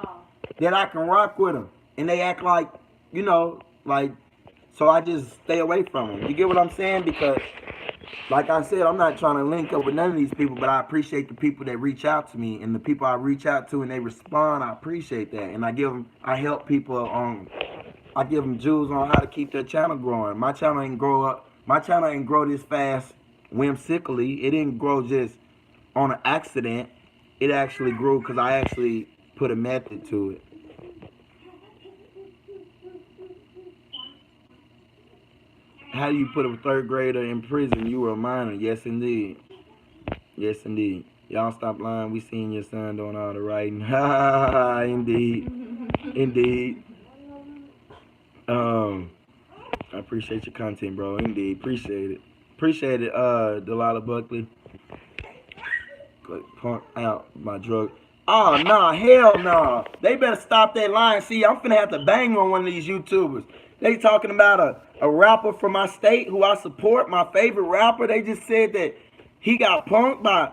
that I can rock with them. And they act like, like, so I just stay away from them. You get what I'm saying? Because, like I said, I'm not trying to link up with none of these people, but I appreciate the people that reach out to me, and the people I reach out to and they respond. I appreciate that, and I help people I give them jewels on how to keep their channel growing. My channel ain't grow this fast whimsically. It didn't grow just on an accident. It actually grew because I actually put a method to it. How do you put a third grader in prison? You were a minor. Yes, indeed. Yes, indeed. Y'all stop lying. We seen your son doing all the writing. Indeed. Indeed. Um, I appreciate your content, bro. Indeed. Appreciate it. Appreciate it, Delilah Buckley. Punk out my drug. Oh, nah, hell nah. They better stop that line. See, I'm finna have to bang on one of these YouTubers. They talking about a rapper from my state who I support, my favorite rapper. They just said that he got punked by.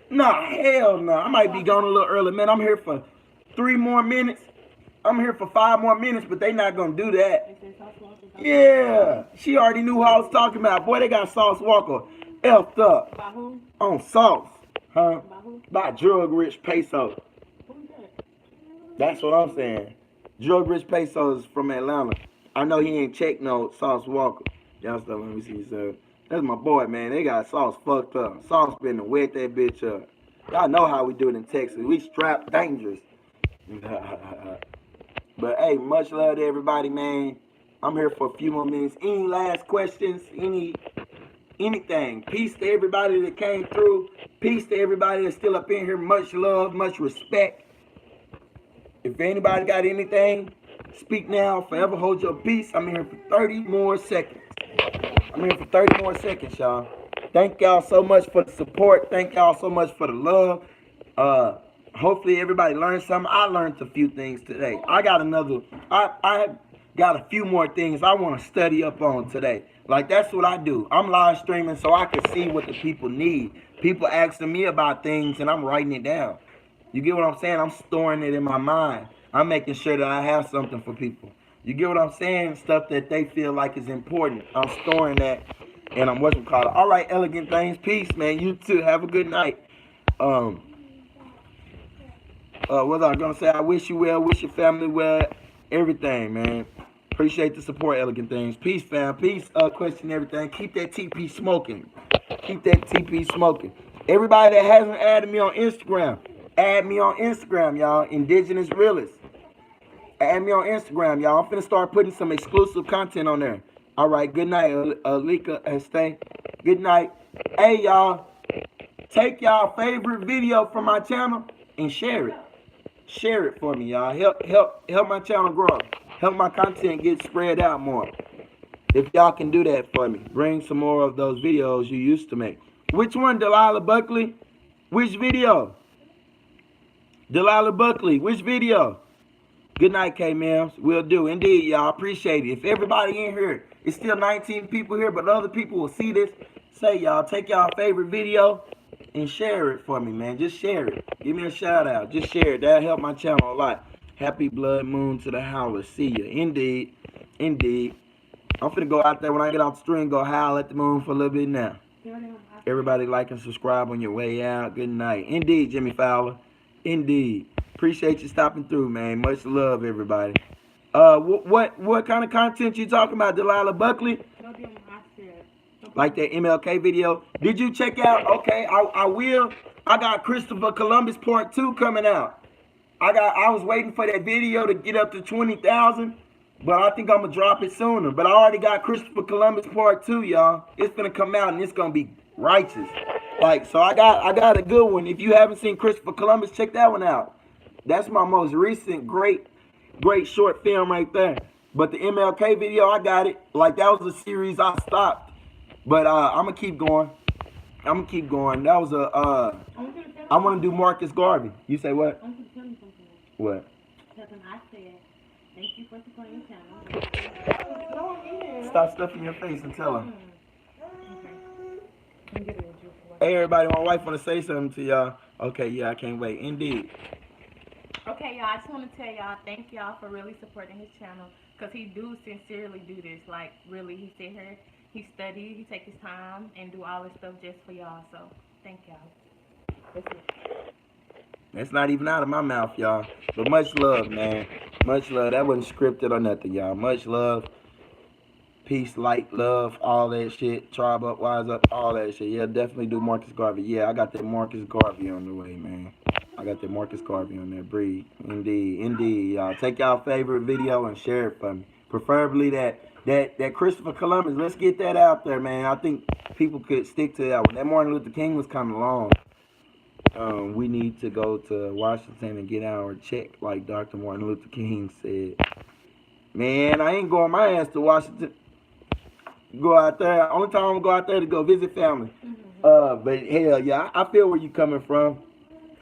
Nah, hell no. I might be going a little early, man. I'm here for 3 more minutes. I'm here for 5 more minutes, but they not gonna do that. Yeah, she already knew who I was talking about. Boy, they got Sauce Walker effed up By who? on Sauce, huh? By who? By Drug Rich Peso. Who's that? That's what I'm saying. Drug Rich Peso is from Atlanta. I know he ain't check no Sauce Walker. Y'all stop. Let me see. So that's my boy, man. They got Sauce fucked up. Sauce been to wet that bitch up. Y'all know how we do it in Texas. We strapped dangerous. But hey, much love to everybody, man. I'm here for a few more minutes. Any last questions? Anything? Peace to everybody that came through. Peace to everybody that's still up in here. Much love, much respect. If anybody got anything, speak now. Forever hold your peace. I'm here for 30 more seconds. I'm here for 30 more seconds, y'all. Thank y'all so much for the support. Thank y'all so much for the love. Hopefully everybody learned something. I learned a few things today. I got a few more things I want to study up on today. Like, that's what I do. I'm live streaming so I can see what the people need. People asking me about things and I'm writing it down. You get what I'm saying? I'm storing it in my mind. I'm making sure that I have something for people. You get what I'm saying? Stuff that they feel like is important. I'm storing that and I'm whatchamacallit. All right, elegant things. Peace, man. You too. Have a good night. What was I gonna say? I wish you well, wish your family well, everything, man. Appreciate the support, elegant things. Peace, fam. Peace. Question everything. Keep that TP smoking. Keep that TP smoking. Everybody that hasn't added me on Instagram, add me on Instagram, y'all. Indigenous Realist. Add me on Instagram, y'all. I'm finna start putting some exclusive content on there. All right. Good night, Alika Estee. Good night. Hey, y'all. Take y'all favorite video from my channel and share it. Share it for me, y'all. Help my channel grow. Help my content get spread out more. If y'all can do that for me, bring some more of those videos you used to make. Which one, Delilah Buckley? Which video? Delilah Buckley, which video? Good night, K-Mams. Will do. Indeed, y'all. Appreciate it. If everybody in here, it's still 19 people here, but other people will see this. Say, y'all, take y'all favorite video and share it for me, man. Just share it. Give me a shout out. Just share it. That'll help my channel a lot. Happy blood moon to the howler. See ya. Indeed. Indeed. I'm finna go out there when I get off the stream, go howl at the moon for a little bit now. Everybody like and subscribe on your way out. Good night. Indeed, Jimmy Fowler. Indeed. Appreciate you stopping through, man. Much love, everybody. What kind of content you talking about, Delilah Buckley? Like that MLK video. Did you check out? Okay, I will. I got Christopher Columbus Part 2 coming out. I was waiting for that video to get up to 20,000, but I think I'm gonna drop it sooner. But I already got Christopher Columbus Part 2, y'all. It's gonna come out and it's gonna be righteous. Like, so I got a good one. If you haven't seen Christopher Columbus, check that one out. That's my most recent great short film right there. But the MLK video, I got it. Like, that was a series I stopped. But I'm gonna keep going. I'm gonna keep going. That was I want to do Marcus Garvey. You say what? I'm going to tell you something. What? Something I said. Thank you for supporting the channel. Stop stuffing your face and tell her. Okay. Hey, everybody, my wife want to say something to y'all. Okay, yeah, I can't wait. Indeed. Okay, y'all, I just want to tell y'all, thank y'all for really supporting his channel, because he do sincerely do this. Like, really, he sit here, he study, he take his time, and do all this stuff just for y'all. So, thank y'all. That's it. That's not even out of my mouth, y'all. But much love, man. Much love. That wasn't scripted or nothing, y'all. Much love. Peace, light, love, all that shit. Tribe up, wise up, all that shit. Yeah, definitely do Marcus Garvey. Yeah, I got that Marcus Garvey on the way, man. I got that Marcus Garvey on there. Breathe. Indeed, indeed, y'all. Take y'all favorite video and share it for me. Preferably that that Christopher Columbus. Let's get that out there, man. I think people could stick to that. When that Martin Luther King was coming along, we need to go to Washington and get our check, like Dr. Martin Luther King said. Man, I ain't going my ass to Washington. Go out there. Only time I'm gonna go out there to go visit family. But hell yeah, I feel where you coming from.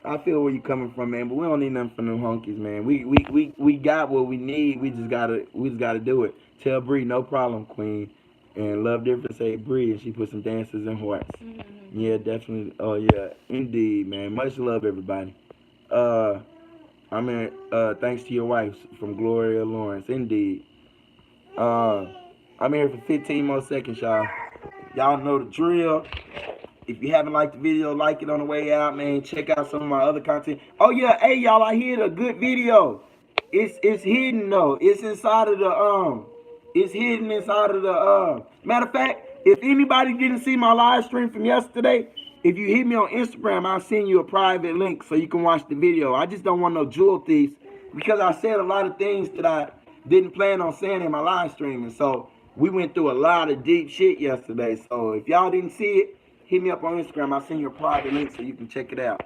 I feel where you coming from, man. But we don't need nothing from them honkies, man. We got what we need. We just gotta do it. Tell Bree, no problem, Queen. And Love Different say Bree, and she put some dances in hearts. Yeah, definitely. Oh yeah, indeed, man. Much love, everybody. I mean, thanks to your wife from Gloria Lawrence. Indeed. I'm here for 15 more seconds, y'all. Y'all know the drill. If you haven't liked the video, like it on the way out, man. Check out some of my other content. Oh yeah, hey y'all, I hit a good video. It's hidden though. It's inside of the It's hidden inside of the Matter of fact, if anybody didn't see my live stream from yesterday, if you hit me on Instagram, I'll send you a private link so you can watch the video. I just don't want no jewel thieves because I said a lot of things that I didn't plan on saying in my live stream, and so we went through a lot of deep shit yesterday. So if y'all didn't see it, hit me up on Instagram. I'll send you a private link so you can check it out.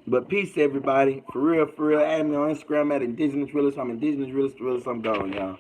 But peace, everybody. For real, add me on Instagram at Indigenous Realist. I'm Indigenous Realist. I'm gone, y'all.